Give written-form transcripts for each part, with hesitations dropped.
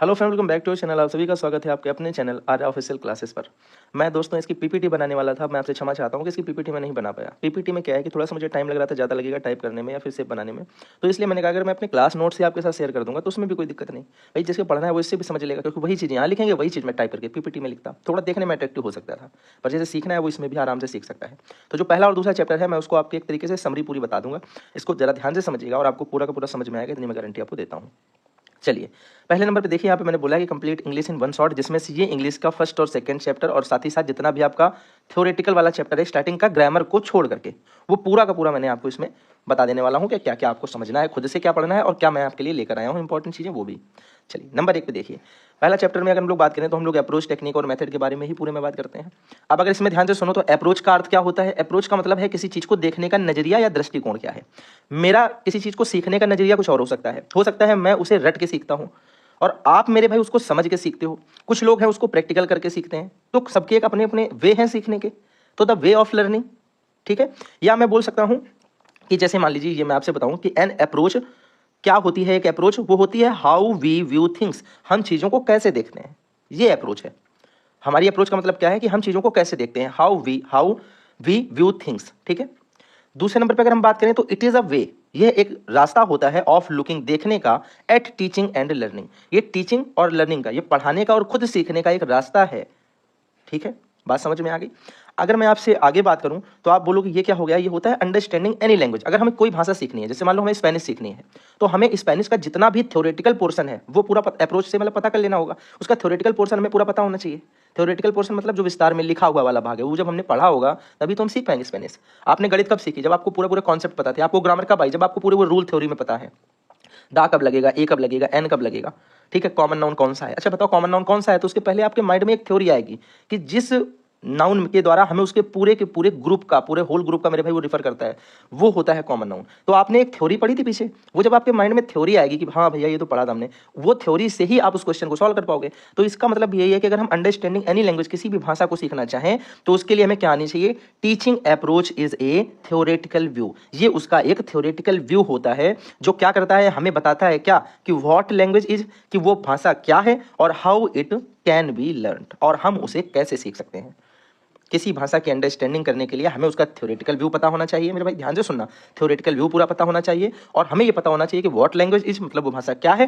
Hello friend, welcome back to channel. आप सभी का स्वागत है आपके अपने चैनल आर्या ऑफिशियल क्लासेस पर। मैं दोस्तों इसकी पीपीटी बनाने वाला था। मैं आपसे क्षमा चाहता हूँ कि इसकी पीपीटी मैं नहीं बना पाया। पीपीटी में क्या है कि थोड़ा सा मुझे टाइम लग रहा था, ज़्यादा लगेगा टाइप करने में या फिर से बनाने में, तो इसलिए मैंने कहा अगर मैं अपने क्लास नोट से आपके साथ शेयर कर दूंगा तो उसमें भी कोई दिक्कत नहीं। भाई जिसको पढ़ना है वो इससे भी समझ लेगा, क्योंकि वही चीज़ यहाँ लिखेंगे वही चीज़ मैं टाइप करके पीपीटी में लिखता, थोड़ा देखने में अट्रैक्टिव हो सकता था, पर जैसे सीखना है वो इसमें भी आराम से सीख सकता है। तो जो पहला और दूसरा चैप्टर है मैं उसको आपके एक तरीके से समरी पूरी बता दूंगा। इसको जरा ध्यान से समझिएगा और आपको पूरा का पूरा समझ में आएगा, इतनी मैं गारंटी आपको देता हूँ। चलिए पहले नंबर पे देखिए, यहाँ पे मैंने बोला है कि complete English in one shot, जिसमें से ये इंग्लिश का फर्स्ट और सेकंड चैप्टर और साथ ही साथ जितना भी आपका थ्योरेटिकल वाला चैप्टर है स्टार्टिंग का ग्रामर को छोड़ करके, वो पूरा का पूरा मैंने आपको इसमें बता देने वाला हूँ कि क्या क्या आपको समझना है, खुद से क्या पढ़ना है और क्या मैं आपके लिए लेकर आया हूँ इंपॉर्टेंट चीज़ें वो भी। चलिए नंबर 1 पे देखिए, पहला चैप्टर में अगर हम लोग बात करें तो हम लोग अप्रोच, टेक्निक और मेथड के बारे में ही पूरे में बात करते हैं। अब अगर इसमें ध्यान से सुनो तो अप्रोच का अर्थ क्या होता है। अप्रोच का मतलब है किसी चीज़ को देखने का नजरिया या दृष्टिकोण क्या है। मेरा किसी चीज़ को सीखने का नजरिया कुछ और हो सकता है मैं उसे रट के सीखता हूँ और आप मेरे भाई उसको समझ के सीखते हो। कुछ लोग हैं उसको प्रैक्टिकल करके सीखते हैं, तो सबके एक अपने अपने वे हैं सीखने के, तो द वे ऑफ लर्निंग, ठीक है। या मैं बोल सकता हूं कि जैसे मान लीजिए ये मैं आपसे बताऊं कि एन अप्रोच क्या होती है। एक अप्रोच वो होती है हाउ वी व्यू थिंग्स, हम चीज़ों को कैसे देखते हैं, ये अप्रोच है। हमारी अप्रोच का मतलब क्या है कि हम चीज़ों को कैसे देखते हैं, हाउ वी व्यू थिंग्स, ठीक है। दूसरे नंबर पे अगर हम बात करें तो इट इज़ अ वे, यह एक रास्ता होता है ऑफ लुकिंग, देखने का, एट टीचिंग एंड लर्निंग, ये टीचिंग और लर्निंग का, ये पढ़ाने का और खुद सीखने का एक रास्ता है, ठीक है। बात समझ में आ गई। अगर मैं आपसे आगे बात करूं तो आप बोलोगे ये क्या हो गया, ये होता है अंडरस्टैंडिंग एनी लैंग्वेज। अगर हमें कोई भाषा सीखनी है, जैसे मान लो हमें स्पेनिश सीखनी है, तो हमें स्पेनिश का जितना भी थ्योरेटिकल पोर्शन है वो पूरा अप्रोच से मतलब पता कर लेना होगा। उसका थ्योरेटिकल पोर्शन हमें पूरा पता होना चाहिए। थ्योरेटिकल पोर्शन मतलब जो विस्तार में लिखा हुआ वाला भाग है, वो जब हमने पढ़ा होगा तभी तो हम सीख पाएंगे स्पेनिश। आपने गणित कब सीखी, जब आपको पूरे पूरे कॉन्सेप्ट पता थे। आपको ग्रामर कब आई, जब आपको पूरे वो रूल थ्योरी में पता है। दा कब लगेगा, ए कब लगेगा, एन कब लगेगा, ठीक है। कॉमन नाउन कौन सा है, अच्छा बताओ कॉमन नाउन कौन सा है, तो उसके पहले आपके माइंड में एक थ्योरी आएगी कि जिस नाउन के द्वारा हमें उसके पूरे के पूरे ग्रुप का, पूरे होल ग्रुप का मेरे भाई वो रिफर करता है, वो होता है कॉमन नाउन। तो आपने एक थ्योरी पढ़ी थी पीछे, वो जब आपके माइंड में थ्योरी आएगी कि हाँ भैया ये तो पढ़ा था हमने, वो थ्योरी से ही आप उस क्वेश्चन को सॉल्व कर पाओगे। तो इसका मतलब यही है कि अगर हम अंडरस्टैंडिंग एनी लैंग्वेज, किसी भी भाषा को सीखना चाहें, तो उसके लिए हमें क्या आनी चाहिए, teaching approach is a theoretical view. ये उसका एक थ्योरेटिकल व्यू होता है जो क्या करता है, हमें बताता है क्या कि व्हाट लैंग्वेज इज, कि वो भाषा क्या है, और how it can be learned, और हम उसे कैसे सीख सकते हैं। किसी भाषा की अंडरस्टैंडिंग करने के लिए हमें उसका थ्योरेटिकल व्यू पता होना चाहिए, मेरे भाई ध्यान से सुनना, थ्योरेटिकल व्यू पूरा पता होना चाहिए, और हमें यह पता होना चाहिए कि व्हाट लैंग्वेज इज, मतलब वो भाषा क्या है,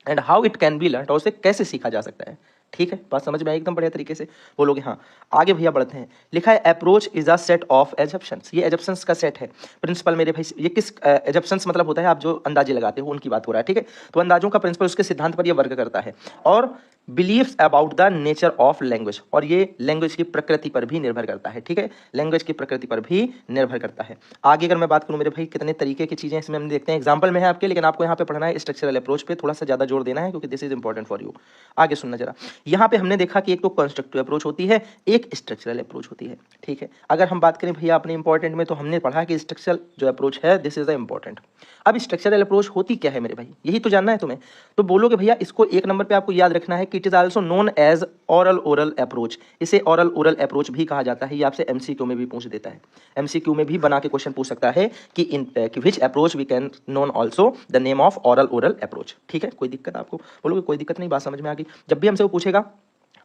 and how it can be learn, और उसे कैसे सीखा जा सकता है। ठीक है, बात समझ में आई एकदम बढ़िया तरीके से, बोलोगे हाँ। आगे भैया बढ़ते हैं, लिखा है approach is a set of assumptions, ये एजप्शंस का सेट है। प्रिंसिपल मेरे भाई, ये किस एजप्शंस मतलब होता है, आप जो अंदाजे लगाते हो उनकी बात हो रहा है, ठीक है। तो अंदाजों का प्रिंसिपल उसके सिद्धांत पर यह वर्क करता है, और believes about the nature of language, और ये लैंग्वेज की प्रकृति पर भी निर्भर करता है, ठीक है। लैंग्वेज की प्रकृति पर भी निर्भर करता है। आगे अगर मैं बात करूं मेरे भाई, कितने तरीके की चीजें इसमें हम देखते हैं, एग्जांपल में है आपके, लेकिन आपको यहाँ पे पढ़ना है स्ट्रक्चरल अप्रोच पे थोड़ा सा ज्यादा जोर देना है, क्योंकि this is important for you. आगे सुनना जरा, यहाँ पे हमने देखा कि एक तो कंस्ट्रक्टिव अप्रोच होती है, एक स्ट्रक्चरल अप्रोच होती है, ठीक है। अगर हम बात करें भैया अपने इंपॉर्टेंट में, तो हमने पढ़ा कि स्ट्रक्चरल जो अप्रोच है दिस इज द इंपॉर्टेंट। अब स्ट्रक्चरल अप्रोच होती क्या है मेरे भाई, यही तो जानना है तुम्हें। तो बोलोगे भैया इसको एक नंबर पे आपको याद रखना है कि it is also known as oral oral approach, इसे ओरल ओरल अप्रोच भी कहा जाता है। ये आपसे एमसीक्यू में भी पूछ देता है, एमसीक्यू में भी बना के क्वेश्चन पूछ सकता है कि which approach we can known also the name of oral oral approach, ठीक है। कोई दिक्कत आपको, बोलोगे कोई दिक्कत नहीं, बात समझ में आ गई। जब भी हमसे वो पूछेगा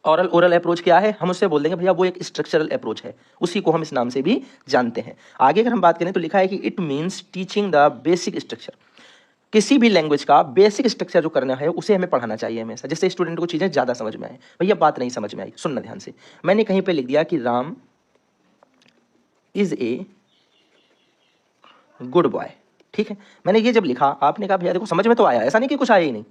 ओरल ओरल अप्रोच क्या है, हम उससे बोल देंगे भैया वो एक स्ट्रक्चरल अप्रोच है, उसी को हम इस नाम से भी जानते हैं। आगे अगर हम बात करें तो लिखा है कि it means teaching the basic structure, किसी भी लैंग्वेज का बेसिक स्ट्रक्चर जो करना है उसे हमें पढ़ाना चाहिए हमेशा, जिससे स्टूडेंट को चीज़ें ज़्यादा समझ में आए। भैया बात नहीं समझ में आई, सुनना ध्यान से। मैंने कहीं पे लिख दिया कि Ram is a good boy, ठीक है। मैंने ये जब लिखा, आपने कहा भैया देखो समझ में तो आया, ऐसा नहीं कि कुछ आया ही नहीं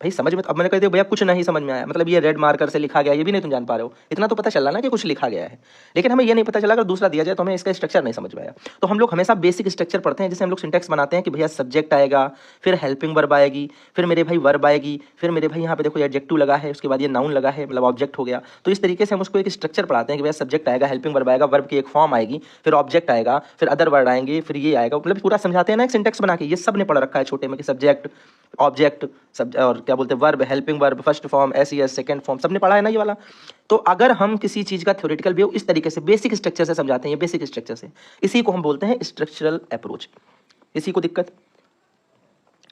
भाई, समझ में। अब मैंने कह दिया भैया कुछ नहीं समझ में आया, मतलब ये रेड मार्कर से लिखा गया, ये भी नहीं तुम जान पा रहे हो, इतना तो पता चला ना कि कुछ लिखा गया है, लेकिन हमें ये नहीं पता चला अगर दूसरा दिया जाए तो हमें इसका स्ट्रक्चर नहीं समझ में आया। तो हम लोग हमेशा बेसिक स्ट्रक्चर पढ़ते हैं, जिसे हम लोग सिंटेक्स बनाते हैं कि भैया सब्जेक्ट आएगा, फिर हेल्पिंग वर्ब आएगी, फिर मेरे भाई वर्ब आएगी, फिर मेरे भाई यहाँ पे देखो एडजेक्टिव लगा है, उसके बाद ये नाउन लगा है, मतलब ऑब्जेक्ट हो गया। तो इस तरीके से हम उसको एक स्ट्रक्चर पढ़ाते हैं कि भैया सब्जेक्ट आएगा, हेल्पिंग वर्ब आएगा, वर्ब की एक फॉर्म आएगी, फिर ऑब्जेक्ट आएगा, फिर अदर वर्ड आएंगे, फिर ये आएगा, मतलब पूरा समझाते हैं ना एक सिंटेक्स बना के। ये सब ने पढ़ रखा है छोटे में कि सब्जेक्ट, ऑब्जेक्ट, सब और क्या बोलते हैं verb, helping verb, first form, SES, second form, सबने पढ़ा है ना ये वाला। तो अगर हम किसी चीज का थ्योरेटिकल व्यू इस तरीके से बेसिक स्ट्रक्चर से समझाते हैं, ये बेसिक स्ट्रक्चर से, इसी को हम बोलते हैं स्ट्रक्चरल अप्रोच। इसी को दिक्कत,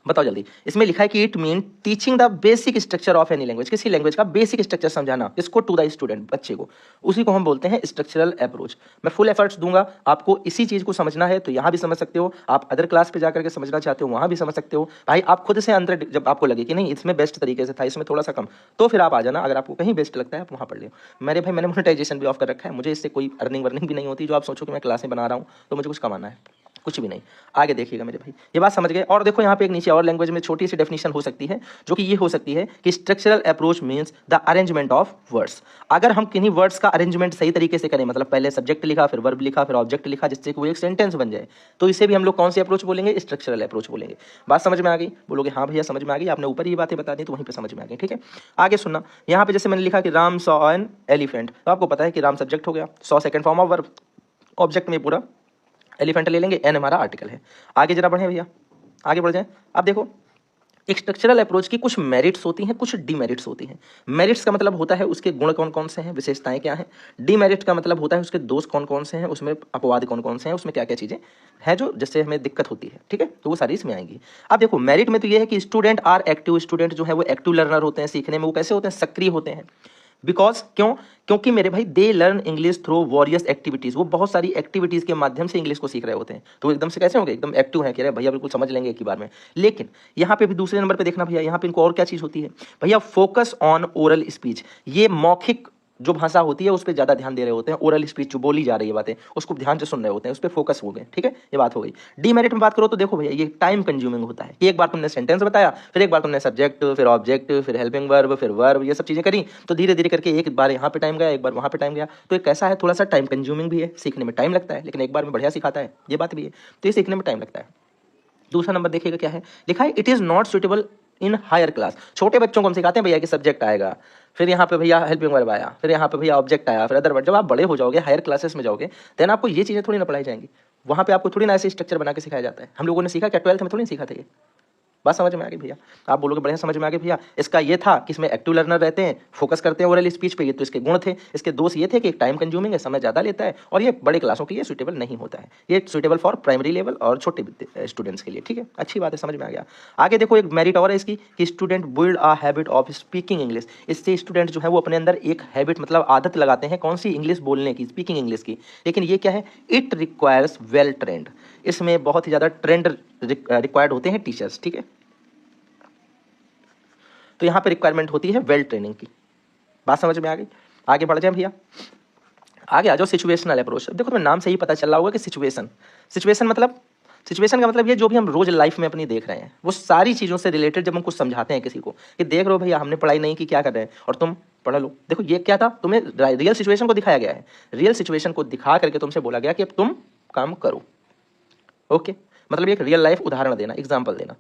बताओ जल्दी। इसमें लिखा है कि it mean teaching the basic structure of any language, किसी लैंग्वेज का बेसिक स्ट्रक्चर समझाना, इसको टू द स्टूडेंट, बच्चे को, उसी को हम बोलते हैं स्ट्रक्चरल अप्रोच। मैं फुल एफर्ट्स दूंगा, आपको इसी चीज को समझना है तो यहाँ भी समझ सकते हो, आप अदर क्लास पे जाकर के समझना चाहते हो वहाँ भी समझ सकते हो। भाई आप खुद से अंतर, जब आपको लगे कि नहीं इसमें बेस्ट तरीके से था, इसमें थोड़ा सा कम, तो फिर आप आ जाना। अगर आपको कहीं बेस्ट लगता है आप वहाँ पढ़ लो। मेरे भाई मैंने मोनेटाइजेशन भी ऑफ कर रखा है, मुझे इससे कोई अर्निंग वर्निंग भी नहीं होती। जो आप सोचो कि मैं क्लासें बना रहा हूँ तो मुझे कुछ कमाना है, कुछ भी नहीं। आगे देखिएगा मेरे भाई, ये बात समझ गए। और देखो यहाँ पे एक नीचे और लैंग्वेज में छोटी सी डेफिनेशन हो सकती है, जो कि ये हो सकती है कि structural approach means the arrangement of words. अगर हम किन्हीं वर्ड्स का अरेंजमेंट सही तरीके से करें, मतलब पहले सब्जेक्ट लिखा, फिर वर्ब लिखा, फिर ऑब्जेक्ट लिखा, जिससे कि वो एक सेंटेंस बन जाए, तो इसे भी हम लोग कौन सी अप्रोच बोलेंगे? स्ट्रक्चरल अप्रोच बोलेंगे। बात समझ में आ गई? बोलोगे हाँ भैया समझ में आ गई, आपने ऊपर ये बातें बता दी तो वहीं पर समझ में आ गई। ठीक है, आगे सुनना। यहाँ पे जैसे मैंने लिखा कि राम सॉ एन एलिफेंट, तो आपको पता है कि राम सब्जेक्ट हो गया, saw second form of verb, object में पूरा एलिफेंट ले लेंगे, एन हमारा आर्टिकल है। आगे जरा बढ़े भैया, आगे बढ़ जाए। अब देखो एक स्ट्रक्चरल अप्रोच की कुछ मेरिट्स होती हैं, कुछ डीमेरिट्स होती हैं। मेरिट्स का मतलब होता है उसके गुण कौन कौन से हैं, विशेषताएं क्या हैं। डीमेरिट का मतलब होता है उसके दोष कौन कौन से हैं, उसमें अपवाद कौन कौन से हैं, उसमें क्या क्या चीज़ें हैं जो जिससे हमें दिक्कत होती है। ठीक है, तो वो सारी इसमें आएंगी। अब देखो मेरिट में तो ये है कि स्टूडेंट आर एक्टिव, स्टूडेंट जो है वो एक्टिव लर्नर होते हैं, सीखने में वो कैसे होते हैं? सक्रिय होते हैं। बिकॉज क्यों? क्योंकि मेरे भाई they learn English through various activities, वो बहुत सारी एक्टिविटीज के माध्यम से इंग्लिश को सीख रहे होते हैं। तो एकदम से कैसे होंगे? एकदम एक्टिव है कि अरे भैया बिल्कुल समझ लेंगे एक ही बार में। लेकिन यहाँ पे भी दूसरे नंबर पे देखना भैया, यहाँ पे इनको और क्या चीज होती है भैया? Focus on oral speech. ये मौखिक जो भाषा होती है उस पर ज्यादा ध्यान दे रहे होते हैं। ओरल स्पीच जो बोली जा रही है बातें, उसको ध्यान से सुन रहे होते हैं, उस पर फोकस हो गए। ठीक है, ये बात हो गई। डीमेरिट में बात करो तो देखो भैया ये टाइम कंज्यूमिंग होता है। एक बार तुमने सेंटेंस बताया, फिर एक बार तुमने सब्जेक्ट, फिर ऑब्जेक्ट, फिर हेल्पिंग वर्ब, फिर वर्ब, ये सब चीजें करी, तो धीरे धीरे करके एक बार यहाँ पे टाइम गया, एक बार वहाँ पे टाइम गया, तो एक कैसा है? थोड़ा सा टाइम कंज्यूमिंग भी है, सीखने में टाइम लगता है, लेकिन एक बार में बढ़िया सिखाता है, ये बात भी है, तो ये सीखने में टाइम लगता है। दूसरा नंबर देखिएगा क्या है लिखा है, it is not suitable in higher class. छोटे बच्चों को हम सिखाते हैं भैया कि सब्जेक्ट आएगा, फिर यहाँ पे भैया हेल्पिंग वर्ब आया, फिर यहाँ पे भैया ऑब्जेक्ट आया, फिर अदर वर्ड। जब आप बड़े हो जाओगे, हायर क्लासेस में जाओगे, देन आपको ये चीजें थोड़ी ना पढ़ाई जाएंगी। वहाँ पे आपको थोड़ी ना ऐसे स्ट्रक्चर बना के सिखाया जाता है। हम लोगों ने सीखा क्या? 12th में थोड़ी नहीं सीखा था ये। बात समझ में आ गई भैया? आप बोलोगे बढ़िया समझ में आ गई भैया। इसका ये था कि इसमें एक्टिव लर्नर रहते हैं, फोकस करते हैं ओरल स्पीच पे, ये तो इसके गुण थे। इसके दोष ये थे कि टाइम कंज्यूमिंग है, समय ज़्यादा लेता है, और ये बड़े क्लासों के लिए सुटेबल नहीं होता है। ये सुटेबल फॉर प्राइमरी लेवल और छोटे स्टूडेंट्स के लिए। ठीक है, अच्छी बात है, समझ में आ गया। आगे देखो एक मेरिट और है इसकी कि student build a habit of speaking English. इससे स्टूडेंट जो है वो अपने अंदर एक हैबिट, मतलब आदत लगाते हैं, कौन सी? इंग्लिश बोलने की, स्पीकिंग इंग्लिश की। लेकिन ये क्या है? It requires well trained. इसमें बहुत ही ज़्यादा ट्रेंड रिक्वायर्ड होते हैं टीचर्स। ठीक है, तो यहाँ पे रिक्वायरमेंट होती है वेल ट्रेनिंग की। बात समझ में आ गई? आगे बढ़ जाए भैया, आगे आ जाओ। Situational approach. देखो तुम्हें नाम से ही पता चल रहा होगा कि सिचुएशन मतलब, सिचुएशन का मतलब ये जो भी हम रोज लाइफ में अपनी देख रहे हैं, वो सारी चीज़ों से रिलेटेड जब हम कुछ समझाते हैं किसी को कि देख रहे हो भैया हमने पढ़ाई नहीं की, क्या कर रहे हैं, और तुम पढ़ लो। देखो ये क्या था? तुम्हें रियल सिचुएशन को दिखाया गया है, रियल सिचुएशन को दिखा करके तुमसे बोला गया कि अब तुम काम करो। ओके, मतलब एक रियल लाइफ उदाहरण देना, एग्जाम्पल देना।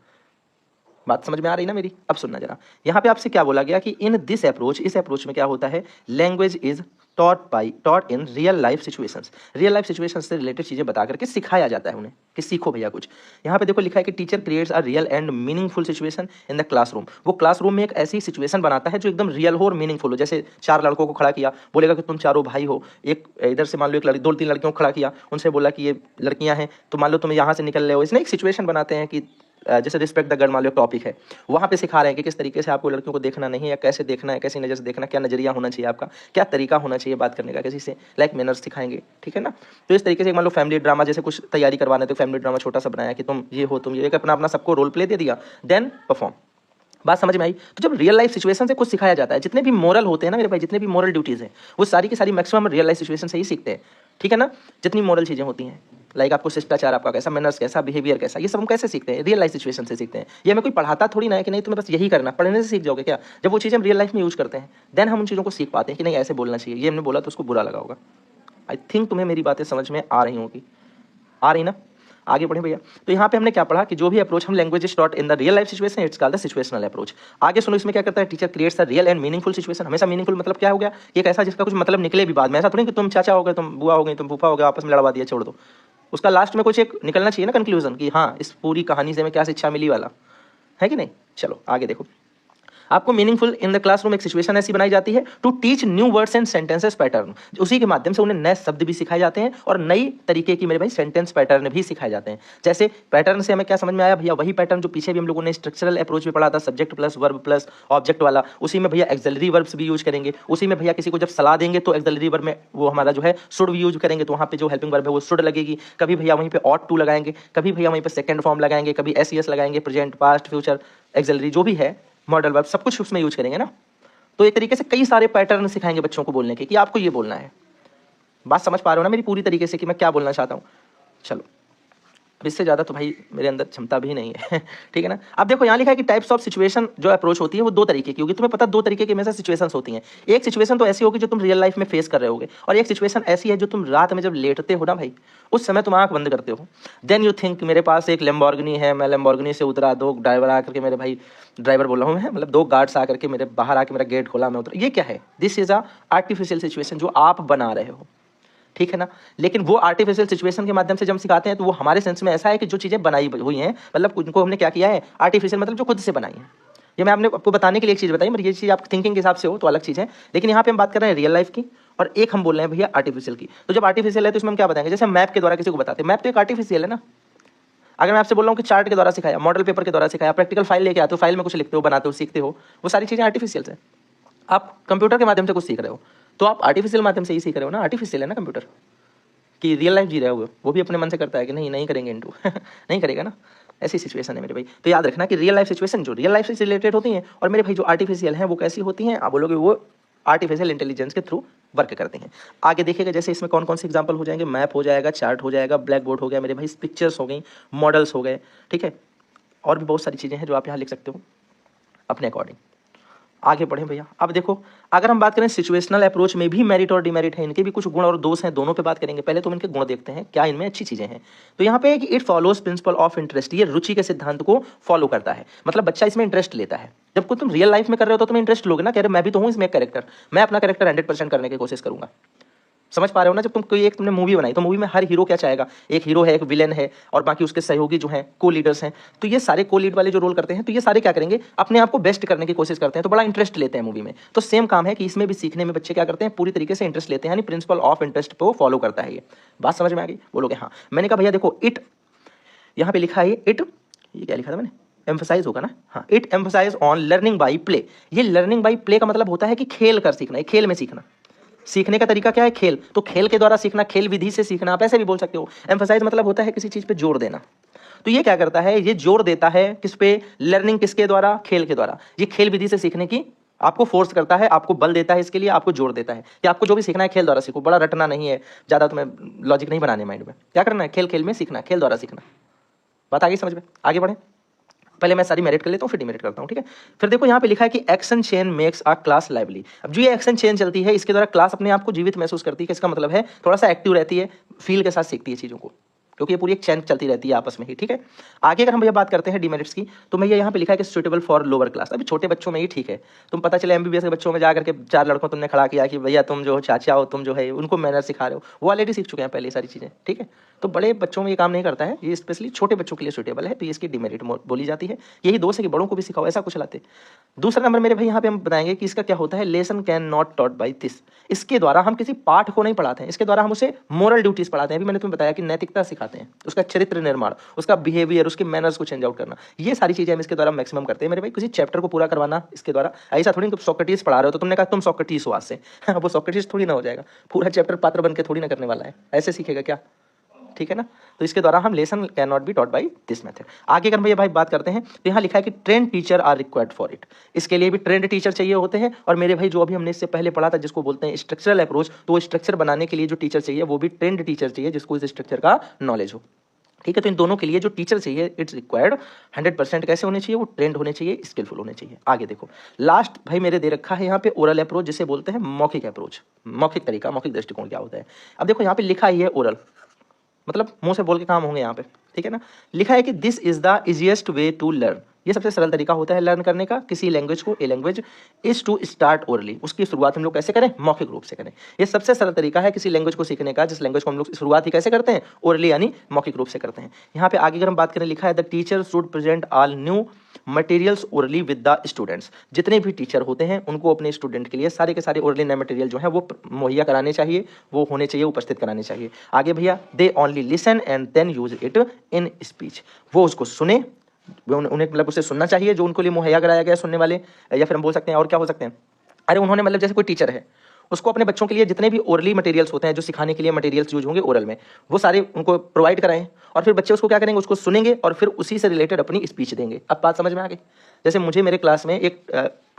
बात समझ में आ रही ना मेरी? अब सुनना जरा, यहाँ पे आपसे क्या बोला गया कि इन दिस अप्रोच, इस अप्रोच में क्या होता है? Language is taught in real life situations. Real life situations से रिलेटेड चीजें बता करके सिखाया जाता है उन्हें कि सीखो भैया कुछ। यहाँ पे देखो लिखा है कि teacher creates a real and meaningful situation in the classroom. वो क्लासरूम में एक ऐसी सिचुएशन बनाता है जो एकदम रियल हो और मीनिंगफुल हो। जैसे 4 लड़कों को खड़ा किया, बोलेगा कि तुम चारों भाई हो, एक इधर से मान लो एक लड़की, 2-3 लड़कियों को खड़ा किया, उनसे बोला कि ये लड़कियां हैं, तो मान लो तुम यहाँ से निकल रहे हो। इसने एक सिचुएशन बनाते हैं कि जैसे रिस्पेक्ट द गर्ल मान लो टॉपिक है, वहाँ पे सिखा रहे हैं कि किस तरीके से आपको लड़कियों को देखना नहीं है, कैसे देखना है, कैसी नज़र से देखना, क्या नजरिया होना चाहिए आपका, क्या तरीका होना चाहिए बात करने का किसी से, लाइक मैनर्स सिखाएंगे। ठीक है ना? तो इस तरीके से मान लो फैमिली ड्रामा जैसे कुछ तैयारी करवाना है, तो फैमिली ड्रामा छोटा सा बनाया कि तुम ये हो, तुम ये, एक अपना अपना सबको रोल प्ले दे दिया, देन परफॉर्म। बात समझ में आई? तो जब रियल लाइफ सिचुएशन से कुछ सिखाया जाता है, जितने भी मोरल होते हैं ना मेरे भाई, जितने भी मोरल ड्यूटीज हैं, वो सारी की सारी मैक्सिमम रियल लाइफ सिचुएशन से ही सीखते हैं। ठीक है ना? जितनी मोरल चीज़ें होती हैं, लाइक आपको शिष्टाचार आपका कैसा, मैनर्स कैसा, बिहेवियर कैसा, ये सब हम कैसे सीखते हैं? रियल लाइफ सिचुएशन से सीखते हैं। ये हमें कोई पढ़ाता थोड़ी ना है कि नहीं तुम्हें बस यही करना, पढ़ने से सीख जाओगे क्या? जब वो चीज़ें हम रियल लाइफ में यूज करते हैं, देन हम उन चीज़ों को सीख पाते हैं कि नहीं ऐसे बोलना चाहिए। ये हमने बोला तो उसको बुरा लगा होगा। आई थिंक तुम्हें मेरी बातें समझ में आ रही होगी, आ रही ना? आगे बढ़े भैया। तो यहाँ पे हमने क्या पढ़ा कि जो भी अप्रोच हम language is taught in the real life situation, it's called the situational approach. आगे सुनो, इसमें क्या करता है? Teacher creates the real and meaningful situation. हमेशा मीनिंगफुल मतलब क्या हो गया? एक ऐसा जिसका कुछ मतलब निकले भी बाद में। ऐसा थोड़ी कि तुम चाचा हो गए, तुम बुआ हो गई, तुम फूफा हो गए, आपस में लड़वा दिया, छोड़ दो। उसका लास्ट में कुछ एक निकलना चाहिए ना कंक्लूजन, कि हाँ इस पूरी कहानी से हमें क्या शिक्षा मिली वाला, है कि नहीं? चलो आगे देखो। आपको मीनिंगफुल इन द क्लासरूम एक सिचुएशन ऐसी बनाई जाती है to teach new words and sentences pattern, उसी के माध्यम से उन्हें नए शब्द भी सिखाए जाते हैं और नई तरीके की मेरे भाई सेंटेंस पैटर्न भी सिखाए जाते हैं। जैसे पैटर्न से हमें क्या समझ में आया भैया, वही पैटर्न जो पीछे भी हम लोगों ने स्ट्रक्चरल अप्रोच में पढ़ा था, subject plus verb plus object वाला, उसी में भैया एक्सिलरी वर्ब्स भी यूज करेंगे। उसी में भैया किसी को जब सलाह देंगे तो एक्सिलरी वर्ब में वो हमारा जो है शुड भी यूज करेंगे, तो वहाँ पे जो हेल्पिंग वर्ब है वो शुड लगेगी। कभी भैया वहीं पे ऑट टू लगाएंगे, कभी भैया वहीं पे सेकंड फॉर्म लगाएंगे, कभी एस लगाएंगे, प्रेजेंट पास्ट फ्यूचर एक्सिलरी जो भी है मॉडल वर्ब सब कुछ उसमें यूज करेंगे ना। तो एक तरीके से कई सारे पैटर्न सिखाएंगे बच्चों को बोलने के कि आपको ये बोलना है। बात समझ पा रहे हो ना मेरी पूरी तरीके से कि मैं क्या बोलना चाहता हूँ। चलो, इससे ज़्यादा तो भाई मेरे अंदर क्षमता भी नहीं है ठीक है ना। अब देखो यहाँ लिखा है कि टाइप्स ऑफ सिचुएशन जो अप्रोच होती है वो दो तरीके की होगी। तुम्हें पता दो तरीके की हमेशा सिचुएशंस होती हैं। एक सिचुएशन तो ऐसी होगी जो तुम रियल लाइफ में फेस कर रहे होगे, और एक सिचुएशन ऐसी है जो तुम रात में जब लेटते हो ना भाई, उस समय तुम आंख बंद करते हो, देन यू थिंक मेरे पास एक लैम्बोर्गिनी है, मैं लैम्बोर्गिनी से उतरा, दो ड्राइवर आकर के मेरे भाई, ड्राइवर बोल रहा हूँ मैं, मतलब दो गार्ड्स आकर के मेरे बाहर आके मेरा गेट खोला, मैं उतरा। ये क्या है? This is a artificial situation जो आप बना रहे हो, ठीक है ना। लेकिन वो आर्टिफिशियल सिचुएशन के माध्यम से जब हम सिखाते हैं तो वो हमारे सेंस में ऐसा है कि जो चीज़ें बनाई हुई हैं, मतलब उनको हमने क्या किया है, आर्टिफिशियल मतलब जो खुद से बनाई है। ये मैं आपको बताने के लिए एक चीज़ बताई, मतलब ये चीज़ आप थिंकिंग के हिसाब से हो तो अलग चीज़ है, लेकिन यहाँ पे हम बात कर रहे हैं रियल लाइफ की, और एक हम बोल रहे हैं भैया आर्टिफिशियल की। तो जब आर्टिफिशियल है तो इसमें हम क्या बताएंगे, जैसे मैप के द्वारा किसी को बताते हैं, मैप तो एक आर्टिफिशियल है ना। अगर मैं आपसे बोल रहा हूँ कि चार्ट के द्वारा सिखाया, मॉडल पेपर के द्वारा सिखाया, प्रैक्टिकल फाइल लेके आते हो, फाइल में कुछ लिखते हो, बनाते हो, सीखते हो, वो सारी चीज़ें आर्टिफिशियल है। आप कंप्यूटर के माध्यम से कुछ सीख रहे हो तो आप आर्टिफिशियल माध्यम से ही सीख रहे हो ना, आर्टिफिशियल है ना कंप्यूटर। कि रियल लाइफ जी रहे हो वो भी अपने मन से करता है कि नहीं करेंगे इंटू नहीं करेगा ना। ऐसी सिचुएशन है मेरे भाई। तो याद रखना कि रियल लाइफ सिचुएशन जो रियल लाइफ से रिलेटेड होती हैं, और मेरे भाई जो आर्टिफिशियल हैं वो कैसी होती हैं, आप बोलोगे वो आर्टिफिशियल इंटेलिजेंस के थ्रू वर्क करते हैं। आगे देखिएगा जैसे इसमें कौन कौन से एग्जांपल हो जाएंगे, मैप हो जाएगा, चार्ट हो जाएगा, ब्लैक बोर्ड हो गया मेरे भाई, पिक्चर्स हो गई, मॉडल्स हो गए, ठीक है, और भी बहुत सारी चीज़ें हैं जो आप यहाँ लिख सकते हो अपने अकॉर्डिंग। आगे बढ़ें भैया। अब देखो, अगर हम बात करें सिचुएशनल अप्रोच में भी मेरिट और डिमेरिट है, इनके भी कुछ गुण और दोष हैं, दोनों पे बात करेंगे। पहले तो इनके गुण देखते हैं, क्या इनमें अच्छी चीजें हैं। तो यहाँ पे है कि it follows principle of interest, ये रुचि के सिद्धांत को फॉलो करता है, मतलब बच्चा इसमें इंटरेस्ट लेता है। जब कोई तुम रियल लाइफ में कर रहे हो तो तुम्हें इंटरेस्ट लोगे ना, कह रहे मैं भी तो हूँ इसमें एक कैरेक्टर, मैं अपना कैरेक्टर 100% करने की कोशिश करूंगा। समझ पा रहे हो ना। जब तुम कोई एक तुमने मूवी बनाई तो मूवी में हर हीरो क्या चाहेगा, एक हीरो है, एक विलेन है, और बाकी उसके सहयोगी जो हैं को लीडर्स हैं, तो ये सारे को लीड वाले जो रोल करते हैं, तो ये सारे क्या करेंगे, अपने आप को बेस्ट करने की कोशिश करते हैं, तो बड़ा इंटरेस्ट लेते हैं मूवी में। तो सेम काम है कि इसमें भी सीखने में बच्चे क्या करते हैं, पूरी तरीके से इंटरेस्ट लेते हैं, यानी प्रिंसिपल ऑफ इंटरेस्ट को फॉलो करता है। ये बात समझ में आ गई? बोलोगे हाँ। मैंने कहा भैया देखो, इट यहाँ पे लिखा है, इट, ये क्या लिखा था मैंने, एम्फसाइज होगा ना, हाँ, it emphasize on learning by play. ये लर्निंग बाई प्ले का मतलब होता है कि खेल कर सीखना, खेल में सीखना। सीखने का तरीका क्या है, खेल, तो खेल के द्वारा सीखना, खेल विधि से सीखना, आप ऐसे भी बोल सकते हो। एम्फसाइज मतलब होता है किसी चीज पे जोर देना। तो ये क्या करता है, ये जोर देता है किस पे, लर्निंग किसके द्वारा, खेल के द्वारा। ये खेल विधि से सीखने की आपको फोर्स करता है, आपको बल देता है, इसके लिए आपको जोर देता है कि आपको जो भी सीखना है खेल द्वारा सीखो, बड़ा रटना नहीं है, ज्यादा तुम्हें लॉजिक नहीं बनाने माइंड में, क्या करना है, खेल खेल में सीखना, खेल द्वारा सीखना। बात आगे समझ में, आगे बढ़े। पहले मैं सारी मेरिट कर लेता हूँ, फिर डिमेरिट करता हूँ, ठीक है। फिर देखो यहाँ पे लिखा है कि action chain makes a class lively. अब जो ये एक्शन चेन चलती है, इसके द्वारा क्लास अपने आप को जीवित महसूस करती है। इसका मतलब है थोड़ा सा एक्टिव रहती है, फील के साथ सीखती है चीज़ों को, क्योंकि ये पूरी एक चैन चलती रहती है आपस में ही, ठीक है। आगे अगर हम भैया बात करते हैं डिमेरिट्स की, तो मैं यहाँ पे लिखा है कि सुटेबल फॉर लोअर क्लास। अभी छोटे बच्चों में ही ठीक है, तुम पता चले एमबीबीएस के बच्चों में जाकर के 4 लड़कों तुमने खड़ा किया कि भैया तुम जो चाचा हो, तुम जो है उनको मैनर सिखा रहे हो, वो ऑलरेडी सीख चुके हैं पहले सारी चीज़ें, ठीक है। तो बड़े बच्चों में ये काम नहीं करता है, ये स्पेशली छोटे बच्चों के लिए सुटेबल है, तो ये इसकी डिमेरिट बोली जाती है। यही दोष है कि बड़ों को भी सिखाओ, ऐसा कुछ लाते। दूसरा नंबर मेरे भाई यहाँ पे हम बताएंगे कि इसका क्या होता है, lesson can not taught by this. इसके द्वारा हम किसी पाठ को नहीं पढ़ाते हैं, इसके द्वारा हम उसे मोरल ड्यूटीज पढ़ाते हैं। अभी मैंने तुम्हें बताया कि नैतिकता सिखाते हैं, उसका चरित्र निर्माण, उसका बिहेवियर, उसके मैनर्स को चेंज आउट करना, ये सारी चीजें हम इसके द्वारा मैक्सिमम करते हैं मेरे भाई। किसी चैप्टर को पूरा करवाना इसके द्वारा, ऐसा थोड़ी तुम सोक्रेटिस पढ़ा रहे हो तो तुमने कहा तुम सोक्रेटिस हो आज से वो सोक्रेटिस थोड़ी ना हो जाएगा, पूरा चैप्टर पात्र बन के थोड़ी ना करने वाला है, ऐसे सीखेगा क्या, ठीक है ना। तो इसके द्वारा हम lesson can not be taught by this method. आगे अगर भैया भाई बात करते हैं तो यहाँ लिखा है कि trained teacher are required for it. इसके लिए भी ट्रेंड टीचर चाहिए होते हैं। और मेरे भाई जो अभी हमने इससे पहले पढ़ा था जिसको बोलते हैं स्ट्रक्चरल अप्रोच, तो वो स्ट्रक्चर बनाने के लिए जो टीचर चाहिए वो भी ट्रेंड टीचर चाहिए, जिसको इस स्ट्रक्चर का नॉलेज हो, ठीक है। तो इन दोनों के लिए जो टीचर चाहिए इट्स रिक्वायर्ड 100% कैसे होने चाहिए, वो ट्रेंड होने चाहिए, स्किलफुल होने चाहिए। आगे देखो, लास्ट भाई मेरे दे रखा है यहाँ पे ओरल अप्रोच, जिसे बोलते हैं मौखिक अप्रोच, मौखिक तरीका, मौखिक दृष्टिकोण क्या होता है। अब देखो यहाँ पे लिखा ही है ओरल, मतलब मुंह से बोल के काम होंगे यहाँ पे, ठीक है ना। लिखा है कि this is the easiest way to learn, ये सबसे सरल तरीका होता है लर्न करने का किसी लैंग्वेज को। A language is to start orally, उसकी शुरुआत हम लोग कैसे करें, मौखिक रूप से करें। ये सबसे सरल तरीका है किसी लैंग्वेज को सीखने का, जिस लैंग्वेज को हम लोग शुरुआत ही कैसे करते हैं, ओरली यानी मौखिक रूप से करते हैं। यहाँ पे आगे अगर हम बात करें, लिखा है the teacher should present all new materials orally with the students. जितने भी टीचर होते हैं उनको अपने स्टूडेंट के लिए सारे के सारे ओरली नए मटेरियल जो है वो मुहैया कराने चाहिए, वो होने चाहिए, उपस्थित कराने चाहिए। आगे भैया, they only listen and then use it in speech. वो उसको सुने, उन्हें मतलब उसे सुनना चाहिए जो उनको लिए मुहैया कराया गया सुनने वाले, या फिर हम बोल सकते हैं और क्या हो सकते हैं, अरे उन्होंने मतलब जैसे कोई टीचर है उसको अपने बच्चों के लिए जितने भी ओरली मटेरियल्स होते हैं, जो सिखाने के लिए मटेरियल्स यूज होंगे ओरल में, वो सारे उनको प्रोवाइड कराएं और फिर बच्चे उसको क्या करेंगे, उसको सुनेंगे और फिर उसी से रिलेटेड अपनी स्पीच देंगे। अब बात समझ में आ गई। जैसे मुझे मेरे क्लास में एक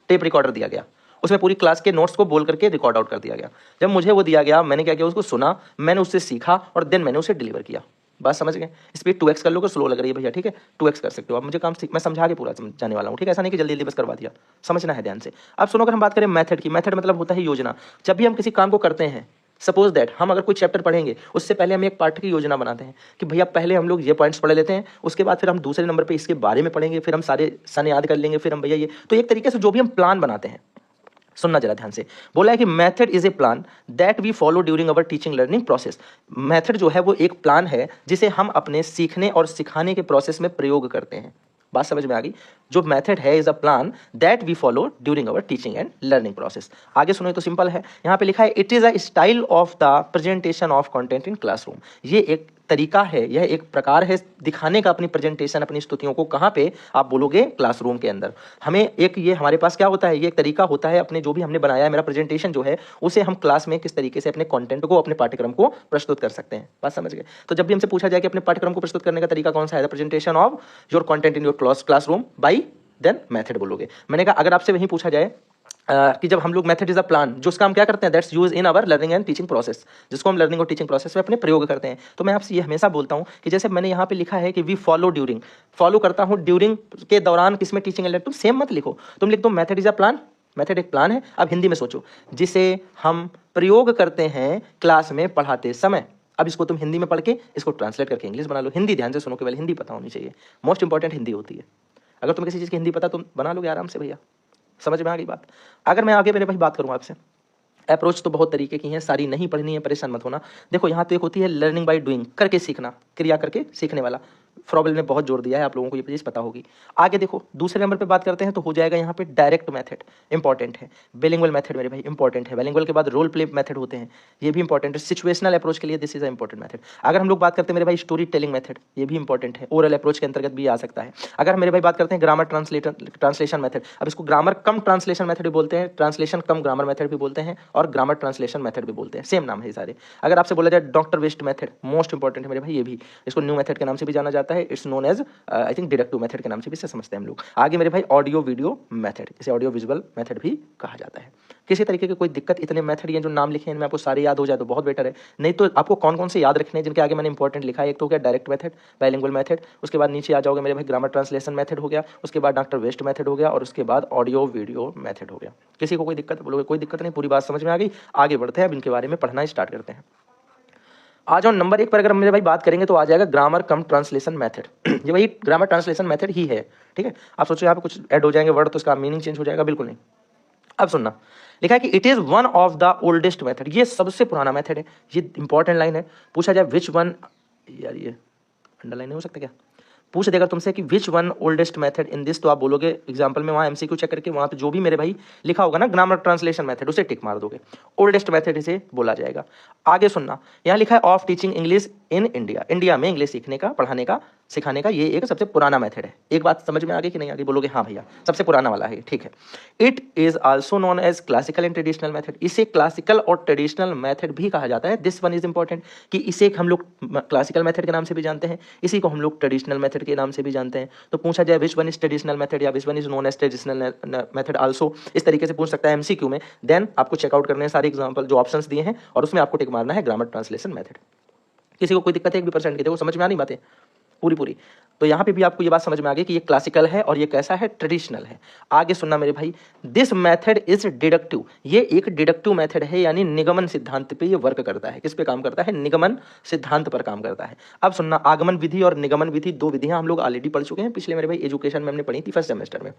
टेप रिकॉर्डर दिया गया, उसमें पूरी क्लास के नोट्स को बोल करके रिकॉर्ड आउट कर दिया गया। जब मुझे वो दिया गया, मैंने क्या किया, उसको सुना, मैंने उससे सीखा और देन मैंने उसे डिलीवर किया। बात समझ गए। स्पीड 2x कर लो, स्लो लग रही है भैया, ठीक है 2x कर सकते हो आप। मुझे काम मैं समझा के पूरा समझाने वाला हूँ, ठीक है, ऐसा नहीं कि जल्दी जल्दी बस करवा दिया, समझना है ध्यान से। अब सुनो, अगर हम बात करें मेथड की, मेथड मतलब होता है योजना। जब भी हम किसी काम को करते हैं, सपोज दैट हम अगर कोई चैप्टर पढ़ेंगे उससे पहले हम एक पार्ट की योजना बनाते हैं कि भैया पहले हम लोग ये पॉइंट्स पढ़ लेते हैं, उसके बाद फिर हम दूसरे नंबर पे इसके बारे में पढ़ेंगे, फिर हम सारे सन याद कर लेंगे, फिर हम भैया ये, तो एक तरीके से जो भी हम प्लान बनाते हैं, सुनना जरा ध्यान से, बोला है कि method is a plan that we follow during our teaching learning process. Method जो है वो एक प्लान है जिसे हम अपने सीखने और सिखाने के प्रोसेस में प्रयोग करते हैं। बात समझ में आ गई। जो मेथड है is a plan that we follow during our teaching and learning process. आगे सुनो तो सिंपल है, यहाँ पे लिखा है it is a style of the presentation of content in classroom. ये एक तरीका है, यह एक प्रकार है दिखाने का अपनी प्रेजेंटेशन, अपनी स्तुतियों को, कहाँ पे आप बोलोगे, क्लासरूम के अंदर। हमें एक ये हमारे पास क्या होता है, ये एक तरीका होता है अपने जो भी हमने बनाया है, मेरा प्रेजेंटेशन जो है उसे हम क्लास में किस तरीके से अपने कंटेंट को, अपने पाठ्यक्रम को प्रस्तुत कर सकते हैं। बात समझ गए। तो जब भी हमसे पूछा जाए कि अपने पाठ्यक्रम को प्रस्तुत करने का तरीका कौन सा है, the presentation of your content in your classroom by then method बोलोगे। मैंने कहा अगर आपसे वही पूछा जाए कि जब हम लोग मेथड इज अ प्लान, जो उसका हम क्या करते हैं, that's use in our learning and teaching process, जिसको हम लर्निंग और टीचिंग प्रोसेस में अपने प्रयोग करते हैं, तो मैं आपसे ये हमेशा बोलता हूं कि जैसे मैंने यहाँ पे लिखा है कि वी फॉलो ड्यूरिंग, फॉलो करता हूं ड्यूरिंग के दौरान, किसमें, टीचिंग एंड लर्निंग, तुम सेम मत लिखो, तुम लिख दो method is a plan. Method एक प्लान है। अब हिंदी में सोचो, जिसे हम प्रयोग करते हैं क्लास में पढ़ाते समय। अब इसको तुम हिंदी में पढ़ के इसको ट्रांसलेट करके इंग्लिश बना लो। हिंदी ध्यान से सुनो, केवल हिंदी पता होनी चाहिए, मोस्ट इंपॉर्टेंट हिंदी होती है। अगर तुम किसी चीज़ की हिंदी पता तुम बना लोगे आराम से भैया, समझ में आ गई बात। अगर मैं आगे मेरे भाई बात करूँ आपसे, अप्रोच तो बहुत तरीके की हैं, सारी नहीं पढ़नी है, परेशान मत होना। देखो यहाँ तो एक होती है लर्निंग बाय डूइंग, करके सीखना, क्रिया करके सीखने वाला, फ्रॉबल ने बहुत जोर दिया है, आप लोगों को ये चीज़ पता होगी। आगे देखो दूसरे नंबर पे बात करते हैं तो हो जाएगा यहाँ पे डायरेक्ट मेथड, इंपॉर्टेंट है। बिलिंगुअल मेथड मेरे भाई इंपॉर्टेंट है। बिलिंगुअल के बाद रोल प्ले मेथड होते हैं, ये भी इंपॉर्टेंट है। सिचुएशनल अप्रोच के लिए this is a important method. अगर हम लोग बात करते हैं मेरे भाई स्टोरी टेलिंग मेथड, ये भी इंपॉर्टेंट है, ओरल अप्रोच के अंतर्गत भी आ सकता है। अगर मेरे भाई बात करते हैं ग्रामर ट्रांसलेशन मेथड, अब इसको ग्रामर कम ट्रांसलेशन मेथड भी बोलते हैं, ट्रांसलेशन कम ग्रामर मेथड भी बोलते हैं, और ग्रामर ट्रांसलेशन मेथड भी बोलते हैं, सेम नाम है सारे। अगर आपसे बोला जाए doctor West method, most important है मेरे भाई, ये भी, इसको न्यू मेथड के नाम से भी जाना जाता है, it's known as I think deductive method के नाम से भी इसे समझते हैं हम लोग। आगे मेरे भाई ऑडियो वीडियो मेथड, इसे ऑडियो विजुअल मेथड भी कहा जाता है। किसी तरीके की कोई दिक्कत, इतने मेथड ये जो नाम लिखे हैं इनमें आपको सारे याद हो जाए तो बहुत बेटर है, नहीं तो आपको कौन कौन से याद रखने हैं जिनके आगे मैंने इंपॉर्टेंट लिखा है। एक तो क्या डायरेक्ट मेथड, बाइलिंगुअल मेथड, उसके बाद नीचे आ जाओगे मेरे भाई ग्रामर ट्रांसलेशन मेथड हो गया, उसके बाद डॉक्टर वेस्ट मेथड हो गया, और उसके बाद ऑडियो वीडियो मेथड हो गया। किसी को कोई दिक्कत बोलोगे, कोई दिक्कत नहीं, पूरी बात समझ में आ गई। आगे बढ़ते हैं, अब इनके बारे में पढ़ना स्टार्ट करते हैं। आ जाओ नंबर 1 पर अगर मेरे भाई बात करेंगे तो आ जाएगा ग्रामर कम ट्रांसलेशन मेथड। ये वही ग्रामर ट्रांसलेशन मेथड ही है, ठीक है। आप सोचो यहाँ पे कुछ ऐड हो जाएंगे वर्ड तो उसका मीनिंग चेंज हो जाएगा, बिल्कुल नहीं। अब सुनना, लिखा है कि it is one of the oldest method, ये सबसे पुराना मेथड है। ये इंपॉर्टेंट लाइन है, पूछा जाए विच वन, यार ये अंडरलाइन हो सकता क्या, पूछ देगा तुमसे कि which one oldest method in this, तो आप बोलोगे एग्जांपल में वहाँ एमसीक्यू चेक करके वहाँ पे जो भी मेरे भाई लिखा होगा ना ग्रामर ट्रांसलेशन मेथड, उसे टिक मार दोगे, ओल्डेस्ट मेथड इसे बोला जाएगा। आगे सुनना, यहाँ लिखा है of teaching English in India, India में इंग्लिश सीखने का, पढ़ाने का, सिखाने का ये एक सबसे पुराना मेथड है। एक बात समझ में आ गई कि नहीं आ गई, बोलोगे हाँ भैया सबसे पुराना वाला है, ठीक है। It is also known as classical and traditional method, इसे क्लासिकल और ट्रेडिशनल मेथड भी कहा जाता है। दिस वन इज इंपॉर्टेंट कि इसे हम लोग क्लासिकल मेथड के नाम से भी जानते हैं, इसी को हम लोग ट्रेडिशनल मेथड के नाम से भी जानते हैं। तो पूछा जाए which one is traditional method या which one is known as traditional method also, इस तरीके से पूछ सकता है एमसीक्यू में। देन आपको चेकआउट करने हैं सारे एग्जाम्पल जो ऑप्शंस दिए हैं और उसमें आपको टिक मारना है ग्रामर ट्रांसलेशन मेथड। किसी को कोई दिक्कत है 1% की, देखो समझ में आ नहीं बातें पूरी। तो यहाँ पे भी आपको ये बात समझ में आ गई कि ये क्लासिकल है और ये कैसा है, ट्रेडिशनल है। आगे सुनना मेरे भाई, दिस मेथड इज डिडक्टिव, ये एक डिडक्टिव मेथड है, यानी निगमन सिद्धांत पे ये वर्क करता है। किस पे काम करता है, निगमन सिद्धांत पर काम करता है। अब सुनना, आगमन विधि और निगमन विधि, दो विधियां हम लोग ऑलरेडी पढ़ चुके हैं पिछले मेरे भाई एजुकेशन में, हमने पढ़ी थी फर्स्ट सेमेस्टर में।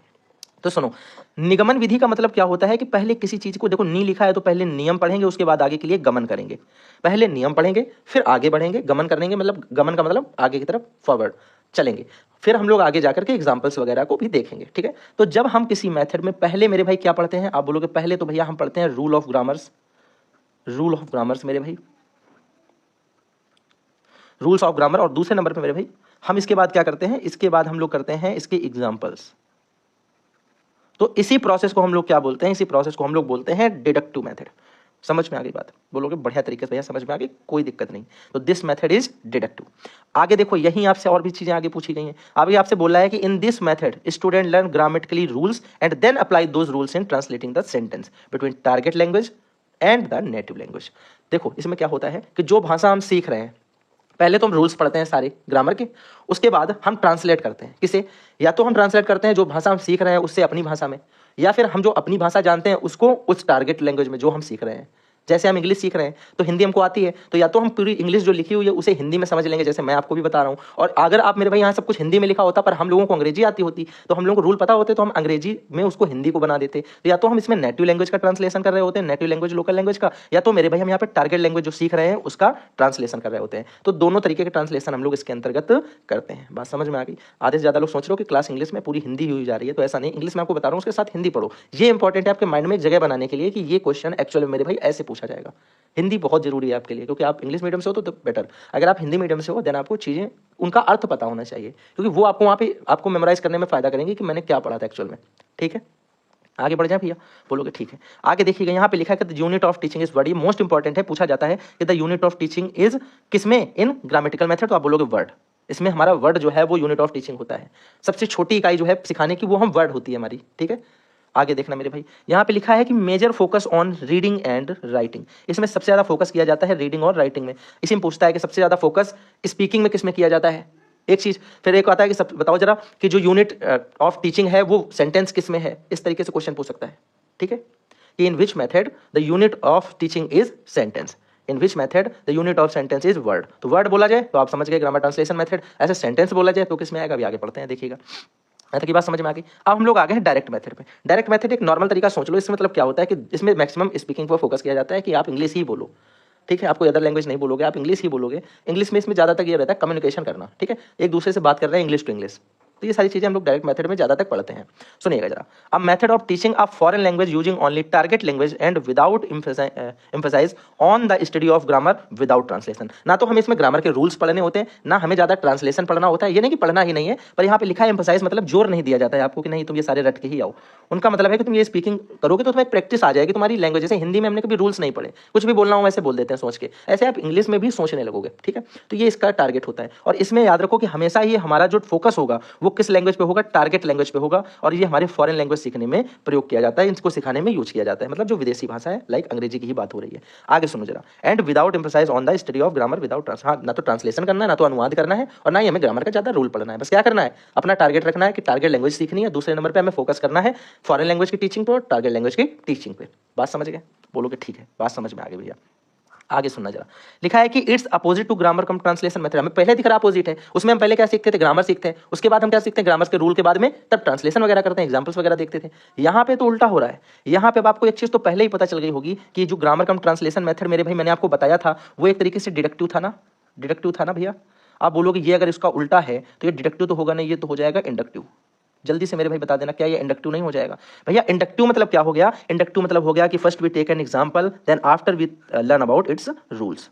तो सुनो, निगमन विधि का मतलब क्या होता है कि पहले किसी चीज को, देखो नी लिखा है तो पहले नियम पढ़ेंगे, उसके बाद आगे के लिए गमन करेंगे। पहले नियम पढ़ेंगे फिर आगे बढ़ेंगे, गमन करेंगे, मतलब गमन का मतलब आगे की तरफ फॉरवर्ड चलेंगे। फिर हम लोग आगे जाकर के एग्जाम्पल्स वगैरह को भी देखेंगे, ठीक है। तो जब हम किसी मेथड में पहले मेरे भाई क्या पढ़ते हैं, आप बोलोगे पहले तो भैया हम पढ़ते हैं rule of grammars, rule of grammars मेरे भाई, रूल्स ऑफ ग्रामर। और दूसरे नंबर पे मेरे भाई हम इसके बाद क्या करते हैं, इसके बाद हम लोग करते हैं इसके एग्जाम्पल्स। तो इसी प्रोसेस को हम लोग क्या बोलते हैं, इसी प्रोसेस को हम लोग बोलते हैं डिडक्टिव मेथड। समझ में आ गई बात, बोलोगे बढ़िया तरीके से भैया समझ में आ गई, कोई दिक्कत नहीं। तो दिस मेथड इज डिडक्टिव। आगे देखो, यहीं आपसे और भी चीजें आगे पूछी गई हैं। अभी आपसे बोला है कि in this method student learn grammatically rules and then apply those rules in translating the sentence between target language and the native language. देखो इसमें क्या होता है कि जो भाषा हम सीख रहे हैं, पहले तो हम रूल्स पढ़ते हैं सारे ग्रामर के, उसके बाद हम ट्रांसलेट करते हैं किसे, या तो हम ट्रांसलेट करते हैं जो भाषा हम सीख रहे हैं उससे अपनी भाषा में, या फिर हम जो अपनी भाषा जानते हैं उसको उस टारगेट लैंग्वेज में जो हम सीख रहे हैं। जैसे हम इंग्लिश सीख रहे हैं तो हिंदी हमको आती है, तो या तो हम पूरी इंग्लिश जो लिखी हुई है उसे हिंदी में समझ लेंगे, जैसे मैं आपको भी बता रहा हूँ। और अगर आप मेरे भाई यहाँ सब कुछ हिंदी में लिखा होता पर हम लोगों को अंग्रेजी आती होती, तो हम लोगों को रूल पता होते तो हम अंग्रेजी में उसको हिंदी को बना देते। तो या तो हम इसमें नेटिव लैंग्वेज का ट्रांसलेशन कर रहे होते हैं, नेटिव लैंग्वेज लोकल लैंग्वेज का, या तो मेरे भाई हम यहाँ पे टारगेट लैंग्वेज जो सीख रहे हैं उसका ट्रांसलेशन कर रहे होते हैं। तो दोनों तरीके के ट्रांसलेशन हम लोग इसके अंतर्गत करते हैं। बात समझ में आ गई। आधे से ज्यादा लोग सोच रहे हो कि क्लास इंग्लिश में पूरी हिंदी हुई जा रही है, तो ऐसा नहीं, इंग्लिश में आपको बता रहा हूँ, उसके साथ हिंदी पढ़ो। ये इंपॉर्टेंट है आपके माइंड में एक जगह बनाने के लिए कि ये क्वेश्चन एक्चुअली मेरे भाई ऐसे पूछा जाएगा। हिंदी बहुत जरूरी है आपके लिए, क्योंकि आप इंग्लिश मीडियम से हो तो बेटर, अगर आप हिंदी मीडियम से हो देन आपको चीज़ें उनका अर्थ पता होना चाहिए, क्योंकि वो आपको वहाँ पे आपको मेमोराइज करने में फायदा करेंगे कि मैंने क्या पढ़ा था एक्चुअल में, ठीक है। आगे बढ़ जाए भैया, बोलोगे ठीक है। आगे देखिएगा यहाँ पे लिखा है कि the unit of teaching is बड़ी मोस्ट इंपॉर्टेंट है, पूछा जाता है कि the unit of teaching is किसमें, इन ग्रामेटिकल मेथड, तो आप बोलोगे वर्ड। इसमें हमारा वर्ड जो है वो यूनिट ऑफ टीचिंग होता है, सबसे छोटी इकाई जो है सिखाने की वो हम वर्ड होती है हमारी, ठीक है। आगे देखना मेरे भाई, यहाँ पे लिखा है कि major focus on reading and writing. इसमें सबसे ज्यादा फोकस किया जाता है रीडिंग और राइटिंग में। इसी में पूछता है कि सबसे ज्यादा फोकस स्पीकिंग में किस में किया जाता है, एक चीज। फिर एक आता है कि सब बताओ जरा कि जो यूनिट ऑफ टीचिंग है वो सेंटेंस किस में है, इस तरीके से क्वेश्चन पूछ सकता है, ठीक है। कि in which method the unit of teaching is sentence, in which method the unit of sentence is word. तो वर्ड बोला जाए तो आप समझ गए ग्रामर ट्रांसलेशन मेथड, ऐसे सेंटेंस बोला जाए तो किस में आएगा, अभी आगे पढ़ते हैं, देखिएगा। यहाँ तक की बात समझ में आ गई। अब हम लोग आ गए हैं डायरेक्ट मेथड पे। डायरेक्ट मेथड एक नॉर्मल तरीका सोच लो, इसमें मतलब क्या होता है कि इसमें मैक्सिमम स्पीकिंग पर फोकस किया जाता है कि आप इंग्लिश ही बोलो, ठीक है। आपको अदर लैंग्वेज नहीं बोलोगे, आप इंग्लिश ही बोलोगे। इंग्लिश में इसमें ज़्यादातर ये रहता है कम्युनिकेशन करना, ठीक है, एक दूसरे से बात कर रहे हैं इंग्लिश टू इंग्लिश। तो ये सारी चीजें हम लोग डायरेक्ट मेथड में ज्यादा तक पढ़ते हैं। सुनिएगा जरा, अब method of teaching a foreign language using only target language and without emphasize on the study of grammar without translation. ना तो हमें इसमें ग्रामर के रूल्स पढ़ने होते हैं, ना हमें ज्यादा ट्रांसलेशन पढ़ना होता है। ये नहीं कि पढ़ना ही नहीं है, पर यहाँ पे लिखा है एम्फसाइज, मतलब जोर नहीं दिया जाता है आपको कि नहीं तुम ये सारे रट के ही आओ। उनका मतलब है कि तुम ये स्पीकिंग करोगे तो तुम्हें प्रैक्टिस आ जाएगी तुम्हारी लैंग्वेज। जैसे हिंदी में हमने कभी रूल्स नहीं पढ़े, कुछ भी बोलना हो वैसे बोल देते हैं सोच के, ऐसे आप इंग्लिश में भी सोचने लगोगे, ठीक है। तो ये इसका टारगेट होता है। और इसमें याद रखो कि हमेशा ही हमारा जो फोकस होगा वो किस लैंग्वेज पे होगा, टारगेट लैंग्वेज पे होगा। और ये हमारे फॉरेन लैंग्वेज सीखने में प्रयोग किया जाता है, इनको सिखाने में यूज किया जाता है, मतलब जो विदेशी भाषा है, लाइक अंग्रेजी की ही बात हो रही है। आगे सुनो जरा, and without emphasize on the study of grammar without ना तो ट्रांसलेशन करना है, ना तो अनुवाद करना है, और ना ही हमें ग्रामर का ज्यादा रूल पढ़ना है। बस क्या करना है, अपना टारगेट रखना है कि टारगेट लैंग्वेज सीखनी है, दूसरे नंबर पे हमें फोकस करना है फॉरेन लैंग्वेज की टीचिंग पे और टारगेट लैंग्वेज की टीचिंग पे। बात समझ गए, बोलोगे ठीक है, बात समझ में आ गई भैया। आगे सुनना जरा, लिखा है कि it's opposite to grammar cum translation method. हमें पहले दिख रहा अपोजिट है, उसमें हम पहले क्या सीखते थे, ग्रामर सीखते हैं, उसके बाद हम क्या सीखते हैं, ग्रामर के रूल के बाद में तब ट्रांसलेशन वगैरह करते हैं, एग्जांपल्स वगैरह देखते थे। यहाँ पे तो उल्टा हो रहा है। यहाँ पे अब आपको एक चीज तो पहले ही पता चल गई होगी कि जो ग्रामर कम ट्रांसलेशन मेथड मेरे भाई मैंने आपको बताया था वो एक तरीके से डिडक्टिव था ना, डिडक्टिव था ना भैया। आप बोलोगे ये अगर इसका उल्टा है तो ये डिडक्टिव तो होगा नहीं, ये तो हो जाएगा इंडक्टिव। जल्दी से मेरे भाई बता देना, क्या ये इंडक्टिव नहीं हो जाएगा भैया। इंडक्टिव मतलब क्या हो गया, इंडक्टिव मतलब हो गया कि first we take an example then after we learn about its rules.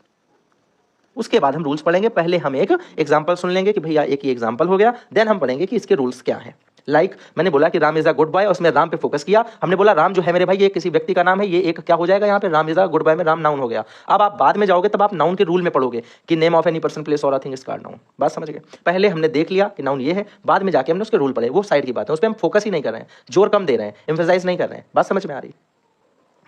उसके बाद हम रूल्स पढ़ेंगे, पहले हम एक एग्जांपल सुन लेंगे कि भैया एक ही एग्जांपल हो गया, देन हम पढ़ेंगे कि इसके रूल्स क्या हैं। लाइक मैंने बोला कि Ram is a good boy, उसमें राम पे फोकस किया। हमने बोला राम जो है मेरे भाई ये किसी व्यक्ति का नाम है, ये एक क्या हो जाएगा यहाँ पे, Ram is a good boy में राम नाउन हो गया। अब आप बाद में जाओगे तब आप नाउन के रूल में पढ़ोगे कि name of any person place और थिंग इज कॉल्ड नाउन। बात समझ गए, पहले हमने देख लिया कि नाउन ये है, बाद में जाके हमने उसके रूल पढ़े, वो साइड की बात है, उस पर हम फोकस ही नहीं कर रहे हैं, जोर कम दे रहे हैं, एम्फसाइज नहीं कर रहे हैं। बात समझ में आ रही,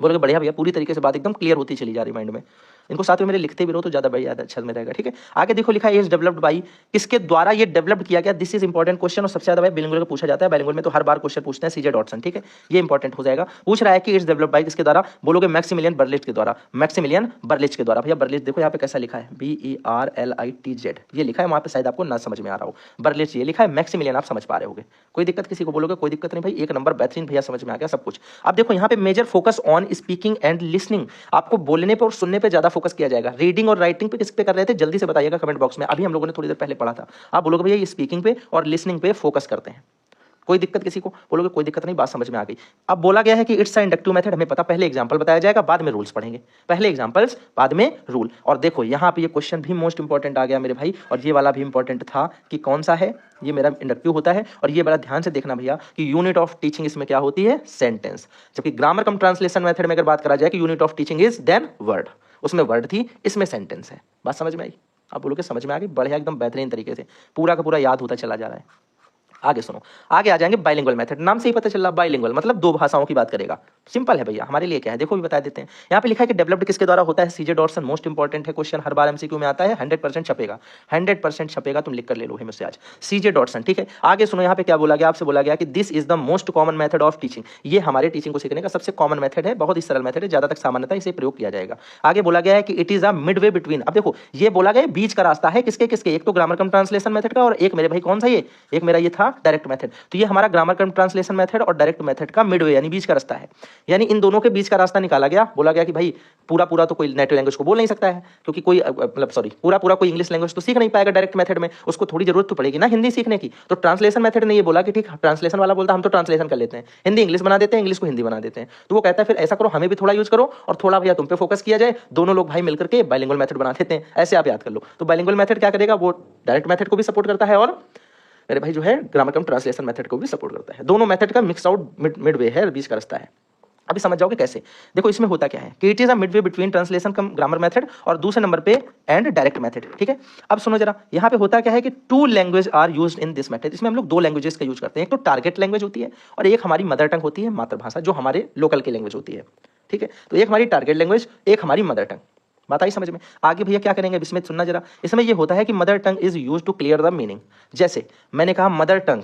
बोलोगे बढ़िया भैया, पूरी तरीके से बात एकदम क्लियर होती चली जा रही माइंड में। इनको साथ में मेरे लिखते भी रहो तो ज्यादा बढ़िया अच्छा में रहेगा, ठीक है। आगे देखो लिखा है इज डेवलप्ड बाई, किसके द्वारा ये डेवलप्ड किया गया। दिस इज इंपॉर्टेंट क्वेश्चन और सबसे ज्यादा भाई बिलिंगुअल का पूछा जाता है। बिलिंगुअल में तो हर बार क्वेश्चन पूछते हैं सीजे डॉटसन, ठीक है, ये इंपॉर्टेंट हो जाएगा। पूछ रहा है कि इट्स डेवलप्ड बाई किसके द्वारा, बोलोगे मैक्सिमिलियन बर्लिच के द्वारा, मैक्सिमिलियन बर्लिच के द्वारा। भैया बर्लिच देखो यहाँ पे कैसा लिखा है, BERLITZ ये लिखा है, वहां पे शायद आपको ना समझ में आ रहा हो, बर्लिच ये लिखा है, मैक्सिमिलियन आप समझ पा रहे होगे। कोई दिक्कत किसी को बोलोगे कोई दिक्कत नहीं भाई, एक नंबर बेहतरीन भैया, समझ में आ गया सब कुछ। अब देखो यहाँ पे major focus on speaking and listening. आपको बोलने पे और सुनने पे ज्यादा फोकस किया जाएगा। रीडिंग और राइटिंग पे किस पे कर रहे थे जल्दी से बताइएगा कमेंट बॉक्स में। अभी हम लोगों ने थोड़ी देर पहले पढ़ा था। आप बोलोगे भैया ये स्पीकिंग पे और लिसनिंग पे फोकस करते हैं, कोई दिक्कत किसी को? बोलोगे कोई दिक्कत नहीं, बात समझ में आ गई। अब बोला गया है कि इट्स अ इंडक्टिव मेथड, हमें पता, पहले एग्जांपल बताया जाएगा, बाद में रूल्स पढ़ेंगे। पहले एग्जांपल्स, बाद में रूल। और देखो यहाँ पे ये क्वेश्चन भी मोस्ट इंपॉर्टेंट आ गया मेरे भाई, और ये वाला भी इंपॉर्टेंट था कि कौन सा है, ये मेरा इंडक्टिव होता है। और ये बड़ा ध्यान से देखना भैया कि यूनिट ऑफ टीचिंग इसमें क्या होती है, सेंटेंस। जबकि ग्रामर कम ट्रांसलेशन मेथड में अगर बात करा जाए कि unit of teaching is then word, उसमें वर्ड थी, इसमें सेंटेंस है। बात समझ में आई? आप बोलोगे समझ में आ गई, बढ़िया, एकदम बेहतरीन तरीके से पूरा का पूरा याद होता चला जा रहा है। आगे सुनो, आगे आ जाएंगे बाइलिंगुअल मेथड। नाम से ही पता चल रहा, बाइलिंगुअल मतलब दो भाषाओं की बात करेगा। सिंपल है भैया, हमारे लिए क्या है देखो भी बता देते हैं। यहाँ पे लिखा है कि डेवलप्ड किसके द्वारा होता है, सीजे डॉटसन। मोस्ट इंपॉर्टेंट है क्वेश्चन, हर बार एमसीक्यू में आता है, 100% छपेगा, 100% छपेगा, तुम लिख कर ले लो है मुझसे आज, सीजे डॉटसन। ठीक है, आगे सुनो, यहाँ पे क्या बोला गया, आपसे बोला गया कि this is the most common method of teaching. ये हमारे टीचिंग को सीखने का सबसे कॉमन मेथड है, बहुत ही सरल मेथड है, ज्यादा तक सामान्यता इसे प्रयोग किया जाएगा। आगे बोला गया है कि it is a mid way between. अब देखो ये बोला गया बीच का रास्ता है, किसके किसके, एक तो ग्रामर कम ट्रांसलेशन मेथड का, और एक मेरे भाई कौन सा, ये एक मेरा ये था डायरेक्ट मेथड। तो ये हमारा ग्रामर कम ट्रांसलेशन मेथड और डायरेक्ट मेथड का मिडवे यानी बीच का रास्ता है। यानी इन दोनों के बीच का रास्ता निकाला गया। बोला गया कि भाई पूरा पूरा तो कोई नेटिव लैंग्वेज को बोल नहीं सकता है, क्योंकि कोई मतलब सॉरी पूरा पूरा कोई इंग्लिश लैंग्वेज तो सीख नहीं पाएगा डायरेक्ट मेथड में, उसको थोड़ी जरूरत तो पड़ेगी ना हिंदी सीखने की। तो ट्रांसलेशन मेथड ने ये बोला कि ठीक, ट्रांसलेशन वाला बोलता हम तो ट्रांसलेशन कर लेते हैं, हिंदी इंग्लिश बना देते हैं, इंग्लिश को हिंदी बना देते हैं। तो वो कहता है फिर ऐसा करो, हमें भी थोड़ा यूज करो और थोड़ा भैया तुम पे फोकस किया जाए, दोनों लोग भाई मिलकर के बाइलिंगुअल मेथड बना देते हैं। ऐसे आप याद कर लो। तो बाइलिंगुअल मेथड क्या करेगा, वो डायरेक्ट मेथड को भी सपोर्ट करता है और मेरे भाई जो है ग्रामर कम ट्रांसलेशन मेथड को भी सपोर्ट करता है। दोनों मेथड का मिक्स आउट मिडवे है, बीच का रास्ता है। अभी समझ जाओगे कैसे। देखो इसमें होता क्या है कि it is a Midway between translation come grammar method और दूसरे नंबर पे एंड डायरेक्ट मेथड। ठीक है, अब सुनो जरा, यहाँ पे होता क्या है कि two language are used in this method. इसमें हम लोग दो लैंग्वेजेस का यूज करते हैं, एक तो टारगेट लैंग्वेज होती है और एक हमारी मदर टंग होती है, मातृभाषा, जो हमारे लोकल की लैंग्वेज होती है। ठीक है, तो एक हमारी टारगेट लैंग्वेज, एक हमारी मदर टंग। बात आई समझ में? आगे भैया क्या करेंगे इसमें, सुनना जरा। इसमें ये होता है कि mother tongue is use to clear the meaning. जैसे मैंने कहा मदर टंग,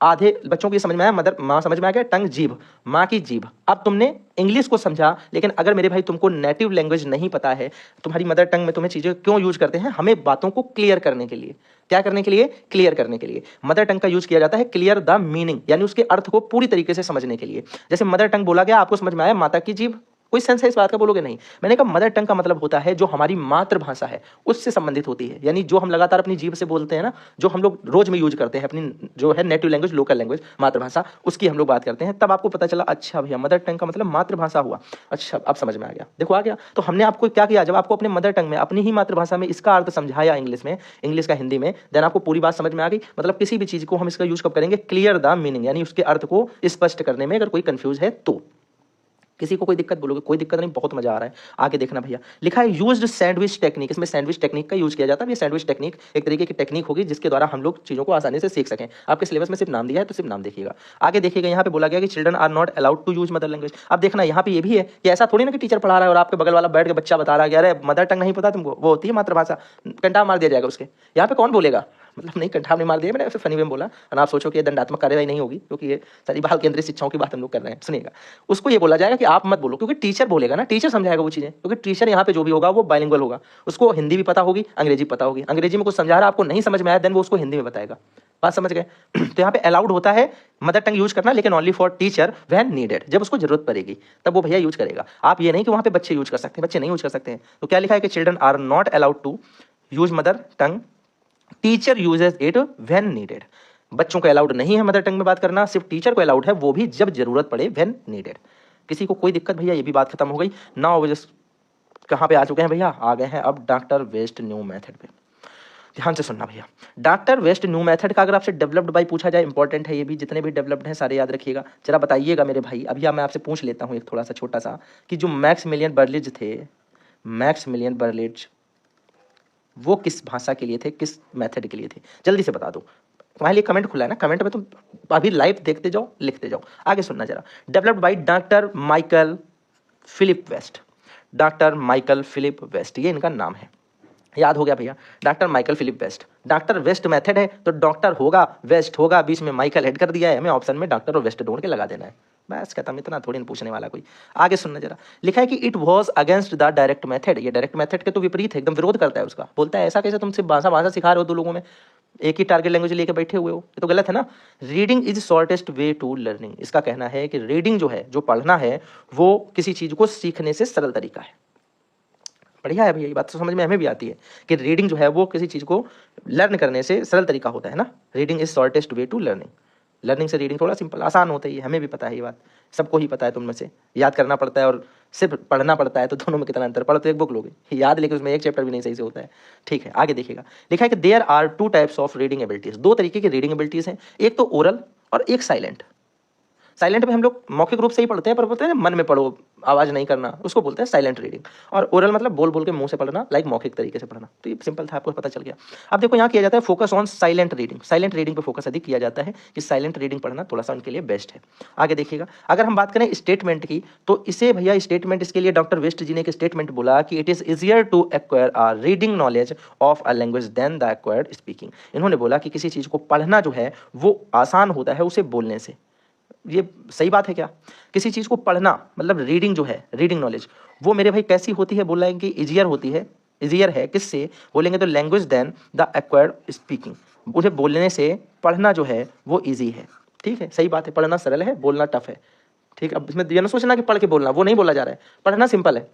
आधे बच्चों को ये समझ में आया, मदर माँ समझ में आ गया, टंग जीभ, माँ की जीभ। अब तुमने इंग्लिश को समझा, लेकिन अगर मेरे भाई तुमको नेटिव लैंग्वेज नहीं पता है, तुम्हारी मदर टंग में तुम्हें चीजें क्यों यूज करते हैं, हमें बातों को क्लियर करने के लिए। क्या करने के लिए? क्लियर करने के लिए मदर टंग का यूज किया जाता है, क्लियर द मीनिंग, यानी उसके अर्थ को पूरी तरीके से समझने के लिए। जैसे मदर टंग बोला गया, आपको समझ में आया माता की जीभ, कोई सेंस है इस बात का? बोलोगे नहीं। मैंने कहा मदर टंग का मतलब होता है जो हमारी मातृभाषा है उससे संबंधित होती है, यानी जो हम लगातार अपनी जीभ से बोलते हैं ना, जो हम लोग रोज में यूज करते हैं, अपनी जो है नेटिव लैंग्वेज, लोकल लैंग्वेज, मातृभाषा, उसकी हम लोग बात करते हैं। तब आपको पता चला अच्छा भैया मदर टंग का मतलब मातृभाषा हुआ। अच्छा अब समझ में आ गया, देखो आ गया। तो हमने आपको क्या किया, जब आपको अपने मदर टंग में, अपनी ही मातृभाषा में इसका अर्थ समझाया इंग्लिश में, इंग्लिश का हिंदी में, देन आपको पूरी बात समझ में आ गई। मतलब किसी भी चीज को हम इसका यूज कब करेंगे, क्लियर द मीनिंग, यानी उसके अर्थ को स्पष्ट करने में अगर कोई कंफ्यूज है तो। किसी को कोई दिक्कत? बोलोगे कोई दिक्कत नहीं, बहुत मजा आ रहा है। आगे देखना भैया, लिखा है यूज्ड सैंडविच टेक्निक। इसमें सैंडविच टेक्निक का यूज किया जाता है। ये सैंडविच टेक्निक एक तरीके की टेक्निक होगी जिसके द्वारा हम लोग चीजों को आसानी से सीख सकें। आपके सिलेबस में सिर्फ नाम दिया है तो सिर्फ नाम देखिएगा। आगे देखिएगा, यहाँ पे बोला गया कि children are not allowed to use mother language. अब देखना यहाँ पे ये भी है कि ऐसा थोड़ी ना कि टीचर पढ़ा रहा है और आपके बगल वाला बैठ के बच्चा बता रहा है कि अरे मदर टंग नहीं पता तुमको, वो होती है मातृभाषा, कंटा मार दिया जाएगा उसके। यहाँ पे कौन बोलेगा, मतलब नहीं कंठा नहीं मार दिया, मैंने फनी में बोला, और आप सोचो कि ये दंडात्मक कार्रवाई नहीं होगी, क्योंकि ये सारी बाल केंद्रीय शिक्षाओं की बात हम लोग कर रहे हैं। सुनिएगा, उसको ये बोला जाएगा कि आप मत बोलो, क्योंकि टीचर बोलेगा ना, टीचर समझाएगा वो चीजें, क्योंकि टीचर यहाँ पे जो भी होगा वो बाइलिंगुअल होगा, उसको हिंदी भी पता होगी, अंग्रेजी पता होगी। अंग्रेजी में कुछ समझा रहा है, आपको नहीं समझ में आया, देन वो उसको हिंदी में बताएगा। बात समझ गए? तो यहाँ पे अलाउड होता है मदर टंग यूज करना, लेकिन only for teacher when needed, जब उसको जरूरत पड़ेगी तब वो भैया यूज करेगा। आप ये नहीं कि वहां पे बच्चे यूज कर सकते हैं, बच्चे नहीं यूज कर सकते हैं। तो क्या लिखा है कि children are not allowed to use mother tongue, teacher uses it when needed. बच्चों को अलाउड नहीं है मदर टंग में बात करना, सिर्फ टीचर को अलाउड है, वो भी जब जरूरत पड़े, व्हेन नीडेड। किसी को कोई दिक्कत? भैया ये भी बात खत्म हो गई। नाउ कहाँ पे आ चुके हैं भैया, आ गए हैं अब डॉक्टर वेस्ट न्यू मेथड पे। ध्यान से सुनना भैया, डॉक्टर वेस्ट न्यू मेथड का अगर आपसे डेवलप्ड बाय पूछा जाए, इंपॉर्टेंट है ये भी, जितने भी डेवलप्ड हैं सारे याद रखिएगा। जरा बताइएगा मेरे भाई, अभी मैं आपसे पूछ लेता हूँ एक थोड़ा सा छोटा सा, कि जो मैक्सिमिलियन बर्लिज थे, मैक्सिमिलियन बर्लिज वो किस भाषा के लिए थे, किस मेथड के लिए थे, जल्दी से बता दो। तुम्हारे लिए कमेंट खुला है ना, कमेंट में तुम अभी लाइव देखते जाओ, लिखते जाओ। आगे सुनना जरा, developed by doctor Michael Philip West. Doctor Michael Philip West, ये इनका नाम है। याद हो गया भैया, doctor Michael Philip West. Doctor West method है तो डॉक्टर होगा, वेस्ट होगा, बीच में माइकल ऐड कर दिया है, हमें ऑप्शन में डॉक्टर और वेस्ट ढूंढ के लगा देना है, बस खत्म। इतना थोड़ी ना पूछने वाला कोई। आगे सुनना जरा, लिखा है कि it was against the direct method. ये डायरेक्ट मेथड के तो विपरीत है, एकदम विरोध करता है उसका। बोलता है ऐसा कैसे तुम सिर्फ भाषा सिखा रहे हो दो लोगों में, एक ही टारगेट लैंग्वेज लेके बैठे हुए हो, ये तो गलत है ना। Reading is shortest way to learning, इसका कहना है कि रीडिंग जो है, जो पढ़ना है, वो किसी चीज को सीखने से सरल तरीका है। बढ़िया है भैया, ये बात तो समझ में हमें भी आती है कि रीडिंग जो है वो किसी चीज को लर्न करने से सरल तरीका होता है ना। Reading is shortest way to learning, learning से रीडिंग थोड़ा सिंपल आसान होता है, ये हमें भी पता है, ये बात सबको ही पता है। तुम में से याद करना पड़ता है और सिर्फ पढ़ना पड़ता है, तो दोनों में कितना अंतर। पढ़ो तो एक बुक लोगे याद, लेकिन उसमें एक चैप्टर भी नहीं सही से होता है। ठीक है, आगे देखिएगा, लिखा है कि there are 2 types of reading abilities, 2 तरीके की रीडिंग एबिलिटीज हैं, एक तो ओरल और एक साइलेंट। साइलेंट में हम लोग मौखिक रूप से ही पढ़ते हैं, पर बोलते हैं मन में पढ़ो, आवाज नहीं करना, उसको बोलते हैं साइलेंट रीडिंग। और ओरल मतलब बोल बोल के मुंह से पढ़ना, लाइक मौखिक तरीके से पढ़ना। तो ये सिंपल था, आपको पता चल गया। अब देखो यहाँ किया जाता है focus on silent reading, silent reading पे फोकस अधिक किया जाता है कि साइलेंट रीडिंग पढ़ना थोड़ा सा उनके लिए बेस्ट है। आगे देखिएगा, अगर हम बात करें स्टेटमेंट की, तो इसे भैया स्टेटमेंट, इसके लिए डॉक्टर वेस्ट जी ने एक स्टेटमेंट बोला कि it is easier to acquire a reading knowledge of a language than the acquired speaking. इन्होंने बोला कि किसी चीज को पढ़ना जो है वो आसान होता है उसे बोलने से। ये सही बात है क्या? किसी चीज़ को पढ़ना मतलब रीडिंग जो है, रीडिंग नॉलेज, वो मेरे भाई कैसी होती है, बोला है कि इजियर होती है। इजियर है किससे बोलेंगे तो language than the acquired speaking, उसे बोलने से पढ़ना जो है वो इजी है। ठीक है, सही बात है, पढ़ना सरल है, बोलना टफ है। ठीक, अब इसमें ये ना सोचना कि पढ़ के बोलना, वो नहीं बोला जा रहा है, पढ़ना सिंपल है।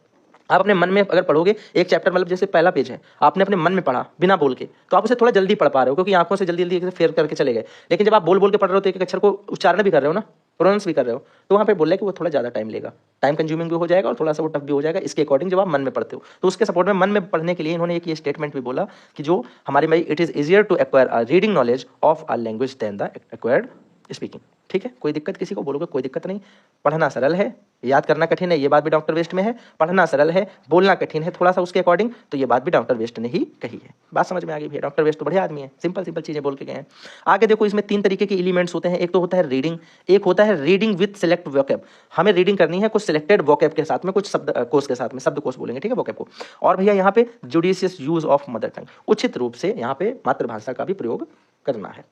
आप अपने मन में अगर पढ़ोगे एक चैप्टर, मतलब जैसे पहला पेज है, आपने अपने मन में पढ़ा बिना बोल के, तो आप उसे थोड़ा जल्दी पढ़ पा रहे हो, क्योंकि आंखों से जल्दी जल्दी फेर करके चले गए। लेकिन जब आप बोल बोल के पढ़ रहे हो तो एक अक्षर को उच्चारण भी कर रहे हो ना, प्रोनाउंस भी कर रहे हो, तो वहाँ पे बोल रहे हैं कि वो थोड़ा ज़्यादा टाइम लेगा, टाइम कंज्यूमिंग भी हो जाएगा और थोड़ा सा वो टफ भी हो जाएगा, इसके अकॉर्डिंग जब आप मन में पढ़ते हो। तो उसके सपोर्ट में मन में पढ़ने के लिए इन्होंने एक ये स्टेटमेंट भी बोला कि जो हमारे में it is easier to acquire a reading knowledge of a language than the acquired speaking. ठीक है, कोई दिक्कत किसी को बोलोगे, कोई दिक्कत नहीं। पढ़ना सरल है, याद करना कठिन है, ये बात भी डॉक्टर वेस्ट में है। पढ़ना सरल है, बोलना कठिन है थोड़ा सा उसके अकॉर्डिंग, तो ये बात भी डॉक्टर वेस्ट ने ही कही है। बात समझ में आ गई भैया, डॉक्टर वेस्ट तो बढ़िया आदमी है, सिंपल सिंपल चीजें बोल के गए हैं। आगे देखो, इसमें 3 तरीके के एलिमेंट्स होते हैं, एक तो होता है रीडिंग, एक होता है रीडिंग विद सिलेक्ट वोकैब। हमें रीडिंग करनी है कुछ सिलेक्टेड वोकैब के साथ में, कुछ शब्द कोश के साथ में, शब्द कोश बोलेंगे, ठीक है, वोकैब को। और भैया यहाँ पे judicious use of mother tongue, उचित रूप से यहाँ पे मातृभाषा का भी प्रयोग करना है।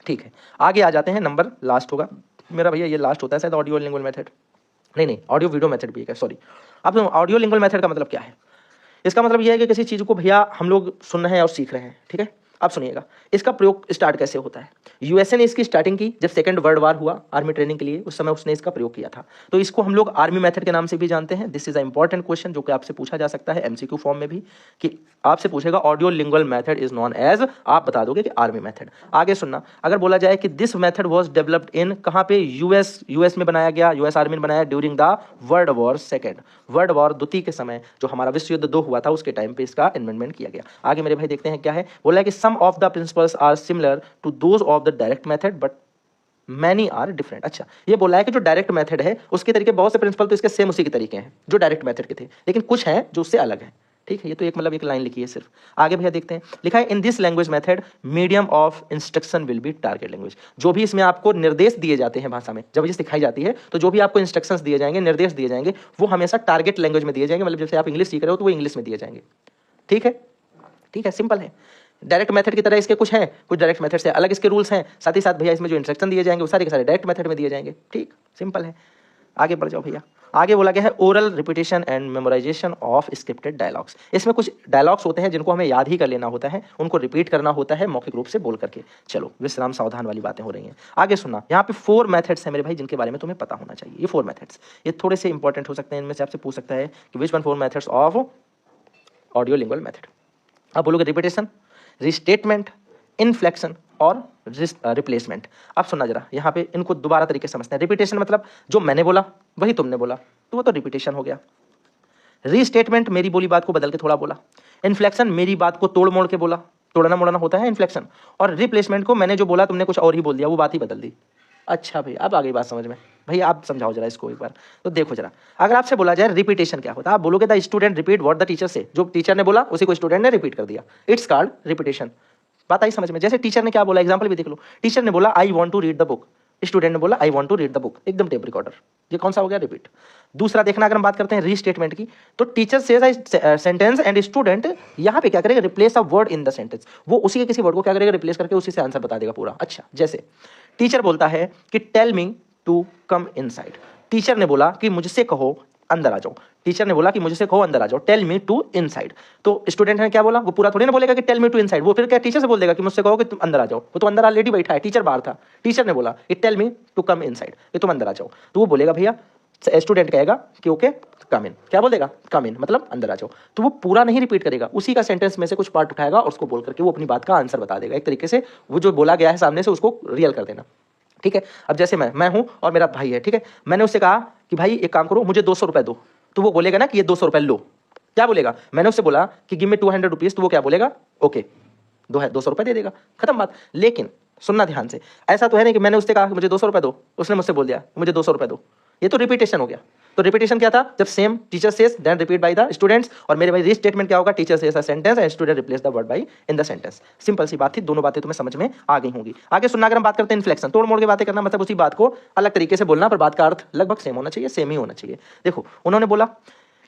ठीक है, आगे आ जाते हैं, नंबर लास्ट होगा मेरा भैया, ये लास्ट होता है शायद, ऑडियो लिंगुअल मेथड, नहीं ऑडियो वीडियो मेथड भी है, सॉरी। अब ऑडियो लिंगुअल मेथड का मतलब क्या है? इसका मतलब यह है कि किसी चीज़ को भैया हम लोग सुन रहे हैं और सीख रहे हैं। ठीक है, अब सुनिएगा इसका प्रयोग स्टार्ट कैसे होता है। यूएसए ने इसकी स्टार्टिंग की जब सेकंड वर्ल्ड वार हुआ आर्मी ट्रेनिंग के लिए, उस समय उसने इसका प्रयोग किया था। तो इसको हम लोग आर्मी मेथड के नाम से भी जानते हैं। This is a important question जो कि आपसे पूछा जा सकता है एमसीक्यू फॉर्म में भी, कि आपसे पूछेगा audio lingual method is known as, आप बता दोगे कि आर्मी मेथड। आगे सुनना, अगर बोला जाए कि this method was developed in, कहाँ पे, यूएस में बनाया गया, यूएस आर्मी ने बनाया during the world war second, world war द्वितीय के समय, जो हमारा विश्व युद्ध 2 हुआ था उसके टाइम पे इसका इन्वेंटमेंट किया गया। आगे मेरे भाई देखते हैं क्या है, बोला है कि some of the principles are similar to those of the direct method but many are different. अच्छा, ये बोला है कि जो डायरेक्ट मेथड है उसके तरीके, बहुत से प्रिंसिपल तो इसके सेम उसी के तरीके हैं जो डायरेक्ट मेथड के थे, लेकिन कुछ हैं जो उससे अलग हैं। ठीक है, ये तो एक मतलब एक लाइन लिखी है सिर्फ। आगे भैया देखते हैं, लिखा है in this language method medium of instruction will be target language. जो भी इसमें आपको निर्देश दिए जाते हैं भाषा में, जब ये सिखाई जाती है तो जो भी आपको इंस्ट्रक्शंस दिए जाएंगे, निर्देश दिए जाएंगे, वो हमेशा टारगेट लैंग्वेज में दिए जाएंगे। मतलब जैसे आप इंग्लिश सीख रहे हो तो वो इंग्लिश में दिए जाएंगे। ठीक है, ठीक है, सिंपल है। डायरेक्ट मेथड की तरह इसके कुछ हैं, कुछ डायरेक्ट मेथड से अलग इसके रूल्स हैं, साथ ही साथ भैया इसमें जो इंस्ट्रक्शन दिए जाएंगे वो सारे के सारे डायरेक्ट मेथड में दिए जाएंगे। ठीक, सिंपल है। आगे बढ़ जाओ भैया, आगे बोला गया है oral repetition and memorisation of scripted dialogues. इसमें कुछ डायलॉग्स होते हैं जिनको हमें याद ही कर लेना होता है, उनको रिपीट करना होता है मौखिक रूप से बोल करके। चलो विश्राम सावधान वाली बातें हो रही हैं। आगे सुनना, यहाँ पे 4 मेथड्स हैं मेरे भाई जिनके बारे में तुम्हें पता होना चाहिए। ये 4 मेथड्स ये थोड़े से इंपॉर्टेंट हो सकते हैं, इनमें से आपसे पूछ सकता है कि which one 4 methods of audio lingual method. आप बोलोगे रिपीटेशन, रिस्टेटमेंट, इनफ्लेक्शन और रिप्लेसमेंट। अब सुनना जरा, यहाँ पे इनको दोबारा तरीके से समझते हैं। रिपीटेशन मतलब जो मैंने बोला वही तुमने बोला, तो वो तो रिपीटेशन हो गया। रीस्टेटमेंट, मेरी बोली बात को बदल के थोड़ा बोला। इनफ्लेक्शन, मेरी बात को तोड़ मोड़ के बोला, तोड़ना मोड़ना होता है इनफ्लेक्शन। और रिप्लेसमेंट को मैंने जो बोला तुमने कुछ और ही बोल दिया, वो बात ही बदल दी। अच्छा भाई, अब आ गई बात समझ में। भैया आप समझाओ जरा इसको एक बार। तो देखो जरा, अगर आपसे बोला जाए रिपीटेशन क्या होता है, आप बोलोगे the student repeat what the teacher से, जो टीचर ने बोला उसी को स्टूडेंट ने रिपीट कर दिया, इट्स कॉल्ड रिपीटेशन। बात आई समझ में? जैसे टीचर ने क्या बोला, एग्जांपल भी देख लो। टीचर ने बोला I want to read the book, student ने बोला I want to read the book, एकदम टेप रिकॉर्डर। ये कौन सा हो गया? रिपीट। दूसरा देखना, अगर हम बात करते हैं रीस्टेटमेंट की, तो teacher says a sentence and student यहाँ पे क्या करेगा, replace a word in the sentence. वो उसी के किसी वर्ड को क्या करेगा, रिप्लेस करके उसी से आंसर बता देगा पूरा। अच्छा, जैसे टीचर बोलता है कि tell me to come inside, teacher ने बोला कि मुझसे कहो अंदर आ जाओ। टीचर ने बोला कि मुझसे कहो अंदर आ जाओ, टेल मी टू इनसाइड। तो स्टूडेंट ने क्या बोला, वो पूरा थोड़ी ना बोलेगा कि टेल मी टू इनसाइड, वो फिर क्या टीचर से बोल देगा कि मुझसे कहो कि तुम अंदर आ जाओ। वो तो अंदर ऑलरेडी बैठा है, टीचर बाहर था, टीचर ने बोला कि tell me to come inside, ये तुम अंदर आ जाओ। तो वो बोलेगा भैया, स्टूडेंट कहेगा कि ओके कम इन, क्या बोलेगा कम इन मतलब अंदर आ जाओ। तो वो पूरा नहीं रिपीट करेगा, उसी का सेंटेंस में से कुछ पार्ट उठाएगा और उसको बोल करके वो अपनी बात का आंसर बता देगा। एक तरीके से वो जो बोला गया है सामने से उसको रियल कर देना, ठीक है। अब जैसे मैं हूं और मेरा भाई है, ठीक है, मैंने उससे कहा कि भाई एक काम करो, मुझे 200 रुपए दो, तो वो बोलेगा ना कि ये 200 रुपए लो। क्या बोलेगा, मैंने उससे बोला कि गिव मी 200 रुपीज, तो वो क्या बोलेगा, ओके 200 रुपए दे देगा, खत्म बात। लेकिन सुनना ध्यान से, ऐसा तो है नहीं कि मैंने उससे कहा कि मुझे 200 रुपए दो, उसने मुझसे बोल दिया मुझे 200 रुपए दो, ये तो रिपीटेशन हो गया। तो रिपीटेशन क्या था, जब same teacher says then repeat by the students, और मेरे भाई रीस्टेटमेंट क्या होगा, teacher says a sentence and student replace the word by in the sentence. Simple सी बात थी, दोनों बातें तुम्हें समझ में आ गई होंगी। आगे सुनना, अगर हम बात करते हैं इन्फ्लेक्शन, तोड़ मोड़ के बातें करना मतलब उसी बात को अलग तरीके से बोलना, पर बात का अर्थ लगभग सेम होना चाहिए, सेम ही होना चाहिए। देखो उन्होंने बोला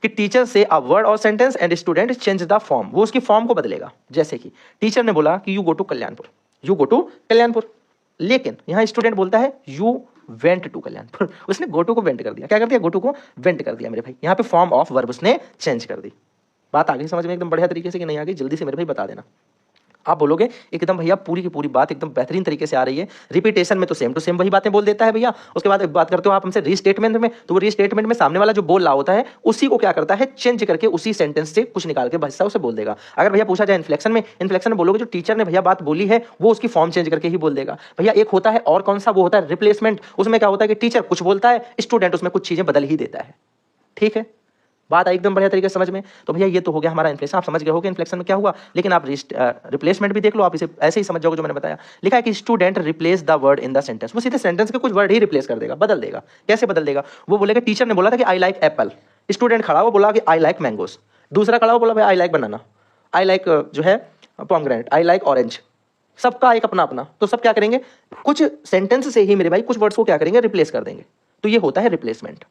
कि टीचर से अ वर्ड और sentence and student change the form, वो उसकी फॉर्म को बदलेगा। जैसे कि टीचर ने बोला कि you go to Kalyanpur, you go to Kalyanpur, लेकिन यहां स्टूडेंट बोलता है यू वेंट टू कल्याणपुर, उसने गो टू को वेंट कर दिया। क्या कर दिया, गो टू को वेंट कर दिया मेरे भाई, यहाँ पे फॉर्म ऑफ वर्ब उसने चेंज कर दी। बात आ गई समझ में एकदम बढ़िया तरीके से कि नहीं आ गई, जल्दी से मेरे भाई बता देना। आप बोलोगे एकदम भैया पूरी की पूरी बात एकदम बेहतरीन तरीके से आ रही है, रिपीटेशन में तो सेम टू सेम वही बातें बोल देता है भैया। उसके बाद बात करते हो आप हमसे रीस्टेटमेंट में, तो वो रीस्टेटमेंट में सामने वाला जो बोल रहा होता है उसी को क्या करता है, चेंज करके उसी सेंटेंस से कुछ निकाल के हिस्सा उसे बोल देगा। अगर भैया पूछा जाए इन्फ्लेक्शन में, इन्फ्लेक्शन में बोलोगे जो टीचर ने भैया बात बोली है वो उसकी फॉर्म चेंज करके ही बोल देगा। भैया एक होता है और कौन सा, वो होता है रिप्लेसमेंट। उसमें क्या होता है कि टीचर कुछ बोलता है, स्टूडेंट उसमें कुछ चीजें बदल ही देता है, ठीक है। बात आई एकदम बढ़िया तरीके से समझ में। तो भैया ये तो हो गया हमारा इन्फ्लेक्शन, आप समझ गए हो कि इन्फ्लेक्शन में क्या हुआ। लेकिन आप रिप्लेसमेंट भी देख लो, आप इसे ऐसे ही समझ जाओगे जो मैंने बताया। लिखा है कि student replace the word in the sentence, वो सीधे सेंटेंस के कुछ वर्ड ही रिप्लेस कर देगा, बदल देगा। कैसे बदल देगा, वो बोलेगा टीचर ने बोला था कि आई लाइक एप्पल, स्टूडेंट खड़ा वो बोला कि आई लाइक मैंगोस, दूसरा खड़ा वो बोला भाई I like banana, I like जो है पोमग्रेनेट, आई लाइक ऑरेंज। सबका एक अपना अपना, तो सब क्या करेंगे, कुछ सेंटेंस से ही मेरे भाई कुछ वर्ड्स को क्या करेंगे, रिप्लेस कर देंगे। तो ये होता है रिप्लेसमेंट।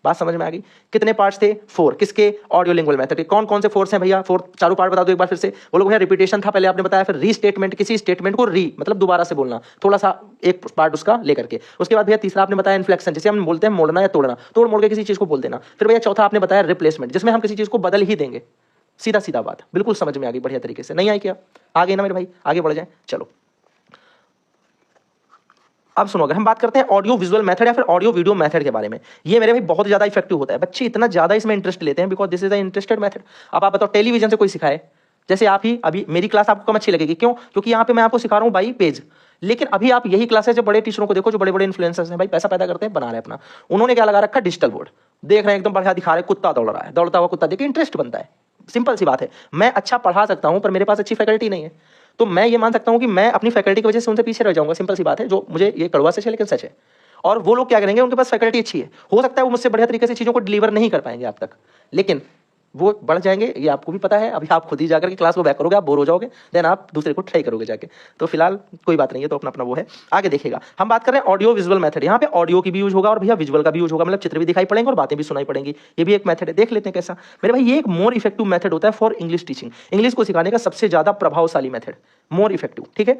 बात समझ में आ गई। कितने पार्ट्स थे, 4, किसके, ऑडियो लिंगुअल मेथड के। कौन कौन से 4 हैं भैया, 4 चारों पार्ट बता दो एक बार फिर से। बोलो भैया रिपीटेशन था पहले आपने बताया, फिर रीस्टेटमेंट, किसी स्टेटमेंट को री मतलब दोबारा से बोलना, थोड़ा सा एक पार्ट उसका लेकर के। उसके बाद भैया तीसरा आपने बताया इन्फ्लेक्शन, जिसे हम बोलते हैं मोड़ना या तोड़ना, तोड़ मोड़ के किसी चीज को बोल देना। फिर भैया चौथा आपने बताया रिप्लेसमेंट, जिसमें हम किसी चीज को बदल ही देंगे। सीधा सीधा बात, बिल्कुल समझ में आ गई बढ़िया तरीके से, नहीं आई क्या, आ गई ना मेरे भाई, आगे बढ़ जाए। चलो अब सुनो, अगर हम बात करते हैं ऑडियो विजुअल मेथड या फिर ऑडियो वीडियो मेथड के बारे में, ये मेरे भाई बहुत ज्यादा इफेक्टिव होता है। बच्चे इतना ज्यादा इसमें इंटरेस्ट लेते हैं because this is the interested method. अब आप बताओ टेलीविजन से कोई सिखाए, जैसे आप ही अभी मेरी क्लास आपको कम अच्छी लगेगी, क्यों, क्योंकि यहाँ पे मैं आपको सिखा रहा हूँ बाई पेज। लेकिन अभी आप यही क्लासेस जो बड़े टीचरों को देखो, जो बड़े बड़े इन्फ्लुएंसर्स हैं भाई, पैसा पैदा करते हैं, बना रहे हैं अपना, उन्होंने क्या लगा रखा, डिजिटल बोर्ड देख रहे हैं, एकदम बढ़िया दिखा रहे हैं, कुत्ता दौड़ रहा है, दौड़ता हुआ कुत्ता देख के इंटरेस्ट बनता है। सिंपल सी बात है, मैं अच्छा पढ़ा सकता हूं पर मेरे पास अच्छी फैकल्टी नहीं है, तो मैं ये मान सकता हूं कि मैं अपनी फैकल्टी की वजह से उनसे पीछे रह जाऊंगा। सिंपल सी बात है, जो मुझे ये कड़वा सच है लेकिन सच है। और वो लोग क्या करेंगे, उनके पास फैकल्टी अच्छी है, हो सकता है वो मुझसे बढ़िया तरीके से चीजों को डिलीवर नहीं कर पाएंगे आप तक, लेकिन वो बढ़ जाएंगे, ये आपको भी पता है। अभी आप खुद ही जाकर के क्लास को बैक करोगे, आप बोर हो जाओगे, देन आप दूसरे को ट्राई करोगे जाके। तो फिलहाल कोई बात नहीं है, तो अपना अपना वो है, आगे देखिएगा। हम बात कर रहे हैं ऑडियो विजुअल मेथड, यहाँ पे ऑडियो की भी यूज होगा और भैया विजुअल का भी यूज होगा, मतलब चित्र भी दिखाई पड़ेंगे और बातें भी सुनाई पड़ेंगी। ये भी एक मेथड है, देख लेते हैं कैसा। मेरे भाई ये एक मोर इफेक्टिव मेथड होता है फॉर इंग्लिश टीचिंग, इंग्लिश को सिखाने का सबसे ज्यादा प्रभावशाली मेथड, मोर इफेक्टिव, ठीक है।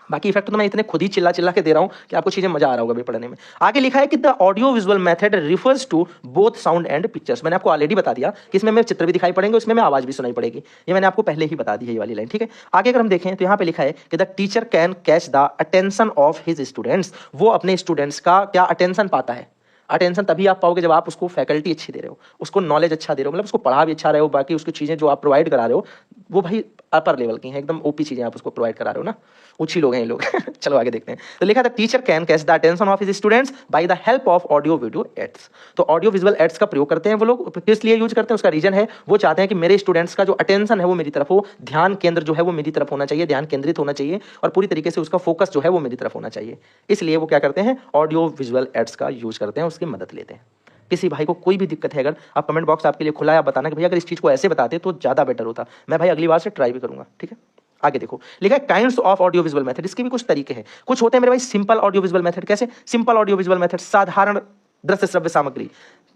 बाकी इफेक्ट तो मैं इतने खुद ही चिल्ला चिल्ला के दे रहा हूं कि आपको चीजें मजा आ रहा होगा भी पढ़ने में। आगे लिखा है कि the audio visual method refers to both sound and pictures. मैंने आपको ऑलरेडी बता दिया कि इसमें चित्र भी दिखाई पड़ेंगे, उसमें आवाज भी सुनाई पड़ेगी, ये मैंने आपको पहले ही बता दी है ये वाली लाइन, ठीक है। आगे अगर हम देखें तो यहाँ पे लिखा है कि the teacher can catch the attention of his students, वो अपने स्टूडेंट्स का क्या अटेंशन पाता है। अटेंशन तभी आप पाओगे जब आप उसको फैकल्टी अच्छी दे रहे हो, उसको नॉलेज अच्छा दे रहे हो, मतलब उसको पढ़ा भी अच्छा रहे हो, बाकी उसकी चीजें जो आप प्रोवाइड करा रहे हो वो भाई अपर लेवल की हैं, एकदम ओपी चीजें आप उसको प्रोवाइड करा रहे हो ना, ऊंची लोग हैं ये लोग। चलो आगे देखते हैं। तो लिखा था teacher can catch the attention of his students by the help of audio video aids. तो ऑडियो विजुअल एड्स का प्रयोग करते हैं वो लोग, किस लिए यूज करते हैं, उसका रीजन है वो चाहते हैं कि मेरे स्टूडेंट्स का जो अटेंशन है वो मेरी तरफ हो, ध्यान केंद्र जो है वो मेरी तरफ होना चाहिए, ध्यान केंद्रित होना चाहिए और पूरी तरीके से उसका फोकस जो है वो मेरी तरफ होना चाहिए। इसलिए वो क्या करते हैं, ऑडियो विजुअल एड्स का यूज करते हैं, उसकी मदद लेते हैं। किसी भाई को कोई भी दिक्कत है अगर, आप कमेंट बॉक्स आपके लिए खुला है, आप बताना कि भैया अगर इस चीज को ऐसे बताते तो ज्यादा बेटर होता, मैं भाई अगली बार से ट्राई भी करूंगा, ठीक है। आगे देखो लिखा है kinds of audio visual method, इसके भी कुछ तरीके हैं। कुछ होते हैं मेरे भाई सिंपल ऑडियो विजुअल मेथड, कैसे सिंपल ऑडियो विजुअल मेथड, साधारण दृश्य श्रव्य सामग्री,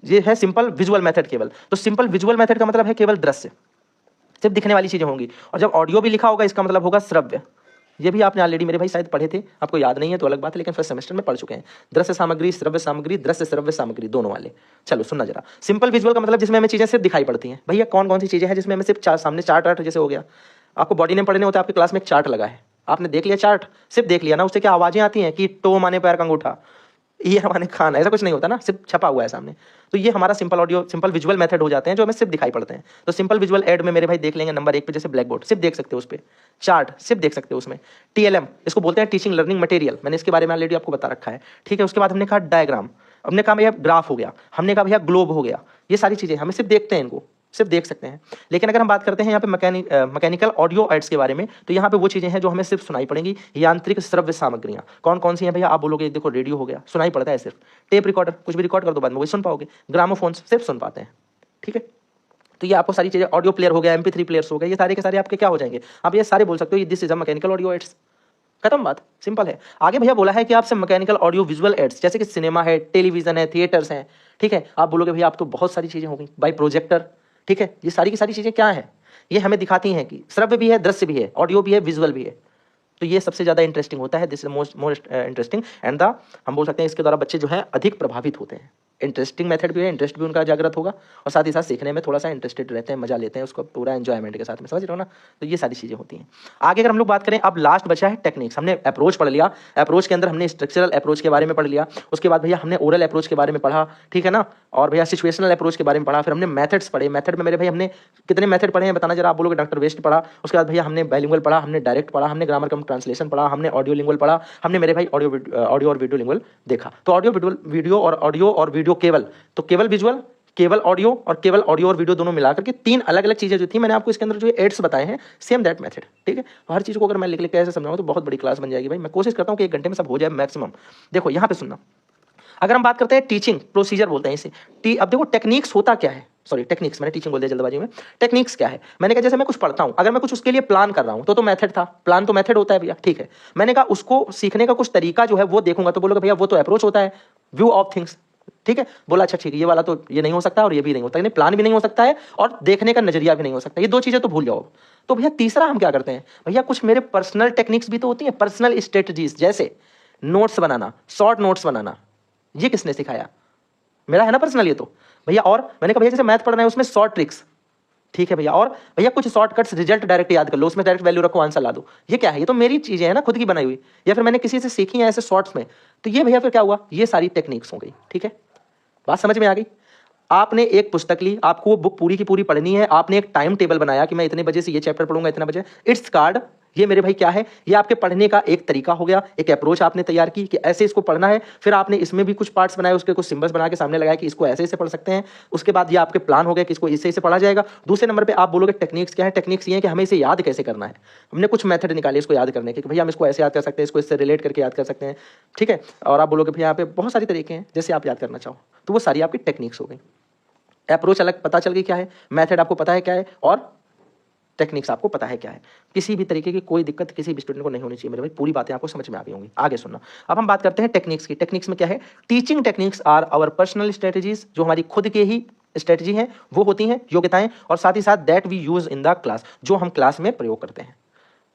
ये है सिंपल विजुअल मेथड केवल। तो सिंपल विजुअल मेथड का मतलब है केवल दृश्य, सिर्फ दिखने वाली चीजें होंगी, और जब ऑडियो भी लिखा होगा इसका मतलब होगा श्रव्य, ये भी आपने ऑलरेडी मेरे भाई शायद पढ़े थे, आपको याद नहीं है तो अलग बात है, लेकिन फर्स्ट सेमेस्टर में पढ़ चुके हैं। दृश्य सामग्री, श्रव्य सामग्री, दृश्य श्रव्य सामग्री दोनों वाले। चलो सुनना जरा। सिंपल विजुअल का मतलब जिसमें हमें चीजें सिर्फ दिखाई पड़ती हैं। भैया कौन कौन सी चीजें हैं जिसमें हमें सिर्फ सामने चार्ट आर्ट जैसे हो गया, आपको बॉडी नेम पढ़ने होता है, आपके क्लास में एक चार्ट लगा है, आपने देख लिया चार्ट, सिर्फ देख लिया ना, उससे क्या आवाजें आती हैं कि टो माने पैर का अंगूठा, ये हमारे खान, ऐसा कुछ नहीं होता ना, सिर्फ छपा हुआ है सामने। तो ये हमारा simple audio, simple visual method हो जाते हैं जो हमें सिर्फ दिखाई पड़ते हैं। तो सिंपल विजुअल ऐड में मेरे भाई देख लेंगे नंबर 1 पे, जैसे ब्लैक बोर्ड सिर्फ देख सकते हो, उस पर चार्ट सिर्फ देख सकते हो उसमें। TLM इसको बोलते हैं टीचिंग लर्निंग मटेरियल, मैंने इसके बारे में ऑलरेडी आपको बता रखा है, ठीक है। उसके बाद हमने कहा डायग्राम, हमने कहा भैया ग्राफ हो गया, हमने कहा भैया ग्लोब हो गया, ये सारी चीजें हमें सिर्फ देखते हैं, इनको सिर्फ देख सकते हैं। लेकिन अगर हम बात करते हैं यहाँ पे मैकेनिकल ऑडियो एड्स के बारे में, तो यहाँ पे वो चीजें हैं जो हमें सिर्फ सुनाई पड़ेंगी। यांत्रिक श्रव्य सामग्रियां कौन कौन सी हैं भैया, आप बोलोगे देखो रेडियो हो गया, सुनाई पड़ता है सिर्फ। टेप रिकॉर्डर, कुछ भी रिकॉर्ड कर दो बाद में वही सुन पाओगे। ग्रामोफोन सिर्फ सुन पाते हैं, ठीक है। तो ये आपको सारी चीजें, ऑडियो प्लेयर हो गया, MP3 प्लेयर्स हो गए, ये सारे के सारे आपके क्या हो जाएंगे, आप ये सारे बोल सकते हो this is a mechanical audio aids. खत्म बात, सिंपल है। आगे भैया बोला है कि आपसे मैकेनिकल ऑडियो विजुअल एड्स, जैसे कि सिनेमा है, टेलीविजन है, थिएटर्स हैं, ठीक है। आप बोलोगे भैया आप तो बहुत सारी चीजें हो गई, बाई प्रोजेक्टर, ठीक है। ये सारी की सारी चीजें क्या है, ये हमें दिखाती हैं कि श्रव्य भी है, दृश्य भी है, ऑडियो भी है, विजुअल भी है। तो ये सबसे ज्यादा इंटरेस्टिंग होता है, this is most interesting and the, हम बोल सकते हैं इसके द्वारा बच्चे जो है अधिक प्रभावित होते हैं। इंटरेस्टिंग मेथड भी है, इंटरेस्ट भी उनका जागृत होगा, और साथ ही साथ सीखने में थोड़ा सा इंटरेस्टेड रहते हैं, मजा लेते हैं उसको पूरा एंजॉयमेंट के साथ में, समझ रहे हो ना। तो ये सारी चीजें होती हैं। आगे अगर हम लोग बात करें, अब लास्ट बचा है टेक्निक्स। हमने अप्रोच पढ़ लिया, अप्रोच के अंदर हमने स्ट्रक्चरल अप्रोच के बारे में पढ़ लिया, उसके बाद भैया हमने ओरल अप्रोच के बारे में पढ़ा, ठीक है ना, और भैया सिचुएशनल अप्रोच के बारे में पढ़ा। फिर हमने मेथड्स पढ़े, मेथड में मेरे भाई हमने कितने मेथड पढ़े हैं बताना जरा, आप बोलोगे डॉक्टर वेस्ट पढ़ा। उसके बाद भैया हमने बाइलिंगुअल पढ़ा, हमने डायरेक्ट पढ़ा, हमने ग्रामर कम ट्रांसलेशन पढ़ा, हमने ऑडियो लिंगुअल पढ़ा, हमने मेरे भाई ऑडियो और वीडियो लिंगुअल देखा। तो वीडियो और वीडियो केवल, तो केवल विजुअल, केवल ऑडियो और वीडियो दोनों मिलाकर के 3 अलग अलग चीजें जो थी मैंने आपको इसके अंदर जो एड्स बताए हैं, सेम दैट मेथड, ठीक है। तो हर चीज को अगर मैं लिख के ऐसे समझाऊं तो बहुत बड़ी क्लास बन जाएगी भाई। मैं कोशिश करता हूं कि 1 घंटे में सब हो जाए मैक्सिमम। देखो यहां पे सुनना, अगर हम बात करते हैं टीचिंग प्रोसीजर बोलते हैं इसे। अब देखो टेक्निक्स होता क्या है, सॉरी टेक्निक्स, मैंने टीचिंग बोल दिया जल्दबाजी में। टेक्निक्स क्या है, मैंने कहा जैसे मैं कुछ पढ़ता हूं, अगर मैं कुछ उसके लिए प्लान कर रहा हूं तो मेथड था, प्लान तो मेथड होता है भैया, ठीक है। मैंने कहा उसको सीखने का कुछ तरीका जो है वो देखूंगा, तो बोलोगे भैया वो तो अप्रोच होता है, व्यू ऑफ थिंग्स, ठीक है। बोला अच्छा ठीक है, ये वाला तो ये नहीं हो सकता और ये भी नहीं होता, प्लान भी नहीं हो सकता है और देखने का नजरिया भी नहीं हो सकता, ये 2 चीजें तो भूल जाओ। तो भैया तीसरा हम क्या करते हैं, भैया कुछ मेरे पर्सनल टेक्निक्स भी तो होती हैं, पर्सनल स्ट्रेटजीज, जैसे नोट्स बनाना, शॉर्ट नोट्स बनाना, ये किसने सिखाया, मेरा है ना पर्सनल ये तो भैया। और मैंने कहा भैया जैसे मैथ पढ़ना है उसमें शॉर्ट ट्रिक्स, ठीक है भैया। और भैया कुछ शॉर्टकट्स, रिजल्ट डायरेक्ट याद कर लो, उसमें डायरेक्ट वैल्यू रखो, आंसर ला दो, ये क्या है, ये तो मेरी चीजें है ना, खुद की बनाई हुई, या फिर मैंने किसी से सीखी है ऐसे शॉर्ट्स में। तो ये भैया फिर क्या हुआ, ये सारी टेक्निक्स हो गई, ठीक है। बात समझ में आ गई। आपने एक पुस्तक ली, आपको वो बुक पूरी की पूरी पढ़नी है, आपने एक टाइम टेबल बनाया कि मैं इतने बजे से ये चैप्टर पढ़ूंगा, इतने बजे, इट्स कार्ड, ये मेरे भाई क्या है, ये आपके पढ़ने का एक तरीका हो गया, एक अप्रोच आपने तैयार की कि ऐसे इसको पढ़ना है। फिर आपने इसमें भी कुछ पार्ट्स बनाए, उसके कुछ सिंबल्स बना के सामने लगाया कि इसको ऐसे पढ़ सकते हैं। उसके बाद ये आपके प्लान हो गया कि इसको इससे पढ़ा जाएगा। दूसरे नंबर पे आप बोलोगे टेक्निक्स क्या है, टेक्निक्स ये है कि हमें इसे याद कैसे करना है। हमने कुछ मेथड निकाले इसको याद करने के कि भैया हम इसको ऐसे याद कर सकते हैं, इसको इससे रिलेट करके याद कर सकते हैं, ठीक है। और आप बोलोगे भैया यहाँ पे बहुत सारे तरीके हैं जैसे आप याद करना चाहो, तो वो सारी आपकी टेक्निक्स हो गई। अप्रोच अलग पता चल गई क्या है, मेथड आपको पता है क्या है, और टेक्निक्स आपको पता है क्या है। किसी भी तरीके की कोई दिक्कत किसी भी स्टूडेंट को नहीं होनी चाहिए मेरे भाई, पूरी बातें आपको समझ में आ गई होंगी। आगे सुनना, अब हम बात करते हैं टेक्निक्स की। टेक्निक्स में क्या है, teaching techniques are our personal strategies, जो हमारी खुद के ही स्ट्रेटजी हैं, वो होती हैं योग्यताएं, और साथ ही साथ that we use in the class, जो हम क्लास में प्रयोग करते हैं।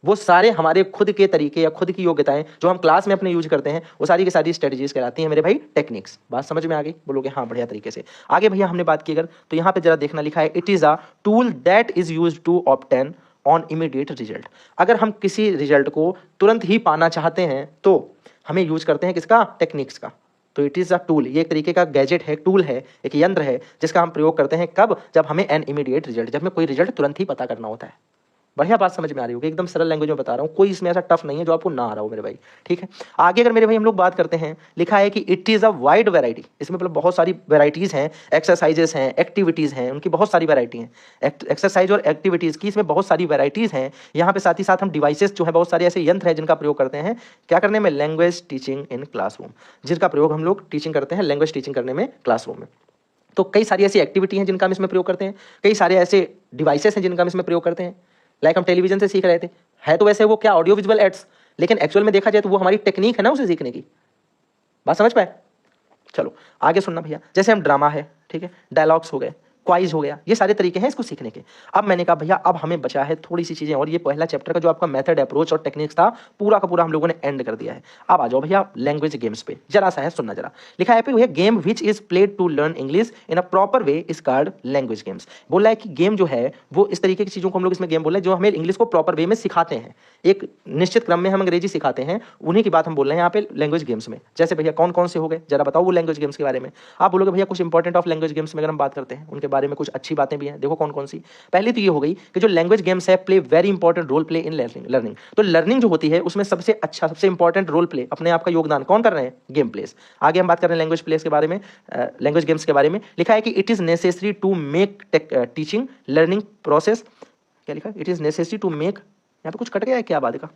वो सारे हमारे खुद के तरीके या खुद की योग्यताएं जो हम क्लास में अपने यूज करते हैं, वो सारी की सारी स्ट्रेटजीज कहलाती हैं मेरे भाई टेक्निक्स। बात समझ में आ गई, बोलोगे हाँ बढ़िया तरीके से। आगे भैया हमने बात की अगर, तो यहाँ पे जरा देखना लिखा है, it is a tool that is use to obtain on immediate result. अगर हम किसी रिजल्ट को तुरंत ही पाना चाहते हैं तो हमें यूज करते हैं किसका, टेक्निक्स का। तो इट इज अ टूल, ये एक तरीके का गैजेट है, टूल है, एक यंत्र है जिसका हम प्रयोग करते हैं कब, जब हमें एन इमीडिएट रिजल्ट, जब हमें कोई रिजल्ट तुरंत ही पता करना होता है। बढ़िया बात समझ में आ रही होगी, एकदम सरल लैंग्वेज में बता रहा हूँ, कोई इसमें ऐसा टफ नहीं है जो आपको ना आ रहा हो मेरे भाई, ठीक है। आगे अगर मेरे भाई हम लोग बात करते हैं, लिखा है कि it is a wide variety, इसमें मतलब बहुत सारी वैरायटीज हैं, एक्सरसाइजेस हैं, एक्टिविटीज हैं, उनकी बहुत सारी वैरायटी हैं। एक्सरसाइज और एक्टिविटीज की इसमें बहुत सारी वैरायटीज हैं। यहाँ पे साथ ही साथ हम डिवाइसेस जो है, बहुत सारे ऐसे यंत्र हैं जिनका प्रयोग करते हैं क्या करने में, लैंग्वेज टीचिंग इन क्लासरूम, जिनका प्रयोग हम लोग टीचिंग करते हैं, लैंग्वेज टीचिंग करने में क्लासरूम में। तो कई सारी ऐसी एक्टिविटी हैं जिनका हम इसमें प्रयोग करते हैं, कई सारे ऐसे डिवाइसेस हैं जिनका हम इसमें प्रयोग करते हैं। लाइक हम टेलीविजन से सीख रहे थे, है तो वैसे वो क्या ऑडियो विजुअल एड्स, लेकिन एक्चुअल में देखा जाए तो वो हमारी टेक्निक है ना उसे सीखने की। बात समझ पाए। चलो आगे सुनना भैया, जैसे हम ड्रामा है, ठीक है, डायलॉग्स हो गए, क्वाइज हो गया, ये सारे तरीके हैं इसको सीखने के। अब मैंने कहा भैया अब हमें बचा है थोड़ी सी चीजें, और ये पहला चैप्टर का जो आपका मेथड, अप्रोच और टेक्निक्स था पूरा का पूरा हम लोगों ने एंड कर दिया है। अब आ जाओ भैया लैंग्वेज गेम्स पे, जरा सा है सुनना जरा। लिखा है भैया game which is played to learn English in a proper way is called language games. बोला है कि गेम जो है वो इस तरीके की चीजों को हम लोग इसमें गेम बोल रहे हैं जो हमें इंग्लिश को प्रॉपर वे में सिखाते हैं, एक निश्चित क्रम में हम अंग्रेजी सिखाते हैं, उन्हीं की बात हम बोल रहे हैं यहाँ पे लैंग्वेज गेम्स में। जैसे भैया कौन कौन से हो गए जरा बताओ वो लैंग्वेज गेम्स के बारे में। आप बोलोगे भैया कुछ इंपॉर्टेंट ऑफ लैंग्वेज गेम्स में अगर हम बात करते हैं उनके बारे में कुछ अच्छी बातें भी हैं, देखो कौन कौन सी। पहली तो ये हो गई कि जो लैंग्वेज गेम्स है play very important role play in learning. तो लर्निंग जो होती है उसमें सबसे अच्छा सबसे इंपॉर्टेंट रोल प्ले अपने आप का योगदान कौन कर रहे हैं, गेम प्लेस। आगे हम बात कर रहे हैं लैंग्वेज प्लेस के बारे में, लैंग्वेज गेम्स के बारे में। लिखा है कि it is necessary to make teaching learning process, क्या लिखा है, it is necessary to make, यहाँ पे कुछ कट गया है क्या बात का,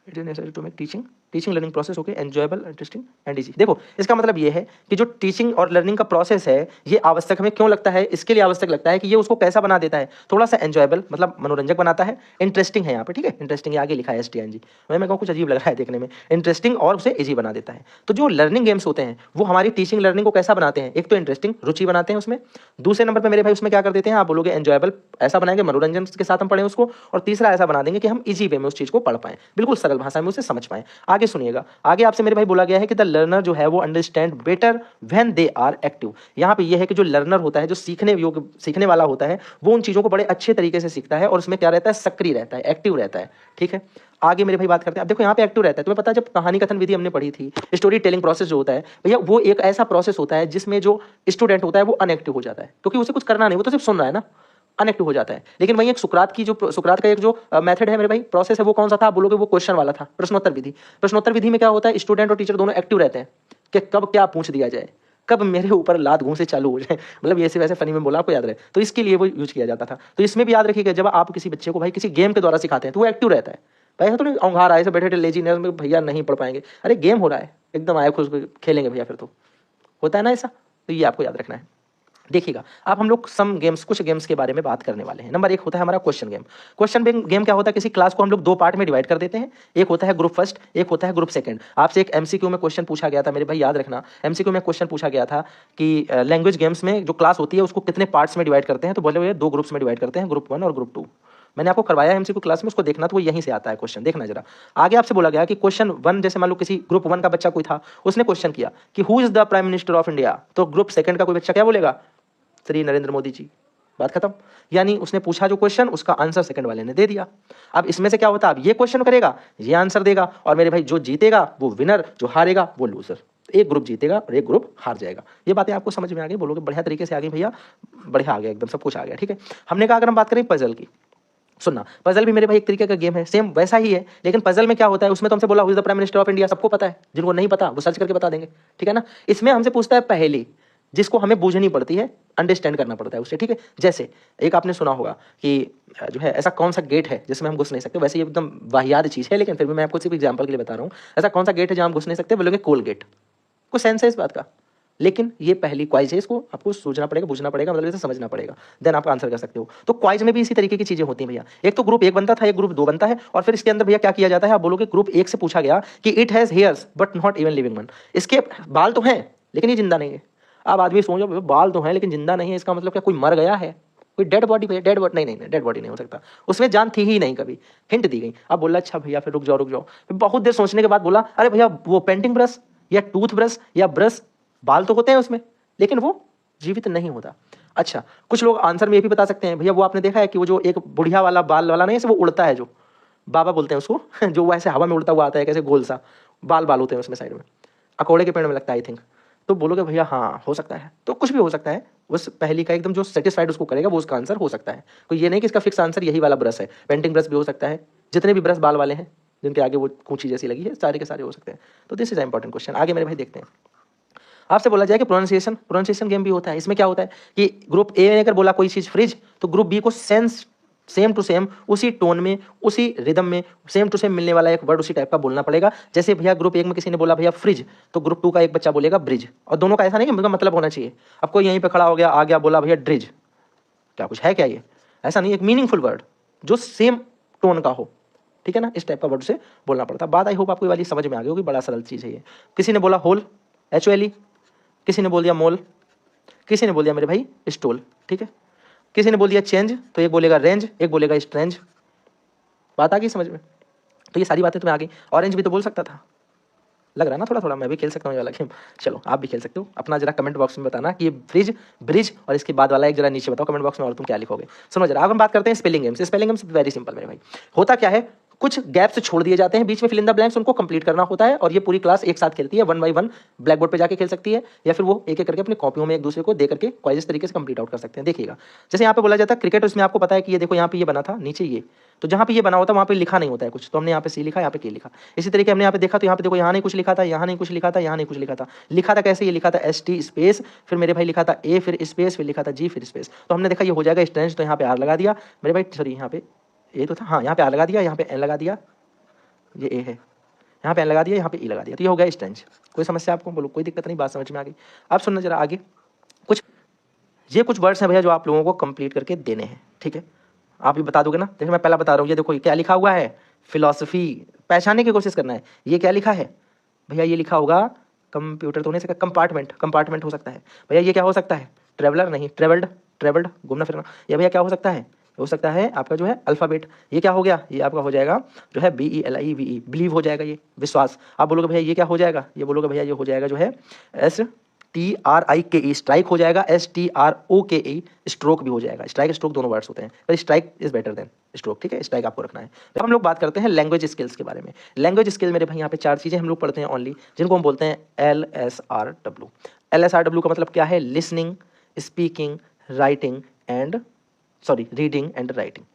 it is necessary to make teaching learning process okay enjoyable interesting and easy. देखो इसका मतलब ये है कि जो टीचिंग और लर्निंग का प्रोसेस है ये आवश्यक हमें क्यों लगता है, इसके लिए आवश्यक लगता है कि ये उसको कैसा बना देता है, थोड़ा सा एंजॉयबल मतलब मनोरंजक बनाता है, इंटरेस्टिंग है यहाँ पे, ठीक है, इंटरेस्टिंग आगे लिखा है STING, मैं कहूँ कुछ अजीब लग रहा है देखने में, इंटरेस्टिंग और उसे इजी बना देता है। तो जो लर्निंग गेम्स होते हैं वो हमारी टीचिंग लर्निंग को कैसा बनाते हैं, एक तो इंटरेस्टिंग रुचि बनाते हैं उसमें, दूसरे नंबर पर मेरे भाई उसमें क्या कर देते हैं, आप बोलोगे एंजॉयबल ऐसा बनाएंगे मनोरंजन के साथ हम पढ़ें उसको, और तीसरा ऐसा बना देंगे कि हम इजी वे में उस चीज को पढ़ पाएं, बिल्कुल सरल भाषा में उसे समझ पाएं। आगे सुनिएगा, आगे आपसे मेरे भाई बोला गया है कि द लर्नर जो है वो understand better when they are active. यहाँ पे ये है कि जो लर्नर होता है, जो सीखने वाला होता है, वो उन चीजों को बड़े अच्छे तरीके से सीखता है और उसमें क्या रहता है, सक्रिय रहता है, एक्टिव रहता है, ठीक है। आगे मेरे भाई बात करते हैं, अब देखो यहाँ पे एक्टिव रहता है, तुम्हें पता है जब कहानी कथन विधि हमने पढ़ी थी, स्टोरी टेलिंग प्रोसेस जो होता है भैया वो एक ऐसा प्रोसेस होता है जिसमें जो स्टूडेंट होता है वो अनएक्टिव हो जाता है, क्योंकि उसे कुछ करना नहीं, वो तो सिर्फ सुन रहा है ना, अनएक्टिव हो जाता है। लेकिन वही एक सुकरात का एक जो मेथड है मेरे भाई, प्रोसेस है, वो कौन सा था, आप बोलोगे वो क्वेश्चन वाला था, प्रश्नोत्तर विधि। प्रश्नोत्तर विधि में क्या होता है, स्टूडेंट और टीचर दोनों एक्टिव रहते हैं कि कब क्या पूछ दिया जाए, कब मेरे ऊपर लात घूंसे चालू हो जाए, मतलब ऐसे वैसे फनी में बोला, आपको याद रहे, तो इसके लिए वो यूज किया जाता था। तो इसमें भी याद रखिएगा जब आप किसी बच्चे को भाई किसी गेम के द्वारा सिखाते हैं तो वो एक्टिव रहता है, भाई थोड़ी औंघार आए से बैठे लेजी में भैया नहीं पढ़ पाएंगे, अरे गेम हो रहा है एकदम आए खुश खेलेंगे भैया, फिर तो होता है ना ऐसा, तो ये आपको याद रखना है। देखिएगा अब हम लोग कुछ गेम्स के बारे में बात करने वाले हैं। नंबर 1 होता है हमारा क्वेश्चन गेम। क्वेश्चन गेम क्या होता है, किसी क्लास को हम लोग 2 पार्ट में डिवाइड कर देते हैं, एक होता है ग्रुप फर्स्ट, एक होता है ग्रुप सेकंड। आपसे एक MCQ में क्वेश्चन पूछा गया था मेरे भाई, याद रखना, MCQ में क्वेश्चन पूछा गया था कि लैंग्वेज गेम्स में जो क्लास होती है उसको कितने पार्ट्स में डिवाइड करते हैं, तो बोले हुए 2 ग्रुप्स में डिवाइड करते हैं, ग्रुप 1 और ग्रुप 2। मैंने आपको करवाया MCQ क्लास में, उसको देखना, तो वो यहीं से आता है क्वेश्चन, देखना जरा। आगे आपसे बोला गया कि क्वेश्चन 1, जैसे मान लो किसी ग्रुप 1 का बच्चा कोई था, उसने क्वेश्चन किया कि who is the prime minister of India, तो ग्रुप सेकंड का कोई बच्चा क्या बोलेगा, श्री नरेंद्र मोदी जी, बात खत्म। यानी उसने पूछा जो क्वेश्चन, उसका आंसर सेकंड वाले ने दे दिया। अब इसमें से क्या होता है, अब ये क्वेश्चन करेगा, ये आंसर देगा, और मेरे भाई जो जीतेगा वो विनर, जो हारेगा वो लूजर। एक ग्रुप जीतेगा और एक ग्रुप हार जाएगा। ये बातें आपको समझ में आ गई, बोलोगे बढ़िया तरीके से आ गई भैया, बढ़िया आ गया, एकदम सब कुछ आ गया, ठीक है। हमने कहा अगर हम बात करें पजल की, सुनना, पजल भी मेरे भाई एक तरीके का गेम है, सेम वैसा ही है, लेकिन पजल में क्या होता है, उसमें तो हमसे बोला who is the prime minister of India, सबको पता है, जिनको नहीं पता वो सर्च करके बता देंगे, ठीक है ना। इसमें हमसे पूछता है पहेली, जिसको हमें बूझनी पड़ती है, अंडरस्टैंड करना पड़ता है उससे, ठीक है। जैसे एक आपने सुना होगा कि जो है ऐसा कौन सा गेट है जिसमें हम घुस नहीं सकते, वैसे ये एकदम वाहियात चीज़ है, लेकिन फिर भी मैं आपको सिर्फ एग्जाम्पल के लिए बता रहा हूँ, ऐसा कौन सा गेट है जहाँ हम घुस नहीं सकते, बोलोगे कोलगेट, कुछ सेंस है इस बात का, लेकिन ये पहली क्वाइज है, इसको आपको सोचना पड़ेगा, बूझना पड़ेगा, मतलब इसे समझना पड़ेगा, देन आप आंसर कर सकते हो। तो क्वाइज में भी इसी तरीके की चीजें होती हैं भैया, एक तो ग्रुप 1 बनता था, एक ग्रुप 2 बनता है, और फिर इसके अंदर भैया क्या किया जाता है, आप बोलोगे ग्रुप 1 से पूछा गया कि it has hairs but not even living one, इसके बाल तो हैं लेकिन ये जिंदा नहीं है। अब आदमी सोचो बाल तो हैं लेकिन जिंदा नहीं है, इसका मतलब क्या कोई मर गया है, कोई डेड बॉडी पे, डेड बॉडी नहीं, डेड बॉडी नहीं हो सकता, उसमें जान थी ही नहीं कभी, हिंट दी गई। अब बोला अच्छा भैया फिर रुक जाओ, फिर बहुत देर सोचने के बाद बोला अरे भैया वो पेंटिंग ब्रश या टूथ ब्रश या ब्रश, बाल तो होते हैं उसमें लेकिन वो जीवित नहीं होता। अच्छा, कुछ लोग आंसर में ये भी बता सकते हैं भैया, वो आपने देखा है कि वो जो एक बुढ़िया वाला बाल वाला नहीं है, वो उड़ता है, जो बाबा बोलते हैं उसको जो वैसे हवा में उड़ता हुआ आता है, कैसे गोल सा बाल होते हैं उसमें साइड में, अकोड़े के पेड़ में लगता है आई थिंक। तो बोलोगे भैया हाँ हो सकता है, तो कुछ भी हो सकता है, उस पहली का एकदम जो सेटिस्फाइड उसको करेगा वो उसका आंसर हो सकता है। कोई ये नहीं कि इसका फिक्स आंसर यही वाला ब्रश है, पेंटिंग ब्रश भी हो सकता है, जितने भी ब्रश बाल वाले हैं जिनके आगे वो कूंची जैसी लगी है, सारे के सारे हो सकते हैं। तो दिस इज इंपॉर्टेंट क्वेश्चन। आगे मेरे भाई देखते हैं, आपसे बोला जाए कि प्रोनाउंसिएशन गेम भी होता है। इसमें क्या होता है कि ग्रुप ए ने अगर बोला कोई चीज फ्रिज, तो ग्रुप बी को सेम टू सेम उसी टोन में, उसी रिदम में, सेम टू सेम मिलने वाला एक वर्ड उसी टाइप का बोलना पड़ेगा। जैसे भैया ग्रुप 1 में किसी ने बोला भैया फ्रिज, तो ग्रुप 2 का एक बच्चा बोलेगा ब्रिज, और दोनों का ऐसा नहीं कि मतलब होना चाहिए। अब कोई यहीं पे खड़ा हो गया, आ गया, बोला भैया ड्रिज, क्या कुछ है क्या ये, ऐसा नहीं, एक मीनिंगफुल वर्ड जो सेम टोन का हो, ठीक है ना, इस टाइप का वर्ड से बोलना पड़ता है। बात आई होप आपको वाली समझ में आ गई होगी, बड़ा सरल चीज़ है ये। किसी ने बोला होल, HOLE, किसी ने बोल दिया मोल, किसी ने बोल दिया मेरे भाई स्टोल, ठीक है। किसी ने बोल दिया चेंज, तो एक बोलेगा रेंज, एक बोलेगा स्ट्रेंज। बात आ गई समझ में? तो ये सारी बातें तुम्हें आ गई। ऑरेंज भी तो बोल सकता था, लग रहा है ना थोड़ा थोड़ा मैं भी खेल सकता हूँ ये वाला गेम। चलो आप भी खेल सकते हो। अपना जरा कमेंट बॉक्स में बताना कि ये ब्रिज ब्रिज और इसके बाद वाला एक जरा नीचे बताओ कमेंट बॉक्स में, और तुम क्या लिखोगे। सुनो जरा, अब हम बात करते हैं spelling games. Spelling games very simple मेरे भाई। होता क्या है, कुछ गैप्स छोड़ दिए जाते हैं बीच में, फिल इन द ब्लैंक्स उनको कंप्लीट करना होता है, और ये पूरी क्लास एक साथ खेलती है, 1 बाय 1 ब्लैक बोर्ड पे जाके खेल सकती है, या फिर वो एक एक करके अपनी कॉपियों में एक दूसरे को दे करके क्वाइज तरीके से कंप्लीट आउट कर सकते हैं। देखिएगा, जैसे यहाँ पे बोला जाता है क्रिकेट, उसमें आपको पता है कि ये देखो यहाँ पे ये बना था नीचे ये, तो जहाँ पे ये बना होता है वहाँ पे लिखा नहीं होता है कुछ, तो हमने यहाँ पे सी लिखा, यहाँ पे के लिखा। इसी तरीके हमने यहाँ पे देखा, तो यहाँ पे देखो यहाँ नहीं कुछ लिखा था, यहाँ नहीं कुछ लिखा था, यहाँ नहीं कुछ लिखा था। लिखा था कैसे, ये लिखा था ST स्पेस, फिर मेरे भाई लिखा था A फिर स्पेस, फिर लिखा था G फिर स्पेस। तो हमने देखा ये हो जाएगा स्ट्रेंज, तो यहाँ पे R लगा दिया मेरे भाई, सॉरी यहाँ पे A तो था, हाँ यहाँ पे R लगा दिया, यहाँ पे N लगा दिया, ये A है, यहाँ पे N लगा दिया, यहाँ पे E लगा दिया, तो ये हो गया स्ट्रेंज। कोई समस्या आपको? बोलो कोई दिक्कत नहीं, बात समझ में आ गई। अब सुनना जरा आगे, कुछ वर्ड्स हैं भैया जो आप लोगों को कंप्लीट करके देने हैं, ठीक है। आप भी बता दोगे ना? देखो मैं पहला बता रहा हूँ, ये देखो ये क्या लिखा हुआ है, फिलॉसफी। पहचानने की कोशिश करना है, ये क्या लिखा है भैया, ये लिखा होगा कंप्यूटर तो नहीं सकता, कंपार्टमेंट, कंपार्टमेंट हो सकता है भैया। ये क्या हो सकता है, ट्रेवलर नहीं, ट्रेवल्ड, ट्रेवल्ड घूमना फिरना। ये भैया क्या हो सकता है आपका जो है अल्फ़ाबेट। ये क्या हो गया, ये आपका हो जाएगा जो है BELIEVE, बिलीव हो जाएगा, ये विश्वास। आप बोलोगे भैया ये क्या हो जाएगा, ये बोलोगे भैया ये हो जाएगा जो है STRIKE, स्ट्राइक हो जाएगा, STROKE, स्ट्रोक भी हो जाएगा। स्ट्राइक स्ट्रोक दोनों वर्ड्स होते हैं, पर strike is better than stroke, ठीक है। स्ट्राइक आपको रखना है। अब हम लोग बात करते हैं लैंग्वेज स्किल्स के बारे में। लैंग्वेज स्किल मेरे भाई यहाँ पे 4 चीज़ें हम लोग पढ़ते हैं ओनली, जिनको हम बोलते हैं LSRW। LSRW का मतलब क्या है, listening, speaking, writing and reading and writing.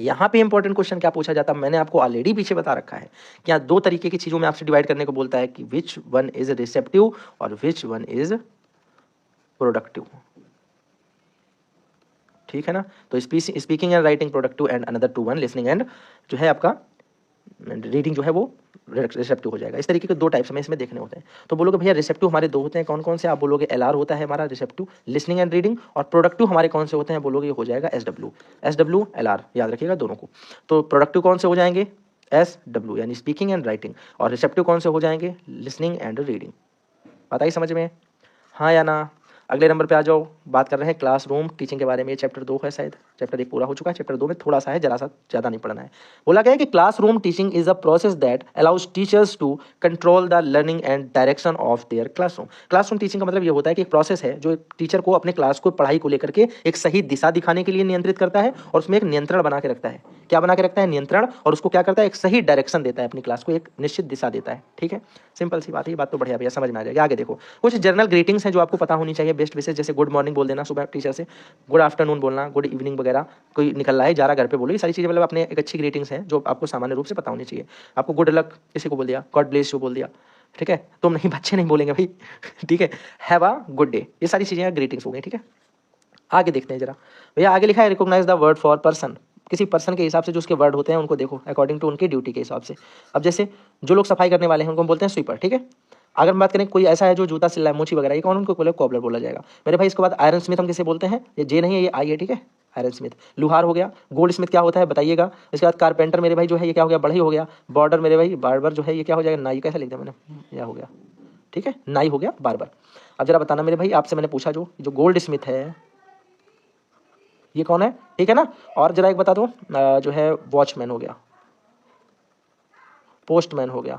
यहाँ पे इंपॉर्टेंट क्वेश्चन क्या पूछा जाता है, मैंने आपको ऑलरेडी पीछे बता रखा है कि यहाँ 2 तरीके की चीज़ों में आपसे डिवाइड करने को बोलता है कि विच वन इज रिसेप्टिव और विच वन इज प्रोडक्टिव, ठीक है ना। तो speaking and writing productive and another 2 1 listening and जो है आपका रीडिंग जो है वो रिसेप्टिव हो जाएगा। इस तरीके के 2 टाइप्स हमें इसमें देखने होते हैं। तो बोलोगे भैया रिसेप्टिव हमारे 2 होते हैं, कौन कौन से? आप बोलोगे LR होता है हमारा रिसेप्टिव, लिसनिंग एंड रीडिंग, और प्रोडक्टिव हमारे कौन से होते हैं? बोलोगे ये हो जाएगा SW LR, याद रखिएगा दोनों को। तो प्रोडक्टिव कौन से हो जाएंगे? SW यानी स्पीकिंग एंड राइटिंग, और रिसेप्टिव कौन से हो जाएंगे? Listening and reading. बात आई समझ में, हाँ या ना? अगले नंबर पे आ जाओ, बात कर रहे हैं क्लासरूम टीचिंग के बारे में। चैप्टर 2 है, शायद चैप्टर 1 पूरा हो चुका है, चैप्टर 2 में थोड़ा सा है, जरा सा ज़्यादा नहीं पढ़ना है। बोला गया है कि classroom teaching is a process that allows teachers to control the learning and direction of their classroom. Classroom teaching का मतलब ये होता है कि एक प्रोसेस है जो टीचर को अपने क्लास को, पढ़ाई को लेकर के एक सही दिशा दिखाने के लिए नियंत्रित करता है, और उसमें एक नियंत्रण बना के रखता है। क्या बना के रखता है? नियंत्रण। और उसको क्या करता है? एक सही डायरेक्शन देता है, अपनी क्लास को एक निश्चित दिशा देता है, ठीक है। सिंपल सी बात है, ये बात तो बढ़िया भैया समझ में आ जाएगी। आगे देखो, कुछ जनरल ग्रीटिंग्स हैं जो आपको पता होनी चाहिए, बेस्ट विशेष, जैसे गुड मॉर्निंग बोल देना सुबह टीचर से, गुड आफ्टरनून बोलना, गुड इवनिंग वगैरह, कोई निकल रहा है जा रहा घर पे बोलो, ये सारी चीज़ें मतलब अपने एक अच्छी ग्रीटिंग्स हैं जो आपको सामान्य रूप से पता होनी चाहिए। आपको गुड लक किसी को बोल दिया, गॉड ब्लेस यू बोल दिया, ठीक है। तुम नहीं, बच्चे नहीं बोलेंगे भाई, ठीक है। हैव अ गुड डे, ये सारी चीज़ें ग्रीटिंग्स हो गई, ठीक है। आगे देखते हैं जरा भैया, आगे लिखा है recognise the word for person. किसी पर्सन के हिसाब से जो उसके वर्ड होते हैं उनको देखो अकॉर्डिंग टू उनकी ड्यूटी के हिसाब से। अब जैसे जो लोग सफाई करने वाले हैं उनको बोलते हैं स्वीपर, ठीक है। अगर हम बात करें कोई ऐसा है जो जूता सिल रहा है, मोची वगैरह, ये कौन? उनको बोले कॉबलर बोला जाएगा मेरे भाई। इसके बाद आयरन स्मिथ हम किसे बोलते हैं? ये जे नहीं है, ये आई है, ठीक है। Iron Smith. लुहार हो गया। गोल्ड स्मिथ क्या होता है बताइएगा। इसके बाद कारपेंटर मेरे भाई जो है ये क्या हो गया? बढ़ई हो गया। बॉर्डर मेरे भाई, बार्बर जो है ये क्या हो जाएगा? नाई। कैसे लिख दिया मैंने, यह हो गया, ठीक है, नाई हो गया, बार्बर। अब जरा बताना मेरे भाई, आपसे मैंने पूछा जो गोल्ड स्मिथ है ये कौन है, ठीक है ना। और जरा एक बता दो, जो है वॉचमैन हो गया, पोस्टमैन हो गया।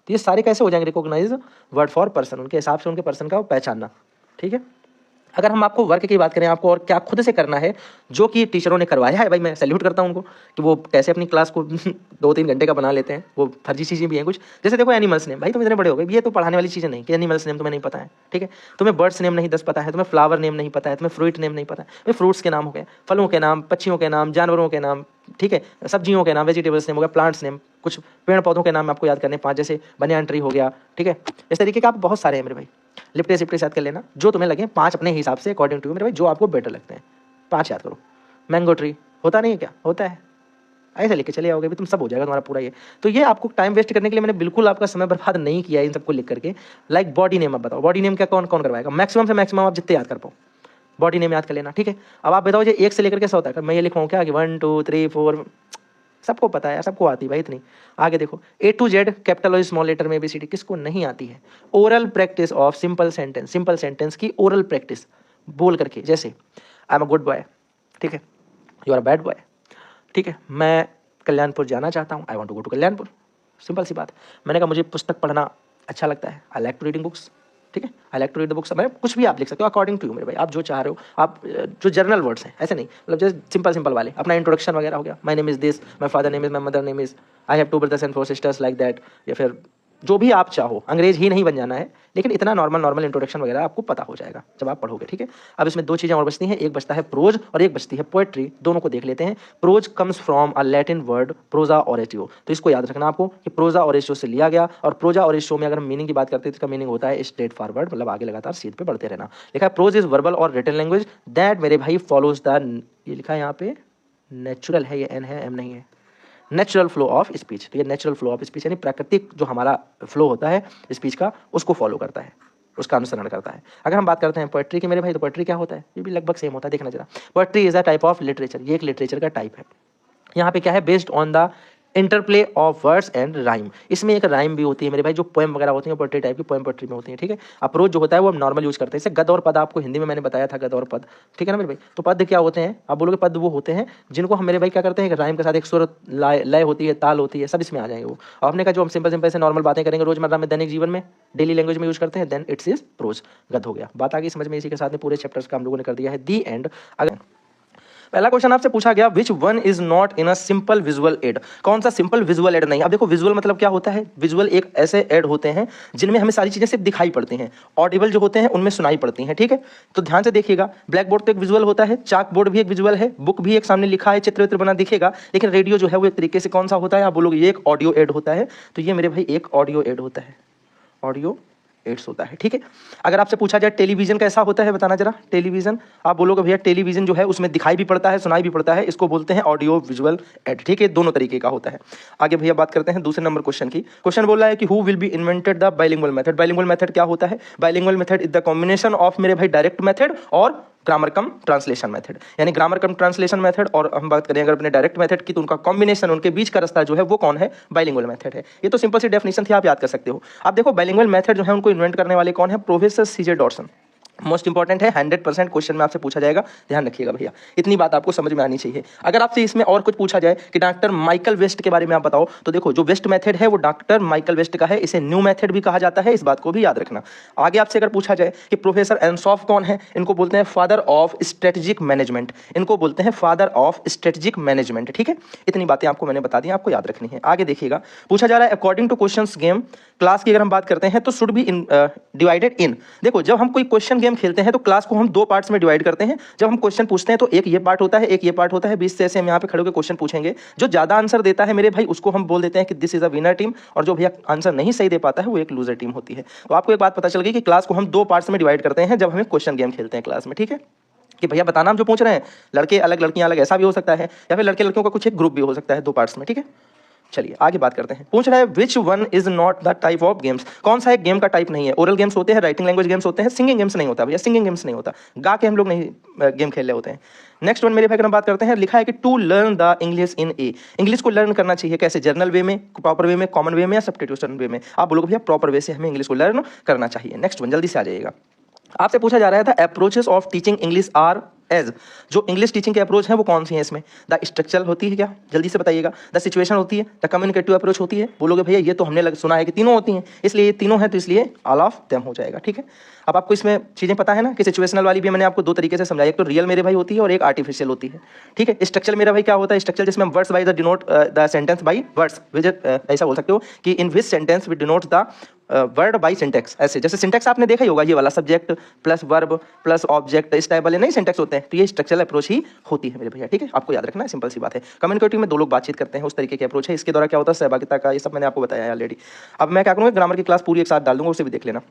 तो ये सारे कैसे हो जाएंगे? रिकॉग्नाइज वर्ड फॉर पर्सन, उनके हिसाब से उनके पर्सन का पहचानना, ठीक है। अगर हम आपको वर्क की बात करें, आपको और क्या खुद से करना है जो कि टीचरों ने करवाया है, भाई मैं सैल्यूट करता हूँ उनको कि वो कैसे अपनी क्लास को 2-3 घंटे का बना लेते हैं। वो फर्जी चीज़ें भी हैं कुछ, जैसे देखो एनिमल्स नेम, भाई तुम इतने बड़े हो गए, ये तो पढ़ाने वाली चीज़ें नहीं कि एनिमल्स नेम तुम्हें नहीं पता है, ठीक है। तुम्हें बर्ड्स नेम नहीं 10 पता है, तुम्हें फ्लावर नेम नहीं पता है, तुम्हें फ्रूट नेम नहीं पता है, भाई फ्रूट्स के नाम हो गए, फलों के नाम, पक्षियों के नाम, जानवरों के नाम, ठीक है, सब्जियों के नाम, वेजिटेबल्स नेम हो गया, प्लांट्स नेम, कुछ पेड़ पौधों के नाम आपको याद करने 5, जैसे बनियान ट्री हो गया, ठीक है। इस तरीके के आप बहुत सारे हैं मेरे भाई, लिपटे सिपटे याद कर लेना, जो तुम्हें लगे 5 अपने हिसाब से अकॉर्डिंग टू मेरे भाई, जो आपको बेटर लगते हैं 5 याद करो। मैंगो ट्री होता नहीं है क्या? होता है, ऐसे लेके चले आओगे भी तुम, सब हो जाएगा तुम्हारा पूरा ये। तो ये आपको टाइम वेस्ट करने के लिए मैंने बिल्कुल आपका समय बर्बाद नहीं किया इन सबको लिख करके। लाइक बॉडी नेम, आप बताओ बॉडी नेम क्या कौन कौन करवाएगा? मैक्सिमम से मैक्सिमम आप जितने याद कर पाओ बॉडी नेम याद कर लेना, ठीक है। अब आप बताओ ये 1 से लेकर के 100 तक मैं ये लिखवाऊँ क्या कि 1 2 3 4, सबको पता है, सबको आती है भाई इतनी। आगे देखो, A to Z कैपिटल और स्मॉल लेटर में ABCD किसको नहीं आती है? Oral practice of simple sentence, simple sentence की ओरल प्रैक्टिस बोल करके, जैसे I am a good boy, ठीक है, you are a bad boy, ठीक है, मैं कल्याणपुर जाना चाहता हूँ, I want to go to Kalyanpur, simple सी बात। मैंने कहा मुझे पुस्तक पढ़ना अच्छा लगता है, I like to reading books, ठीक है, I like to read the books. मैं कुछ भी आप लिख सकते हो अकॉर्डिंग टू यू मेरे भाई, आप जो चाह रहे हो, आप जो जर्नल वर्ड्स हैं, ऐसे नहीं, मतलब जस्ट सिंपल सिंपल वाले, अपना इंट्रोडक्शन वगैरह हो गया, my name is this, my father name is, my mother name is, I have 2 brothers and 4 sisters like that, या फिर जो भी आप चाहो, अंग्रेज ही नहीं बन जाना है, लेकिन इतना नॉर्मल इंट्रोडक्शन वगैरह आपको पता हो जाएगा जब आप पढ़ोगे, ठीक है। अब इसमें 2 चीज़ें और बचती हैं, एक बचता है प्रोज और एक बचती है पोएट्री, दोनों को देख लेते हैं। Prose comes from a Latin word प्रोजा ऑरेटियो, तो इसको याद रखना आपको कि प्रोजा ऑरेटियो से लिया गया, और प्रोजा ऑरेटियो में अगर हम मीनिंग की बात करते हैं तो इसका मीनिंग होता है स्ट्रेट फॉरवर्ड, मतलब आगे लगातार सीध पे बढ़ते रहना। लिखा है प्रोज इज वर्बल और रिटन लैंग्वेज दैट मेरे भाई फॉलोज द, ये लिखा है यहाँ पे नेचुरल है, ये एन है, एम नहीं है, नेचुरल फ्लो ऑफ स्पीच, तो ये नेचुरल फ्लो ऑफ स्पीच यानी प्राकृतिक जो हमारा फ्लो होता है स्पीच का, उसको फॉलो करता है, उसका अनुसरण करता है। अगर हम बात करते हैं पोएट्री की मेरे भाई, तो पोएट्री क्या होता है, ये भी लगभग सेम होता है, देखना जरा। Poetry is a type of literature, ये एक लिटरेचर का टाइप है। यहाँ पे क्या है, based on the interplay of words and rhyme, इसमें एक राइम भी होती है मेरे भाई, जो पोएम वगैरह होती है पोएट्री टाइप की, पोएम पोएट्री में होती है, ठीक है। अप्रोच जो होता है वो हम नॉर्मल यूज करते हैं, जैसे गद और पद, आपको हिंदी में मैंने बताया था गद और पद, ठीक है ना मेरे भाई। तो पद क्या होते हैं, आप बोलोगे पद वो होते हैं जिनको हम मेरे भाई क्या करते हैं, राइम के साथ एक सुर लय होती है, ताल होती है, सब इसमें आ जाएंगे वो। और आपने कहा जो हम सिंपल सिंपल से नॉर्मल बातें करेंगे रोजमर्रा में, दैनिक जीवन में, डेली लैंग्वेज में यूज करते हैं, देन इट्स इज प्रोज, गद हो गया। बात आगे समझ में, इसी के साथ में पूरे चैप्टर्स का हम लोगों ने कर दिया है दी एंड। अगर पहला क्वेश्चन आपसे पूछा गया विच one is not in a simple visual add, कौन सा सिंपल विजुअल एड नहीं। अब देखो विजुअल मतलब क्या होता है, विजुअल एक ऐसे एड होते हैं जिनमें हमें सारी चीजें सिर्फ दिखाई पड़ती हैं, ऑडिबल जो होते हैं उनमें सुनाई पड़ती हैं, ठीक है। तो ध्यान से देखिएगा, ब्लैक बोर्ड तो एक विजुअल होता है, चाक बोर्ड भी एक विजुअल है, बुक भी एक सामने लिखा है, चित्र बना दिखेगा, लेकिन रेडियो जो है वो एक तरीके से कौन सा होता है, आप बोलोगे ये एक ऑडियो एड होता है, तो ये मेरे भाई एक ऑडियो एड होता है, ऑडियो एड्स होता है, ठीक है। अगर आपसे पूछा जाए टेलीविजन कैसा होता है, बताना जरा। टेलीविजन आप बोलोगे भैया टेलीविजन जो है उसमें दिखाई भी पड़ता है, सुनाई भी पड़ता है, इसको बोलते हैं ऑडियो विजुअल एड, ठीक है, दोनों तरीके का होता है। आगे भैया बात करते हैं दूसरे नंबर क्वेश्चन की। क्वेश्चन बोल रहा है कि who will be invented the bilingual method. Bilingual method क्या होता है, bilingual method is the combination of मेरे भाई डायरेक्ट मेथड और ग्रामर कम ट्रांसलेशन मेथड, यानी ग्रामर कम ट्रांसलेशन मेथड, और हम बात करें अगर अपने डायरेक्ट मेथड की तो उनका कॉम्बिनेशन, उनके बीच का रास्ता जो है वो कौन है, बाइलिंगुअल मेथड है। ये तो सिंपल सी डेफिनेशन थी, आप याद कर सकते हो। आप देखो बाइलिंगुअल मेथड जो है उनको इन्वेंट करने वाले कौन है, प्रोफेसर सीजे डॉर्सन। मोस्ट इंपॉर्टेंट है, 100% क्वेश्चन में आपसे पूछा जाएगा, ध्यान रखिएगा भैया, इतनी बात आपको समझ में आनी चाहिए। अगर आपसे इसमें और कुछ पूछा जाए कि डॉक्टर माइकल वेस्ट के बारे में आप बताओ, तो देखो जो वेस्ट मेथड है वो डॉक्टर माइकल वेस्ट का है, इसे न्यू मेथड भी कहा जाता है, इस बात को भी याद रखना। आगे आपसे अगर पूछा जाए कि प्रोफेसर एंसॉफ कौन है, इनको बोलते हैं फादर ऑफ स्ट्रेटेजिक मैनेजमेंट, इनको बोलते हैं फादर ऑफ स्ट्रेटेजिक मैनेजमेंट, ठीक है। इतनी बातें आपको मैंने बता दी, आपको याद रखनी है। आगे देखिएगा, पूछा जा रहा है according two questions game class की अगर हम बात करते हैं तो शुड बी डिवाइडेड इन। देखो जब हम कोई क्वेश्चन गेम खेलते हैं तो क्लास को हम 2 पार्ट्स में डिवाइड करते हैं। जब हम क्वेश्चन पूछते हैं तो एक ये पार्ट होता है, एक ये पार्ट होता है, 20 से ऐसे हम यहाँ पे खड़े होकर क्वेश्चन पूछेंगे। जो ज्यादा आंसर देता है मेरे भाई उसको हम बोल देते हैं कि this is a winner team, और जो भैया आंसर नहीं सही दे पाता है वो एक लूजर टीम होती है। तो आपको एक बात पता चल गई कि क्लास को हम 2 पार्ट्स में डिवाइड करते हैं जब हमें क्वेश्चन गेम खेलते हैं क्लास में, ठीक है। कि भैया बताना हम जो पूछ रहे हैं, लड़के अलग लड़कियां अलग, ऐसा भी हो सकता है, या फिर लड़के लड़कियों का कुछ एक ग्रुप भी हो सकता है 2 पार्ट्स में, ठीक है। चलिए आगे बात करते हैं। पूछ रहा है विच one is not the type of games, कौन सा एक गेम का टाइप नहीं है। ओरल गेम्स होते हैं, राइटिंग लैंग्वेज गेम्स होते हैं, सिंगिंग गेम्स नहीं होता भैया, सिंगिंग गेम्स नहीं होता, गा के हम लोग नहीं गेम खेल रहे होते हैं। नेक्स्ट वन मेरे भाई अगर हम बात करते हैं, लिखा है कि to learn the English in a, English को लर्न करना चाहिए कैसे, जर्नल वे में, प्रॉपर वे में, कॉमन वे में, या सब्स्टिट्यूशन वे में। आप बोलोगे भैया प्रॉपर वे से हमें इंग्लिश को लर्न करना चाहिए। नेक्स्ट वन जल्दी से आ जाइएगा। आपसे पूछा जा रहा था approaches of teaching English are as, जो इंग्लिश टीचिंग के अप्रोच है वो कौन सी है इसमें। द स्ट्रक्चरल होती है क्या, जल्दी से बताइएगा। द सिचुएशन होती है, द कम्युनिकेटिव अप्रोच होती है। बोलोगे भैया ये तो हमने सुना है कि तीनों होती हैं, इसलिए ये तीनों है तो इसलिए ऑल ऑफ देम हो जाएगा, ठीक है। अब आपको इसमें चीजें पता है ना कि सिचुएशनल वाली भी मैंने आपको 2 तरीके से समझाई, एक तो रियल मेरे भाई होती है और एक आर्टिफिशियल होती है, ठीक है। स्ट्रक्चर मेरा भाई क्या होता है, स्ट्रक्चर जिसमें words by the denote the sentence by words, ऐसा बोल सकते हो कि in which sentence we denote the word by syntax. ऐसे जैसे सिंटेक्स आपने देखा ही होगा, ये वाला subject plus verb plus object, इस टाइप वाले नहीं सिंटेक्स होते हैं, तो ये स्ट्रक्चरल अप्रोच ही होती है मेरे भैया, ठीक है। आपको याद रखना है, सिंपल सी बात है। कम्युनिकेटिव में 2 लोग बातचीत करते हैं, उस तरीके के अप्रोच है। इसके द्वारा क्या होता है, सहभागिता का, ये सब मैंने आपको बताया है ऑलरेडी। अब मैं क्या करूँगा, ग्रामर की क्लास पूरी एक साथ डाल दूंगा, उसे भी देख लेना।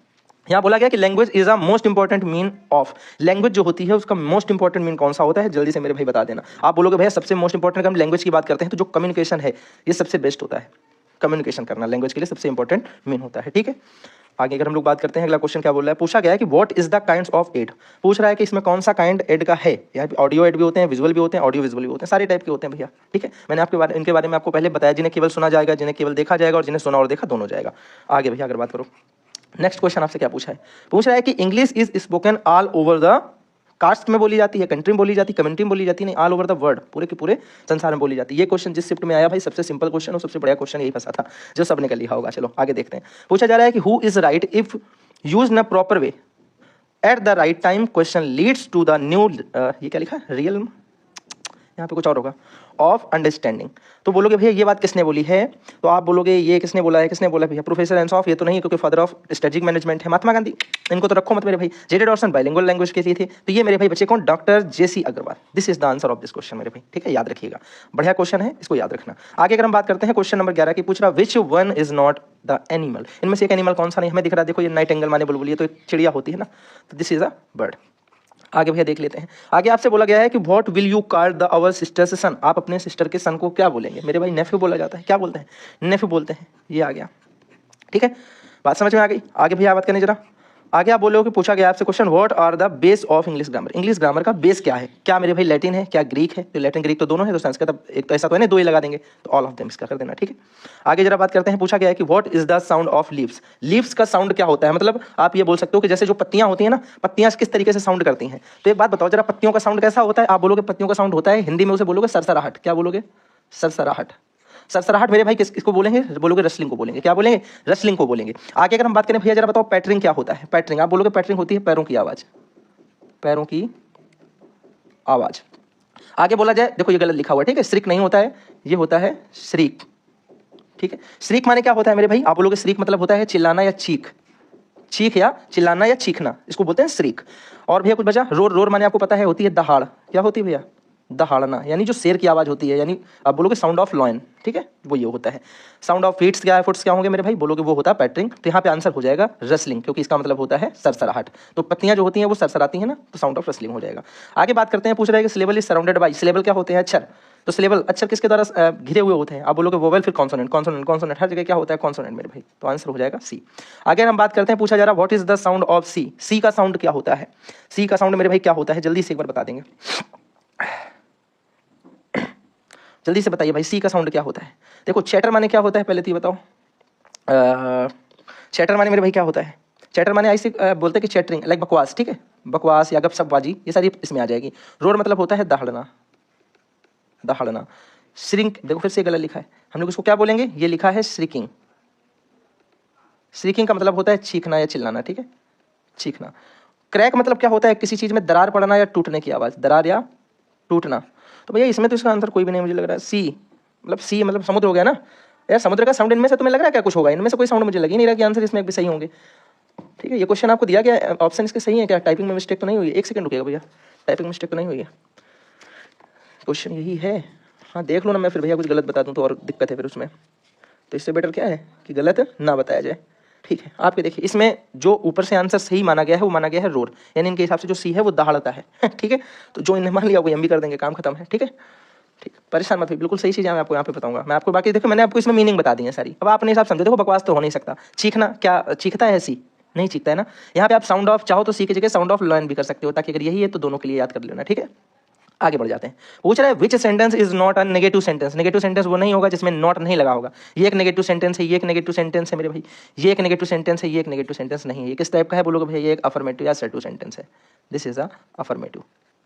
यहाँ बोला गया कि language is a most important mean of, language जो होती है उसका मोस्ट इंपॉर्टेंट मीन कौन सा होता है, जल्दी से मेरे भाई बता देना। आप बोलोगे भैया सबसे मोस्ट इंपॉर्टेंट, हम लैंग्वेज की बात करते हैं तो जो कम्युनिकेशन है ये सबसे बेस्ट होता है, कम्युनिकेशन करना लैंग्वेज के लिए सबसे इंपॉर्टेंट मीन होता है, ठीक है। आगे अगर हम लोग बात करते हैं, अगला क्वेश्चन क्या बोल रहा है, पूछा गया है कि what is the kinds of aid. पूछ रहा है कि इसमें कौन सा काइंड एड का है। यहाँ पे ऑडियो एड भी होते हैं, विजुअल भी होते हैं, ऑडियो विजुअल भी होते हैं, सारे टाइप के होते हैं भैया। ठीक है, मैंने इनके बारे में आपको पहले बताया, जिन्हें केवल सुना जाएगा, जिन्हें केवल देखा जाएगा, और जिन्हें सुना और देखा दोनों जाएगा। आगे भैया अगर बात करो, नेक्स्ट क्वेश्चन आपसे क्या पूछा है, पूछ रहा है कि English is spoken all over the cast में बोली जाती है, कंट्री में बोली जाती है, कम्युनिटी में बोली जाती है, नहीं ऑल ओवर द वर्ल्ड, पूरे के पूरे संसार में बोली जाती है। ये क्वेश्चन जिस शिफ्ट में आया भाई, सबसे सिंपल क्वेश्चन और सबसे बड़ा क्वेश्चन यही फंसा था जो सबने कर लिया होगा। चलो आगे देखते हैं। पूछा जा रहा है कि who is right if use in a proper way at the right time, question leads to the new, ये क्या लिखा है, रियल, यहाँ पे कुछ और होगा, ऑफ अंडरस्टैंडिंग। तो बोलोगे भैया ये बात किसने बोली है, तो आप बोलोगे ये किसने बोला है, किसने बोला भैया, प्रोफेसर एंसॉफ। ये तो नहीं, क्योंकि फादर ऑफ स्ट्रेटेजिक मैनेजमेंट है महात्मा गांधी, इनको तो रखो मत मेरे भाई। जेडे डॉर्सन बाइलिंगुअल लैंग्वेज के थे, तो ये मेरे भाई बच्चे कौन, doctor J C Agarwal. This is the answer of this question मेरे भाई, ठीक है, याद रखिएगा, बढ़िया क्वेश्चन है, इसको याद रखना। आगे अगर हम बात करते हैं क्वेश्चन नंबर 11 की, पूछ रहा विच one is not the animal, इनमें से एक एनिमल कौन सा नहीं हमें दिख रहा। देखो ये नाइट एंगल माने बुलबुल, ये तो एक चिड़िया होती है ना, तो दिस इज अ बर्ड। आगे भैया देख लेते हैं। आगे आपसे बोला गया है कि what will you call the our sister's son, आप अपने सिस्टर के सन को क्या बोलेंगे। मेरे भाई नेफ्यू बोला जाता है, क्या बोलते हैं, नेफ्यू बोलते हैं। ये आ गया, ठीक है, बात समझ में आ गई। आगे भैया बात करने जरा, आगे आप बोलोगे, पूछा गया आपसे question what are the base of English grammar, English grammar का बेस क्या है। क्या मेरे भाई लैटिन है, क्या ग्रीक है, तो लैटिन ग्रीक तो दोनों है, तो संस्कृत अब एक तो ऐसा तो है ना, दो ही लगा देंगे, तो ऑल ऑफ देम इसका कर देना, ठीक है। आगे जरा बात करते हैं, पूछा गया है कि what is the sound of leaves, leaves का साउंड क्या होता है। मतलब आप ये बोल सकते हो कि जैसे जो पत्तियां होती है ना, पत्तियां किस तरीके से साउंड करती हैं। तो एक बात बताओ जरा, पत्तियों का साउंड कैसा होता है। आप बोलोगे पत्तियों का साउंड होता है, हिंदी में उसे बोलोगे सरसराहट। क्या बोलोगे, सरसराहट। सरसराहट मेरे भाई किसको बोलेंगे, बोलोगे रसलिंग को बोलेंगे। क्या बोलेंगे, रसलिंग को बोलेंगे। आगे अगर हम बात करें भैया जरा बताओ पैटरिंग क्या होता है। पैटरिंग आप बोलोगे पैटरिंग होती है पैरों की आवाज, पैरों की आवाज। आगे बोला जाए, देखो ये गलत लिखा हुआ है, ठीक है, श्रीक नहीं होता है, ये होता है श्रीक, ठीक है। श्रीक माने क्या होता है मेरे भाई, आप बोलोगे श्रीक मतलब होता है चिल्लाना या चीख, चीख या चिल्लाना या चीखना, इसको बोलते हैं श्रीक। और भैया कुछ बचा, रोर, रोर माने आपको पता है होती है दहाड़। क्या होती है भैया, दहाड़ना, यानी जो शेर की आवाज होती है, यानी आप बोलोगे साउंड ऑफ लॉयन, ठीक है, वो ये होता है। साउंड ऑफ फीट्स क्या है, फुट्स क्या होंगे मेरे भाई, बोलोगे वो होता है पैटरिंग। तो यहाँ पे आंसर हो जाएगा रसलिंग, क्योंकि इसका मतलब होता है सरसराहट। तो पत्तियां जो होती हैं वो सरसराती हैं ना, तो साउंड ऑफ रसलिंग हो जाएगा। आगे बात करते हैं, पूछ रहा है कि syllable is surrounded by, syllable क्या होते हैं, अक्षर। तो सिलेबल अक्षर किसके द्वारा घिरे हुए होते हैं। आप बोलोगे वोवेल, फिर कॉन्सोनेंट, कॉन्सोनेंट, कॉन्सोनेंट, हर जगह क्या होता है, कॉन्सोनेंट मेरे भाई, तो आंसर हो जाएगा सी। आगे हम बात करते हैं, पूछा जा रहा है what is the sound of C, C का साउंड क्या होता है। सी का साउंड मेरे भाई क्या होता है, जल्दी से एक बार बता देंगे, जल्दी से बताइए भाई, सी का साउंड क्या होता है। देखो चैटर माने क्या होता है, पहले तो ये बताओ, चैटर माने मेरे भाई क्या होता है। चैटर माने ऐसे बोलते हैं कि चैटरिंग, लाइक बकवास, ठीक है, बकवास या गपशपबाजी, ये सारी इसमें आ जाएगी। रोर मतलब होता है दहाड़ना, दहाड़ना। श्रिंक, देखो फिर से गलत लिखा है, हम लोग इसको क्या बोलेंगे, ये लिखा है श्रिकिंग। श्रिकिंग का मतलब होता है चीखना या चिल्लाना, ठीक है, चीखना। क्रैक मतलब क्या होता है, किसी चीज में दरार पड़ना या टूटने की आवाज, दरार या टूटना। तो भैया इसमें तो इसका आंसर कोई भी नहीं मुझे लग रहा है। सी मतलब समुद्र हो गया ना यार, समुद्र का साउंड इनमें से तुम्हें लग रहा है क्या कुछ होगा, इनमें से कोई साउंड मुझे लग ही नहीं रहा कि आंसर इसमें भी सही होंगे, ठीक है। ये क्वेश्चन आपको दिया गया, ऑप्शन इसके सही है क्या, टाइपिंग में मिस्टेक तो नहीं हुई है। एक सेकंड रुकिएगा भैया, टाइपिंग में मिस्टेक तो नहीं हुई है, क्वेश्चन यही है। हाँ देख लो ना, मैं फिर भैया कुछ गलत बता दूँ तो और दिक्कत है फिर उसमें, तो इससे बेटर क्या है कि गलत ना बताया जाए, ठीक है। आपके देखिए इसमें जो ऊपर से आंसर सही माना गया है वो माना गया है रोर, यानी इनके हिसाब से जो सी है वो दहाड़ता है, ठीक है। तो जो इन्हें मान लिया वो हम भी कर देंगे, काम खत्म है, ठीक है, ठीक, परेशान मत हो, बिल्कुल सही चीज़ मैं आपको यहाँ पे बताऊंगा। मैं आपको बाकी देखो मैंने आपको इसमें मीनिंग बता दी है सारी, अब आप अपने हिसाब समझो। देखो बकवास तो हो नहीं सकता, चीखना क्या चीखता है, सी नहीं चीखता है ना। यहाँ पे आप साउंड ऑफ चाहो तो सी की जगह साउंड ऑफ लॉयन भी कर सकते हो, ताकि अगर यही है तो दोनों के लिए याद कर लेना, ठीक है। आगे बढ़ जाते हैं, पूछ रहा है विच sentence is not a negative sentence. Negative sentence वो नहीं होगा जिसमें नॉट नहीं लगा होगा। ये एक नेगेटिव सेंटेंस है, ये एक नेगेटिव सेंटेंस है मेरे भाई, ये एक नेगेटिव सेंटेंस है, ये एक नेगेटिव सेंटेंस नहीं है। ये किस टाइप का है बोलोगे भैया, ये एक अफर्मेटिव या असर्टिव सेंटेंस है, दिस इज अ अफर्मेटिव।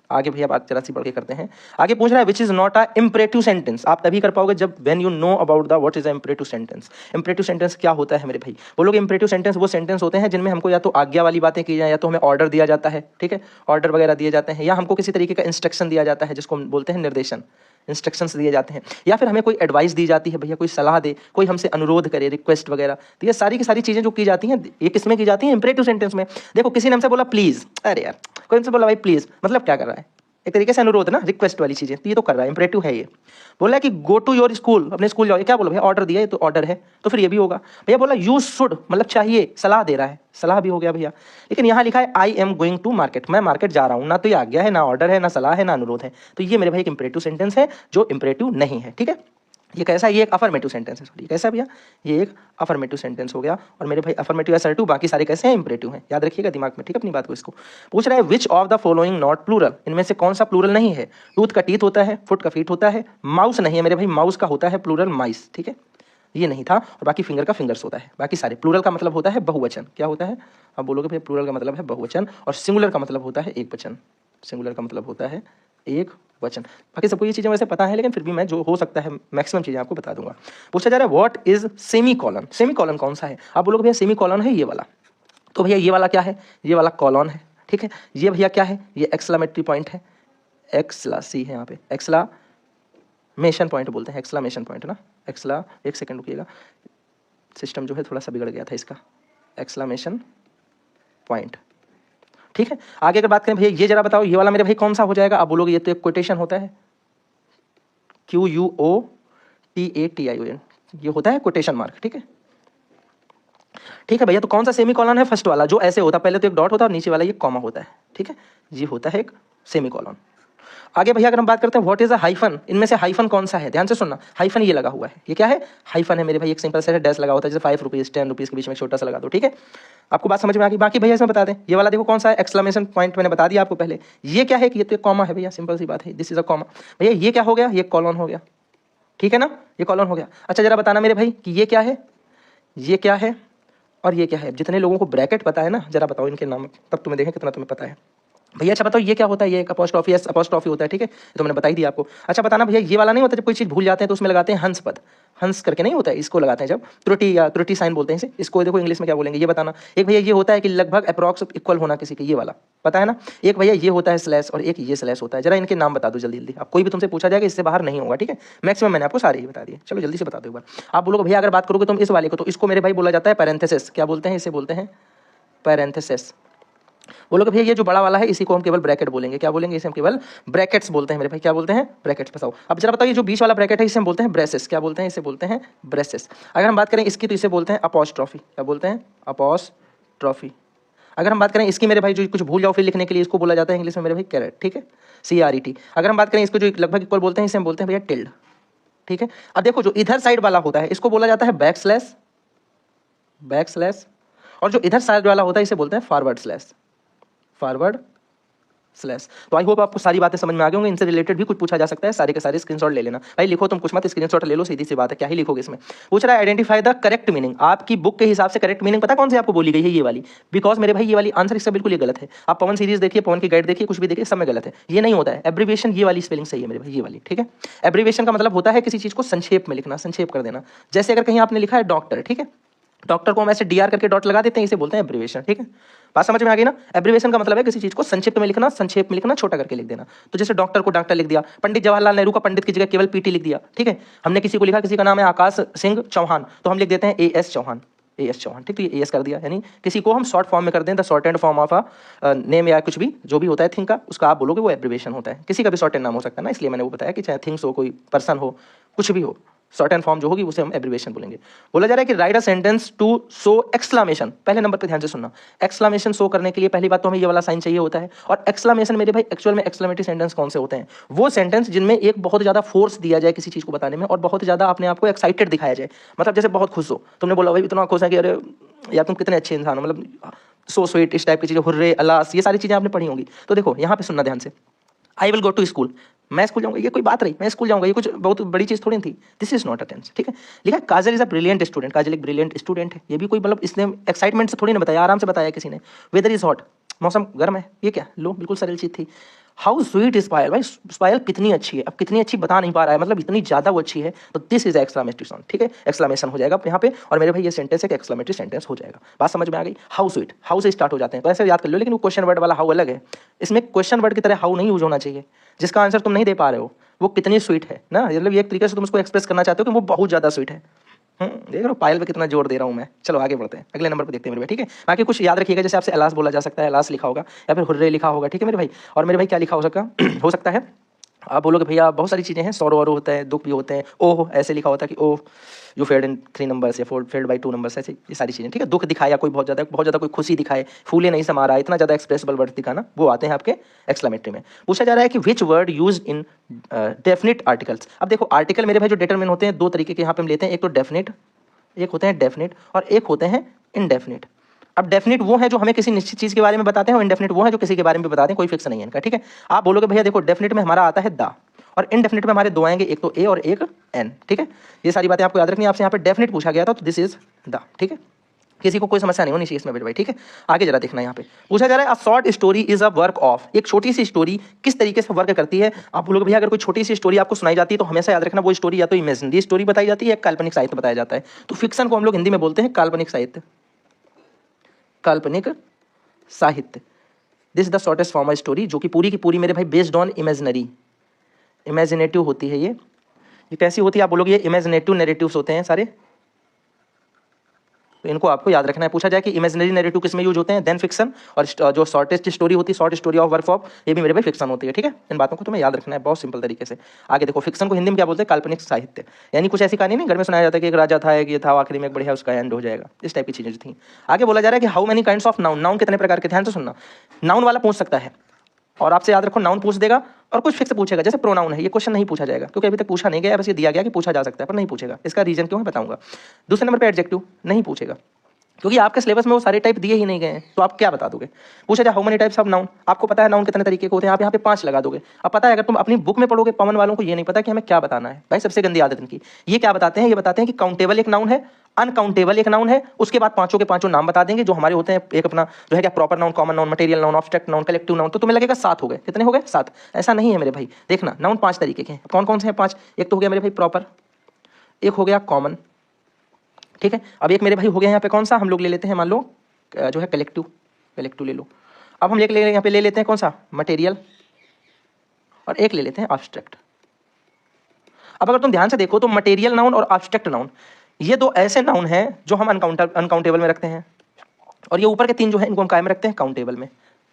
आगे भैया बात जरा सी बढ़ के करते हैं। आगे पूछ रहा है which is not a imperative sentence. आप तभी कर पाओगे जब when you know about the what is a imperative sentence. Imperative sentence क्या होता है मेरे भाई, बोलोगे इंपरेटिव सेंटेंस वो सेंटेंस होते हैं जिनमें हमको या तो आज्ञा वाली बातें की जाए, या तो हमें ऑर्डर दिया जाता है, ठीक है, ऑर्डर वगैरह दिए जाते हैं, या हमको किसी तरीके का इंस्ट्रक्शन दिया जाता है जिसको हम बोलते हैं निर्देशन, इंस्ट्रक्शंस दिए जाते हैं, या फिर हमें कोई एडवाइस दी जाती है, भैया कोई सलाह दे, कोई हमसे अनुरोध करे, रिक्वेस्ट वगैरह। तो ये सारी की सारी चीजें जो की जाती हैं ये किसमें की जाती हैं, इंपरेटिव सेंटेंस में। देखो किसी ने हमसे बोला प्लीज, अरे यार कोई हमसे बोला भाई प्लीज, मतलब क्या कर रहा है, एक तरीके से अनुरोध ना, रिक्वेस्ट वाली चीजें, तो ये तो कर रहा है, इंपरेटिव है ये। बोला कि गो टू योर स्कूल, अपने स्कूल जाओ, ये क्या बोला भैया, ऑर्डर दिया है तो ऑर्डर है, तो फिर ये भी होगा। भैया बोला यू शुड, मतलब चाहिए, सलाह दे रहा है, सलाह भी हो गया भैया। लेकिन यहाँ लिखा है I am going to market, मैं मार्केट जा रहा हूँ, ना तो ये आज्ञा है, ना ऑर्डर है, ना सलाह है, ना अनुरोध है, तो ये मेरे भाई एक इंपरेटिव सेंटेंस है जो इंपरेटिव नहीं है, ठीक है। ये कैसा है, ये एक अफर्मेटिव सेंटेंस है, सॉरी कैसा है भैया, ये एक अफर्मेटिव सेंटेंस हो गया। और मेरे भाई अफर्मेटिव असर्टिव, बाकी सारे कैसे हैं, इंपरेटिव हैं, याद रखिएगा दिमाग में, ठीक है अपनी बात को। इसको पूछ रहा है which of the following not plural, इनमें से कौन सा प्लूरल नहीं है। टूथ का टीथ होता है, फुट का फीट होता है, माउस नहीं है मेरे भाई, माउस का होता है प्लूरल माइस, ठीक है ये नहीं था। और बाकी फिंगर का फिंगर्स होता है, बाकी सारे। प्लूरल का मतलब होता है बहुवचन, क्या होता है, अब बोलोगे भाई प्लूरल का मतलब है बहुवचन, और सिंगुलर का मतलब होता है एक वचन, सिंगुलर का मतलब होता है एक वचन। बाकी सबको ये चीज़ें वैसे पता है, लेकिन फिर भी मैं जो हो सकता है मैक्सिमम चीज़ें आपको बता दूंगा। पूछा जा रहा है what is semi colon, semi colon कौन सा है। आप बोलोगे भैया सेमी कॉलन है ये वाला, तो भैया ये वाला क्या है, ये वाला कॉलन है, ठीक है। ये भैया क्या है, ये एक्सक्लेमेटरी पॉइंट है, एक्सला सी है यहाँ पे, एक्सक्लेमेशन पॉइंट बोलते हैं, एक्सक्लेमेशन पॉइंट ना, एक्सला, एक सेकंड रुकिएगा, सिस्टम जो है थोड़ा सा बिगड़ गया था इसका, एक्सक्लेमेशन पॉइंट, ठीक है। आगे अगर बात करें भैया ये जरा बताओ ये वाला मेरे भाई कौन सा हो जाएगा। आप बोलोगे ये तो एक कोटेशन होता है, QUOTATION, ये होता है कोटेशन मार्क, ठीक है। ठीक है भैया, तो कौन सा सेमी कॉलन है, फर्स्ट वाला जो ऐसे होता है, पहले तो एक डॉट होता है और नीचे वाला ये कॉमा होता है, ठीक है, ये होता है एक सेमी कॉलन। आगे भैया अगर हम बात करते हैं व्हाट इज अ हाइफन, इनमें से हाइफन कौन सा है, ध्यान से सुनना, हाइफन ये लगा हुआ है, ये क्या है, हाइफन है मेरे भाई, एक सिंपल से डैश लगा होता है, जैसे 5 रुपीज़ 10 रुपीज़ के बीच में छोटा सा लगा दो, ठीक है। आपको बात समझ में आ गई। बाकी भैया इसमें बता दें ये वाला देखो कौन सा है, एक्सक्लेमेशन पॉइंट मैंने बता दिया आपको पहले, ये क्या है कि ये तो एक कॉमा है भैया, सिंपल सी बात है, दिस इज अ कॉमा। भैया ये क्या हो गया, ये कॉलन हो गया, ठीक है ना, ये कॉलन हो गया। अच्छा जरा बताना मेरे भाई कि ये क्या है, ये क्या है और ये क्या है। जितने लोगों को ब्रैकेट पता है ना, जरा बताओ इनके नाम, तब तुम्हें देखें कितना तुम्हें पता है। भैया अच्छा बताओ ये क्या होता है, ये एक अपॉस्ट्रॉफी, एस अपॉस्ट्रॉफी होता है, ठीक है, तो मैंने बताई दी आपको। अच्छा बताना भैया ये वाला नहीं होता, जब कोई चीज़ भूल जाते हैं तो उसमें लगाते हैं हंस पद, हंस करके नहीं होता है, इसको लगाते हैं जब त्रुटि, या त्रुटि साइन बोलते हैं इसे, इसको देखो इंग्लिश में क्या बोलेंगे ये बताना। एक भैया ये होता है कि लगभग अप्रॉक्स इक्वल होना किसी के, ये वाला पता है ना। एक भैया ये होता है स्लैश, और एक ये स्लैश होता है। जरा इनके नाम बता दो जल्दी जल्दी, अब कोई भी तुमसे पूछा जाएगा इससे बाहर नहीं होगा, ठीक है, मैक्सिमम मैंने आपको सारे ही बता दिए। चलो जल्दी से बता दो एक बार। आप बोलोगे भैया अगर बात करोगे तुम इस वाले को, तो इसको मेरे भाई बोला जाता है पैरेंथेसिस, क्या बोलते हैं इसे, बोलते हैं पैरेंथेसिस। बोलोगे भैया ये जो बड़ा वाला है इसी को हम केवल ब्रैकेट बोलेंगे, क्या बोलेंगे, इसे हम केवल ब्रैकेट्स बोलते हैं मेरे भाई, क्या बोलते हैं, ब्रैकेट्स। बताओ अब जरा बताओ ये जो बीच वाला ब्रैकेट है इसे हम बोलते हैं ब्रेसेस, क्या बोलते हैं, इसे बोलते हैं ब्रेसेस। अगर हम बात करें इसकी तो इसे बोलते हैं अपॉस्ट्रॉफी, क्या बोलते हैं, अपॉस्ट्रॉफी। अगर हम बात करें इसकी मेरे भाई जो कुछ भूल जाओ फिर लिखने के लिए, इसको बोला जाता है इंग्लिश में मेरे भाई कैरेट, ठीक है, CRET। अगर हम बात करें इसको जो लगभग इक्वल बोलते हैं इसे हम बोलते हैं भैया टिल्ड, ठीक है। अब देखो जो इधर साइड वाला होता है इसको बोला जाता है बैक स्लैश, बैक स्लैश, और जो इधर साइड वाला होता है इसे बोलते हैं फॉरवर्ड स्लैश, फॉरवर्ड स्लैश। तो आई होप आपको सारी बातें समझ में आ गई होंगी। इनसे रिलेटेड भी कुछ पूछा जा सकता है, सारे के सारे स्क्रीनशॉट ले लेना भाई, लिखो तुम कुछ मत, स्क्रीनशॉट ले लो, सीधी सी बात है, क्या ही लिखोगे इसमें। पूछ रहा है आइडेंटिफाई द करेक्ट मीनिंग, आपकी बुक के हिसाब से करेक्ट मीनिंग पता कौन सी आपको बोली गई है, ये वाली। बिकॉज मेरे भाई ये वाली आंसर इसका बिल्कुल ये गलत है। आप पवन सीरीज देखिए, पवन की गाइड देखिए, कुछ भी देखिए, सब में गलत है, ये नहीं होता है। एब्रीविएशन ये वाली स्पेलिंग सही है मेरे भाई, ये वाली, ठीक है। एब्रीविएशन का मतलब होता है किसी चीज को संक्षेप में लिखना, संक्षेप कर देना। जैसे अगर कहीं आपने लिखा है डॉक्टर, ठीक है, डॉक्टर को हम ऐसे DR करके डॉट लगा देते हैं, इसे बोलते हैं एब्रीविएशन, ठीक है। बात समझ में आ गई ना। एब्रीविएशन का मतलब है किसी चीज को संक्षिप्त में लिखना, संक्षेप में लिखना, छोटा करके लिख देना। तो जैसे डॉक्टर को डॉक्टर लिख दिया, पंडित जवाहरलाल नेहरू का पंडित की जगह केवल PT लिख दिया, ठीक है। हमने किसी को लिखा, किसी का नाम है आकाश सिंह चौहान, तो हम लिख देते हैं AS चौहान, AS चौहान, ठीक, तो ये AS कर दिया। यानी किसी को हम शॉर्ट फॉर्म में कर दें, the short and form of a name या कुछ भी जो भी होता है थिंग का, उसका आप बोलोगे वो एब्रीविएशन होता है। किसी का भी शॉर्ट एंड नाम हो सकता है ना, इसलिए मैंने वो बताया कि चाहे थिंग्स हो, कोई पर्सन हो, कुछ भी हो, शॉर्ट एंड फॉर्म जो होगी उसे हम एब्रीविएशन बोलेंगे। बोला जा रहा है कि write a sentence to show exclamation, पहले नंबर पे ध्यान से सुनना। एक्सक्लेमेशन शो करने के लिए पहली बात तो हमें ये वाला साइन चाहिए होता है। और एक्सक्लेमेशन मेरे भाई एक्चुअल में एक्सक्लेमेटरी सेंटेंस कौन से होते हैं, वो सेंटेंस जिनमें एक बहुत ज्यादा फोर्स दिया जाए किसी चीज को बताने में, और बहुत ज्यादा अपने आप को एक्साइटेड दिखाया जाए। मतलब जैसे बहुत खुश हो, तुमने बोला भाई इतना खुश है कि अरे या तुम कितने अच्छे इंसान हो, मतलब सो स्वीट, इस टाइप की चीजें, हुर्रे अल्लाह, ये सारी चीजें आपने पढ़ी होंगी। तो देखो यहाँ पे सुनना ध्यान से, I will go to school, मैं स्कूल जाऊंगा, ये कोई बात रही, मैं स्कूल जाऊंगा, ये कुछ बहुत बड़ी चीज थोड़ी थी। This is not a tense, ठीक है। लिखा है Kajal is a brilliant student, Kajal एक ब्रिलियंट स्टूडेंट है, ये भी कोई मतलब इसने एक्साइटमेंट से थोड़ी ना बताया, आराम से बताया किसी ने। वेदर इज हॉट, मौसम गर्म है, ये क्या लो, बिल्कुल सरल चीज थी। हाउ स्वीट इज पायल, भाई पायल कितनी अच्छी है, अब कितनी अच्छी बता नहीं पा रहा है, मतलब इतनी ज्यादा वो अच्छी है, तो दिस इज एक्सक्लेमेटरी साउंड, ठीक है, एक्सक्लेमेशन हो जाएगा यहाँ पे। और मेरे भाई ये सेंटेंस एक एक्सक्लेमेटरी सेंटेंस हो जाएगा। बात समझ में आ गई। हाउ स्वीट, हाउ से स्टार्ट हो जाते हैं, तो ऐसे याद कर लो, लेकिन वो क्वेश्चन वर्ड वाला हाउ अलग है, इसमें क्वेश्चन वर्ड की तरह हाउ नहीं यूज होना चाहिए। जिसका आंसर तुम नहीं दे पा रहे हो वो कितनी स्वीट है ना, मतलब एक तरीके से तुम उसको एक्सप्रेस करना चाहते हो कि वो बहुत ज्यादा स्वीट है। देख रहे हो पायल पे कितना जोर दे रहा हूँ मैं। चलो आगे बढ़ते हैं, अगले नंबर पे देखते हैं मेरे भाई, ठीक है। बाकी कुछ याद रखिएगा, जैसे आपसे अलास बोला जा सकता है, अलास लिखा होगा, या फिर हुर्रे लिखा होगा, ठीक है मेरे भाई। और मेरे भाई क्या लिखा हो सकता हो सकता है आप बोलोगे भैया बहुत सारी चीज़ें हैं, सौरो वरो होता है, दुख भी होते हैं, ओह ऐसे लिखा होता है कि oh you failed in 3 numbers या फेल्ड बाई 2 नंबर्स, ऐसे ये सारी चीज़ें, ठीक है। दुख दिखाया कोई बहुत ज़्यादा कोई खुशी दिखाए, फूले नहीं समा रहा है, इतना ज़्यादा एक्सप्रेसिबल वर्ड दिखाना, वो आते हैं आपके एक्सक्लेमेटरी में। पूछा जा रहा है कि which word use in definite articles. अब देखो आर्टिकल मेरे भाई जो डिटरमिन होते हैं दो तरीके के यहाँ पे हम लेते हैं, एक तो डेफिनिट, एक होते हैं डेफिनिट और एक होते हैं इनडेफिनिट। अब डेफिनिट वो है जो हमें किसी निश्चित चीज़ के बारे में बताते हैं, और इनडेफिनिट वो है जो किसी के बारे में बताते हैं, कोई फिक्स नहीं है इनका, ठीक है। आप बोलोगे भैया देखो डेफिनिट में हमारा आता है द, और इनडेफिनिट में हमारे दो आएंगे, एक तो ए और एक एन, ठीक है। ये सारी बातें आपको याद रखनी है। आपसे यहाँ पे डेफिनिट पूछा गया था तो दिस इज द, ठीक है। किसी को कोई समस्या नहीं होनी चाहिए इसमें बेटे भाई, ठीक है। आगे जरा देखना, यहाँ पे पूछा जा रहा है a short story is a work of, एक छोटी सी स्टोरी किस तरीके से वर्क करती है। आप बोलोगे भैया अगर कोई छोटी सी स्टोरी आपको सुनाई जाती है तो हमेशा याद रखना वो स्टोरी या तो इमेजिनरी स्टोरी बताई जाती है या काल्पनिक साहित्य बताया जाता है। तो फिक्शन को हम लोग हिंदी में बोलते हैं काल्पनिक साहित्य, काल्पनिक साहित्य। This is the shortest form of story, जो कि पूरी की पूरी मेरे भाई बेस्ड ऑन इमेजिनरी, इमेजिनेटिव होती है। ये कैसी होती है आप बोलोगे, ये इमेजिनेटिव नैरेटिव्स होते हैं सारे, तो इनको आपको याद रखना है। पूछा जाए कि इमेजिनरी नैरेटिव किस में यूज होते हैं, देन फिक्शन, और जो शॉर्टेस्ट स्टोरी होती है, short story of work of, ये भी मेरे भाई फिक्शन होती है, ठीक है। इन बातों को तुम्हें याद रखना है बहुत सिंपल तरीके से। आगे देखो फिक्शन को हिंदी में क्या बोलते हैं, काल्पनिक साहित्य। यानी कुछ ऐसी कहानी नहीं घर में सुनाया जाता है कि एक राजा था, एक ये था, आखिरी में एक बढ़िया उसका एंड हो जाएगा, इस टाइप की चीजें थी। आगे बोला जा रहा है कि how many kinds of noun, noun कितने प्रकार के, ध्यान से सुनना। नाउन वाला पूछ सकता है, और आपसे याद रखो नाउन पूछ देगा और कुछ फिक्स पूछेगा, जैसे प्रोनाउन है, ये क्वेश्चन नहीं पूछा जाएगा क्योंकि अभी तक पूछा नहीं गया, बस ये दिया गया कि पूछा जा सकता है पर नहीं पूछेगा। इसका रीजन क्यों है बताऊंगा। दूसरे नंबर पे एडजेक्टिव नहीं पूछेगा क्योंकि आपके सिलेबस में वो सारे टाइप दिए ही नहीं गए हैं, तो आप क्या बता दोगे। पूछा जाए how many types of noun, आपको पता है नाउन कितने तरीके के होते हैं, आप यहाँ पे 5 लगा दोगे। अब पता है अगर तुम अपनी बुक में पढ़ोगे, पवन वालों को ये नहीं पता कि हमें क्या बताना है। भाई सबसे गंदी आदत इनकी, ये क्या बताते हैं, ये बताते हैं कि काउंटेबल एक नाउन है, अनकाउंटेबल एक नाउन है, उसके बाद पांचों के पांचों नाम बता देंगे जो हमारे होते हैं, एक अपना जो है क्या proper noun, common noun, material noun, obstruct noun, collective noun, तो तुम्हें लगेगा 7 हो गए। कितने हो गए, 7। ऐसा नहीं है मेरे भाई, देखना नाउन 5 तरीके के हैं। कौन कौन से हैं 5, एक तो हो गया मेरे भाई प्रॉपर, एक हो गया कॉमन, ठीक है। अब एक मेरे भाई हो गया यहाँ पे कौन सा, हम लोग ले लेते हैं मान लो जो है कलेक्टिव, कलेक्टिव ले लो। अब हम यहाँ पे ले लेते हैं कौन सा, मटेरियल, और एक ले लेते हैं ऑब्स्ट्रैक्ट। अब अगर तुम ध्यान से देखो तो मटेरियल नाउन और ऑब्स्ट्रैक्ट नाउन ये दो ऐसे नाउन हैं जो हम अनकाउंटेबल में रखते हैं, और ये ऊपर के 3 जो है इनको हम काय में रखते हैं, काउंटेबल में।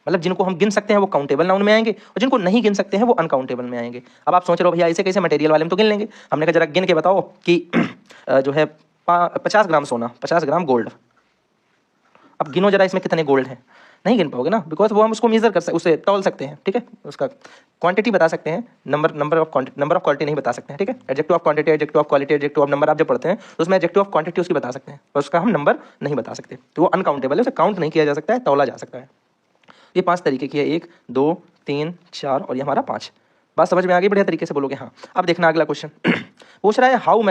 मतलब जिनको हम गिन सकते हैं वो काउंटेबल नाउन में आएंगे, और जिनको नहीं गिन सकते हैं वो अनकाउंटेबल में आएंगे। अब आप सोच रहे हो भैया ऐसे कैसे, मटेरियल वाले में तो गिन लेंगे। हमने कहा जरा गिन के बताओ कि जो है 50 ग्राम सोना, 50 ग्राम गोल्ड। अब गिनो जरा इसमें कितने गोल्ड हैं, नहीं गिन पाओगे ना, बिकॉज वो हम उसको मेजर कर सकते, उसे तौल सकते हैं, ठीक है। उसका क्वांटिटी बता सकते हैं, नंबर ऑफ क्वालिटी नहीं बता सकते हैं, ठीक है। Adjective of quantity, adjective of quality, adjective of number आप जब पढ़ते हैं तो उसमें एडजेक्टिव ऑफ क्वांटिटी उसकी बता सकते हैं, और उसका हम नंबर नहीं बता सकते, तो वो अनकाउंटेबल है, उसे काउंट नहीं किया जा सकता है, तौला जा सकता है। ये 5 तरीके की है, 1 2 3 4 और ये हमारा 5। बात समझ में आ गई, बढ़िया तरीके से बोलोगे। हाँ अब देखना अगला क्वेश्चन पूछ रहा है how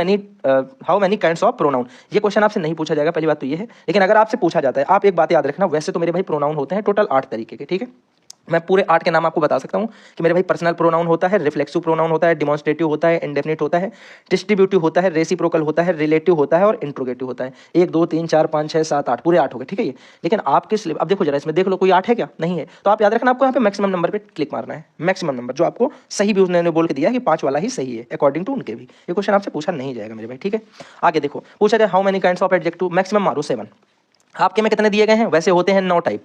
many kinds of pronoun. ये क्वेश्चन आपसे नहीं पूछा जाएगा, पहली बात तो ये है, लेकिन अगर आपसे पूछा जाता है, आप एक बात याद रखना, वैसे तो मेरे भाई प्रोनाउन होते हैं टोटल 8 तरीके के, ठीक है। मैं पूरे 8 के नाम आपको बता सकता हूँ कि मेरे भाई पर्सनल प्रोनाउन होता है, रिफ्लेक्सिव प्रोनाउन होता है, डिमॉन्स्ट्रेटिव होता है, इंडेफिनिट होता है, डिस्ट्रीब्यूटिव होता है, रेसिप्रोकल होता है, रिलेटिव होता है और इंट्रोगेटिव होता है। 1 2 3 4 5 6 7 8 पूरे 8 हो गए, ठीक है। ये लेकिन आपके सिलेबस, अब देखो जरा इसमें देख लो कोई 8 है क्या, नहीं है, तो आप याद रखना आपको यहाँ पे मैक्सिमम नंबर पे क्लिक मारना है, मैक्सिमम नंबर जो आपको सही भी उसने बोल के दिया कि 5 वाला ही सही है अकॉर्डिंग टू उनके भी। ये क्वेश्चन आपसे पूछा नहीं जाएगा मेरे भाई, ठीक है। आगे देखो पूछा जाए how many kinds of adjective, maximum मारो 7। आपके में कितने दिए गए हैं, वैसे होते हैं 9 टाइप।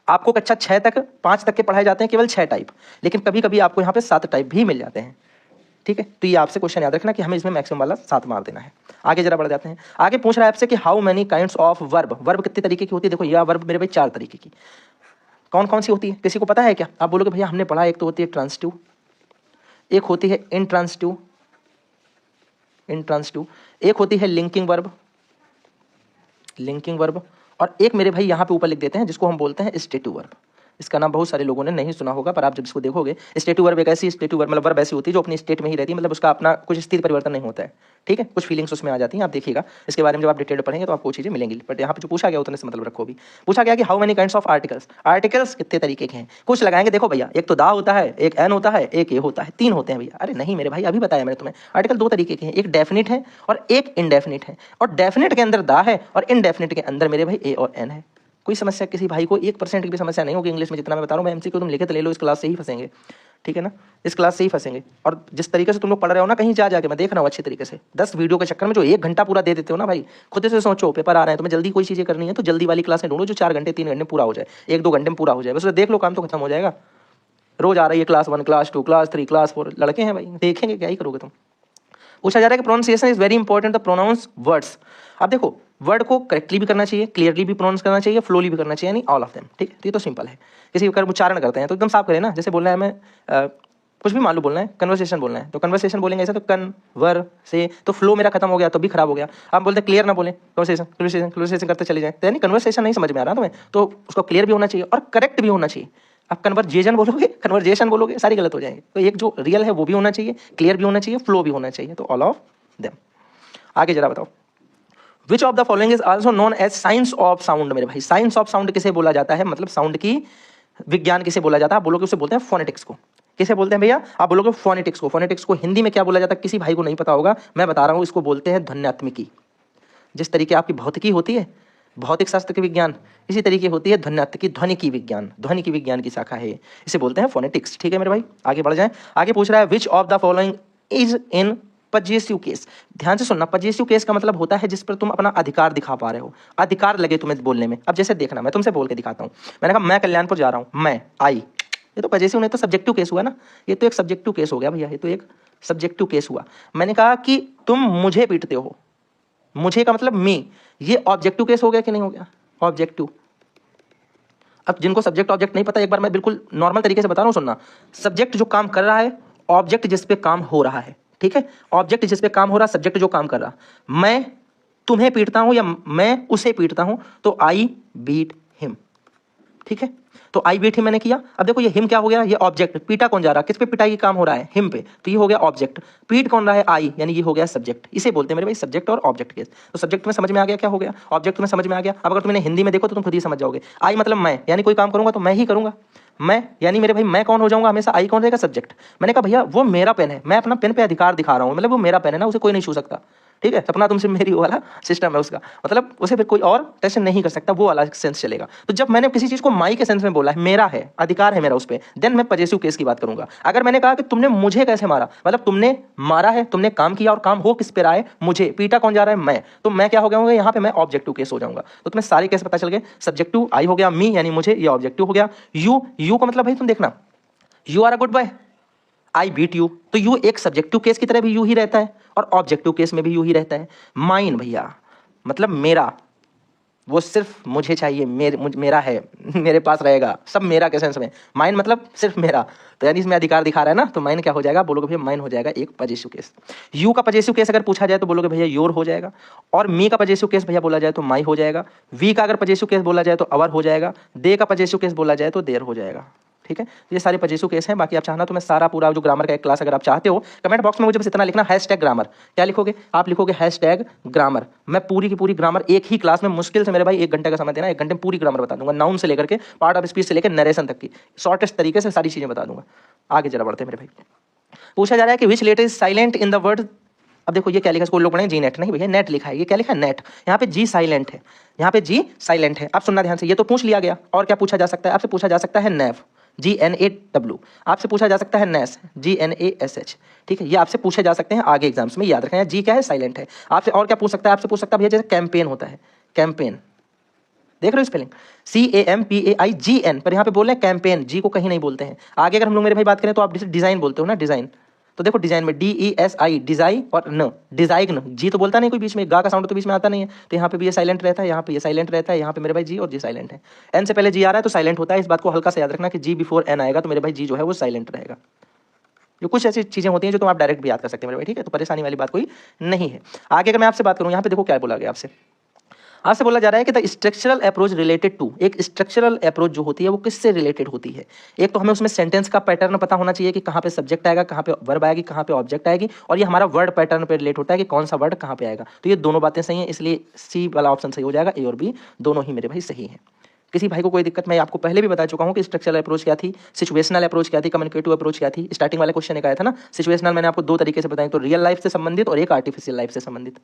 आपको कक्षा 6 तक 5 तक के पढ़ाए जाते हैं केवल 6 टाइप, लेकिन कभी कभी आपको यहाँ पे 7 टाइप भी मिल जाते हैं, ठीक है। तो ये आपसे क्वेश्चन याद रखना कि हमें इसमें मैक्सिमम वाला 7 मार देना है। आगे जरा बढ़ जाते हैं, आगे पूछ रहा है आपसे कि how many kinds of verb, verb कितने तरीके की होती है। देखो यह वर्ब मेरे भाई 4 तरीके की, कौन कौन सी होती है, किसी को पता है क्या। आप बोलोगे भैया हमने पढ़ा, एक तो होती है ट्रांसिटिव, एक होती है इनट्रांसिटिव, एक होती है लिंकिंग वर्ब, और एक मेरे भाई यहाँ पे ऊपर लिख देते हैं जिसको हम बोलते हैं स्टेटिव वर्ब। इसका नाम बहुत सारे लोगों ने नहीं सुना होगा, पर आप जब इसको देखोगे, स्टेटिव वर्ब एक ऐसी स्टेटिव वर्ब मतलब वर्ब ऐसी होती है जो अपनी स्टेट में ही रहती है, मतलब उसका अपना कुछ स्थिति परिवर्तन नहीं होता है, ठीक है। कुछ फीलिंग्स उसमें आ जाती हैं, आप देखिएगा इसके बारे में जब आप डिटेल पढ़ेंगे तो आपको चीज़ें मिलेंगी। बट यहाँ पे जो पूछा गया उतने से मतलब रखो भी। पूछा गया कि how many kinds of articles, articles कितने तरीके के हैं, कुछ लगाएंगे। देखो भैया एक तो दा होता है, एक एन होता है, एक ए होता है, 3 होते हैं भैया। अरे नहीं मेरे भाई, अभी बताया मैंने तुम्हें, आर्टिकल 2 तरीके के हैं, एक डेफिनिट है और एक इनडेफिनिट है, और डेफिनिट के अंदर दा है और इनडेफिनिट के अंदर मेरे भाई ए और एन है। कोई समस्या किसी भाई को 1% की भी समस्या नहीं होगी इंग्लिश में, जितना मैं बता रहा हूँ। मैं एमसीक्यू तुम लिखे तो ले लो, इस क्लास से ही फंसेंगे, ठीक है ना, इस क्लास से ही फंसेंगे। और जिस तरीके से तुम लोग पढ़ रहे हो ना, कहीं जाके मैं देख रहा हूँ अच्छे तरीके से, 10 वीडियो के चक्कर में जो 1 घंटा पूरा दे देते हो ना भाई, खुद से सोचो पेपर आ रहे हैं, तुम्हें जल्दी कोई चीज़ें करनी है तो जल्दी वाली क्लासें ढूंढो जो 4 घंटे 3 घंटे पूरा हो जाए, 1 2 घंटे में पूरा हो जाए, बस देख लो काम तो खत्म हो जाएगा। रोज आ रही है क्लास 1, क्लास 2, क्लास 3, क्लास 4, लड़के हैं भाई, देखेंगे क्या ही करोगे तुम। पूछा जा रहा है कि pronunciation is very important the pronounce words. अब देखो वर्ड को करेक्टली भी करना चाहिए, क्लियरली भी प्रोनाउंस करना चाहिए, फ्लोली भी करना चाहिए, यानी ऑल ऑफ देम, ठीक है। तो ये तो सिंपल है। किसी का उच्चारण करते हैं तो एकदम साफ करें ना, जैसे बोलना है हमें कुछ भी मान लो बोलना है, कन्वर्सेशन बोलना है तो कन्वर्सेशन बोलेंगे ऐसा, तो कन्वर से तो फ्लो मेरा खत्म हो गया तो भी खराब हो गया। आप बोलते हैं क्लियर ना बोले, कन्वर्सेशन करते चले जाए, तो यानी कन्वर्सेशन नहीं समझ में आ रहा तुम्हें, तो उसको क्लियर भी होना चाहिए और करेक्ट भी होना चाहिए। आप कन्वर्जेशन बोलोगे सारी गलत हो जाएंगे। तो एक जो रियल है वो भी होना चाहिए, क्लियर भी होना चाहिए, फ्लो भी होना चाहिए, तो ऑल ऑफ देम। आगे जरा बताओ, which of the following is also known as science of sound. मेरे भाई साइंस ऑफ साउंड किसे बोला जाता है, मतलब साउंड की विज्ञान किसे बोला जाता है। आप बोलोगे उसे बोलते हैं फोनेटिक्स को। किसे बोलते हैं भैया, आप बोलोगे फोनेटिक्स को। फोनेटिक्स को हिंदी में क्या बोला जाता है, किसी भाई को नहीं पता होगा, मैं बता रहा हूँ, इसको बोलते हैं ध्वन्यात्मिकी। जिस तरीके आपकी भौतिकी होती है, भौतिक शास्त्र के विज्ञान, इसी तरीके होती है ध्वन्यात्मिकी, ध्वनिकी विज्ञान, ध्वनिकी विज्ञान की शाखा है, इसे बोलते हैं फोनेटिक्स। ठीक है मेरे भाई, आगे बढ़ जाए। आगे पूछ रहा है which of the following is in possessive case. ध्यान से सुनना, पजेसिव केस का मतलब होता है जिस पर तुम अपना अधिकार दिखा पा रहे हो, अधिकार लगे तुम्हें बोलने में। अब जैसे देखना, मैं तुमसे बोल के दिखाता हूँ, मैंने कहा मैं कल्याणपुर जा रहा हूँ, मैं आई, ये तो पजेसिव नहीं, तो सब्जेक्टिव केस हुआ ना, ये तो एक सब्जेक्टिव केस हो गया भैया, ये तो एक सब्जेक्टिव केस हुआ। मैंने कहा कि तुम मुझे पीटते हो, मुझे का मतलब मी, ये ऑब्जेक्टिव केस हो गया कि नहीं हो गया, ऑब्जेक्टिव। अब जिनको सब्जेक्ट ऑब्जेक्ट नहीं पता, एक बार मैं बिल्कुल नॉर्मल तरीके से बता रहा हूँ, सुनना। सब्जेक्ट जो काम कर रहा है, ऑब्जेक्ट जिस पे काम हो रहा है, ठीक है, ऑब्जेक्ट जिस पे काम हो रहा है, सब्जेक्ट जो काम कर रहा। मैं तुम्हें पीटता हूं या मैं उसे पीटता हूं, तो आई बीट हिम, ठीक है। तो आई बीट हिम मैंने किया। अब देखो ये हिम क्या हो गया, ये ऑब्जेक्ट, पीटा कौन जा रहा है, किस पे पिटाई की काम हो रहा है, हिम पे, तो ये हो गया ऑब्जेक्ट। पीट कौन रहा है, आई, यानी ये हो गया सब्जेक्ट। इसे बोलते हैं मेरे भाई सब्जेक्ट और ऑब्जेक्ट केस। तो सब्जेक्ट में समझ में आ गया क्या हो गया, ऑब्जेक्ट में समझ में आ गया। अब अगर तुमने हिंदी में देखो तो तुम खुद ही समझ जाओगे। आई मतलब मैं, यानी कोई काम करूंगा तो मैं ही करूंगा, मैं, यानी मेरे भाई मैं कौन हो जाऊंगा हमेशा, आई कौन रहेगा, सब्जेक्ट। मैंने कहा भैया वो मेरा पेन है, मैं अपना पेन पे अधिकार दिखा रहा हूं, मतलब वो मेरा पेन है ना, उसे कोई नहीं छू सकता, ठीक है। सपना तुमसे मेरी वाला सिस्टम है उसका, मतलब उसे फिर कोई और टच नहीं कर सकता, वो वाला सेंस चलेगा। तो जब मैंने किसी चीज को माई के सेंस में बोला है, मेरा है, अधिकार है मेरा उस पर, देन मैं पजेसिव केस की बात करूंगा। अगर मैंने कहा कि तुमने मुझे कैसे मारा, मतलब तुमने मारा है, तुमने काम किया और काम हो किस पे रहा है, मुझे, पीटा कौन जा रहा है, मैं, तो मैं क्या हो गया, यहाँ पे मैं ऑब्जेक्टिव केस हो जाऊंगा। तो तुम्हें सारे केस पता चल गए, सब्जेक्टिव आई हो गया, मी यानी मुझे, ये ऑब्जेक्टिव हो गया। यू का मतलब भाई तुम देखना, you are a good boy, I beat you, तो यू एक सब्जेक्टिव केस की तरह भी यू ही रहता है और ऑब्जेक्टिव केस में भी यू ही रहता है। माइन भैया मतलब मेरा, वो सिर्फ मुझे चाहिए, मेरा है, मेरे पास रहेगा, सब मेरा के सेंस में। माइन मतलब सिर्फ मेरा, तो यानी इसमें अधिकार दिखा रहा है ना, तो माइन क्या हो जाएगा, बोलोगे भैया माइन हो जाएगा एक पजेसिव केस। यू का पजेसिव केस अगर पूछा जाए तो बोलोगे भैया योर हो जाएगा, और मी का पजेसिव केस भैया बोला जाए तो माई हो जाएगा। वी का अगर पजेसिव केस बोला जाए तो अवर हो जाएगा। दे का पजेसिव केस बोला जाए तो देर हो जाएगा, ठीक है। ये सारे पजेसिव केस हैं। बाकी आप चाहना तो मैं सारा पूरा जो ग्रामर का एक क्लास अगर आप चाहते हो, कमेंट बॉक्स में मुझे बस इतना लिखना, हैशटैग ग्रामर। क्या लिखोगे आप, लिखोगे हैशटैग ग्रामर। मैं पूरी की पूरी ग्रामर एक ही क्लास में, मुश्किल से मेरे भाई 1 घंटे का समय देना, 1 घंटे में पूरी ग्रामर बता दूंगा, नाउन से लेकर के पार्ट ऑफ स्पीच से लेकर नरेशन तक की शॉर्टेस्ट तरीके से सारी चीजें बता दूंगा। आगे जरा बढ़ते हैं मेरे भाई। पूछा जा रहा है कि which letter is silent in the word. अब देखो ये क्या लिखा है, स्कूल लोग पढ़ेंगे जी नेट, नहीं भैया नेट लिखा है, ये क्या लिखा है, नेट। यहाँ पे जी साइलेंट है, यहाँ पे जी साइलेंट है। अब सुनना ध्यान से, ये तो पूछ लिया गया, और क्या पूछा जा सकता है आपसे, पूछा जा सकता है नेव, GNAW, आपसे पूछा जा सकता है नेस, GNASH, ठीक है। ये आपसे पूछे जा सकते हैं आगे एग्जाम्स में, याद रखना। जी क्या है, साइलेंट है। आपसे और क्या पूछ सकता है, आपसे पूछ सकता है भैया जैसे कैंपेन होता है, कैंपेन, देख रहे हो स्पेलिंग, CAMPAIGN, पर यहाँ पे बोल रहे हैं कैंपेन, जी को कहीं नहीं बोलते हैं। आगे अगर हम लोग मेरे भाई बात करें तो आप डिजाइन बोलते हो ना, डिजाइन, तो देखो डिजाइन में DESI, डिजाइन, और न डिजाइन, जी तो बोलता नहीं कोई बीच में, गा का साउंड तो बीच में आता नहीं है, तो यहाँ पे भी ये साइलेंट रहता है, यहाँ पे ये साइलेंट रहता है, यहाँ पे मेरे भाई जी और जी साइलेंट है। एन से पहले जी आ रहा है तो साइलेंट होता है, इस बात को हल्का से याद रखना कि जी बिफोर एन आएगा तो मेरे भाई जी जो है वो साइलेंट रहेगा। जो कुछ ऐसी चीजें होती हैं जो तुम आप डायरेक्ट भी याद कर सकते हैं मेरे भाई, ठीक है, तो परेशानी वाली बात कोई नहीं है। आगे अगर मैं आपसे बात करूँ, यहाँ पे देखो क्या बोला गया आपसे, आपसे बोला जा रहा है कि the structural approach related to, एक स्ट्रक्चरल अप्रोच जो होती है वो किससे रिलेटेड होती है। एक तो हमें उसमें सेंटेंस का पैटर्न पता होना चाहिए कि कहाँ पे सब्जेक्ट आएगा, कहाँ पे वर्ब आएगी, कहाँ पे ऑब्जेक्ट आएगी, और ये हमारा वर्ड पैटर्न पे रिलेट होता है कि कौन सा वर्ड कहाँ पे आएगा। तो ये दोनों बातें सही हैं, इसलिए सी वाला ऑप्शन सही हो जाएगा, ए और बी दोनों ही मेरे भाई सही है। किसी भाई को कोई दिक्कत, मैं आपको पहले भी बता चुका हूँ कि स्ट्रक्चरल अप्रोच क्या थी, सिचुएशनल अप्रोच क्या थी, कम्युनिकेटिव अप्रोच क्या थी। स्टार्टिंग वाले क्वेश्चन एक आया था ना, सिचुएशनल मैंने आपको 2 तरीके से बताया, तो रियल लाइफ से संबंधित और एक आर्टिफिशियल लाइफ से संबंधित।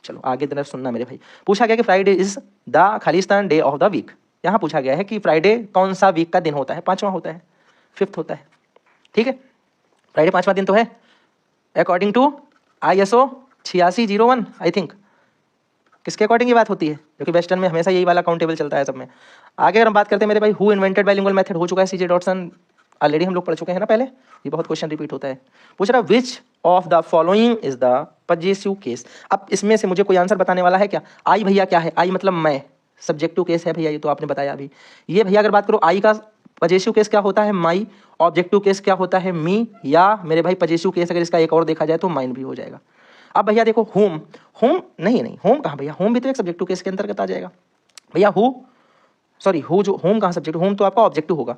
चलो आगे तरफ सुनना मेरे भाई। पूछा गया कि Friday is the Khalistan day of the week. यहाँ पूछा गया है कि फ्राइडे कौन सा वीक का दिन होता है, 5वां होता है, 5th होता है, ठीक है। फ्राइडे 5वां दिन तो है according to ISO 8601 I think. किसके अकॉर्डिंग ये बात होती है, क्योंकि वेस्टर्न में हमेशा यही वाला काउंटेबल चलता है सब में। आगे अगर हम बात करते हैं मेरे भाई, हु इन्वेंटेड बाइलिंगुअल मेथड, हो चुका है CJ डॉटसन, ऑलरेडी हम लोग पढ़ चुके हैं ना पहले, ये बहुत क्वेश्चन रिपीट होता है। पूछ रहा विच of the following is the possessive case. अब इसमें से मुझे कोई आंसर बताने वाला है क्या? आई भैया क्या है? आई मतलब मैं, सब्जेक्टिव केस है भैया, ये तो आपने बताया अभी। ये भैया अगर बात करो आई का पजेसिव केस क्या होता है? माई। ऑब्जेक्टिव केस क्या होता है? मी। या मेरे भाई पजेसिव केस अगर इसका एक और देखा जाए तो माइन भी हो जाएगा। अब भैया देखो होम, होम नहीं होम कहाँ भैया, होम भी तो एक सब्जेक्टिव केस के अंतर्गत आ जाएगा भैया। हु जो होम कहाँ सब्जेक्ट, होम तो आपका ऑब्जेक्टिव होगा,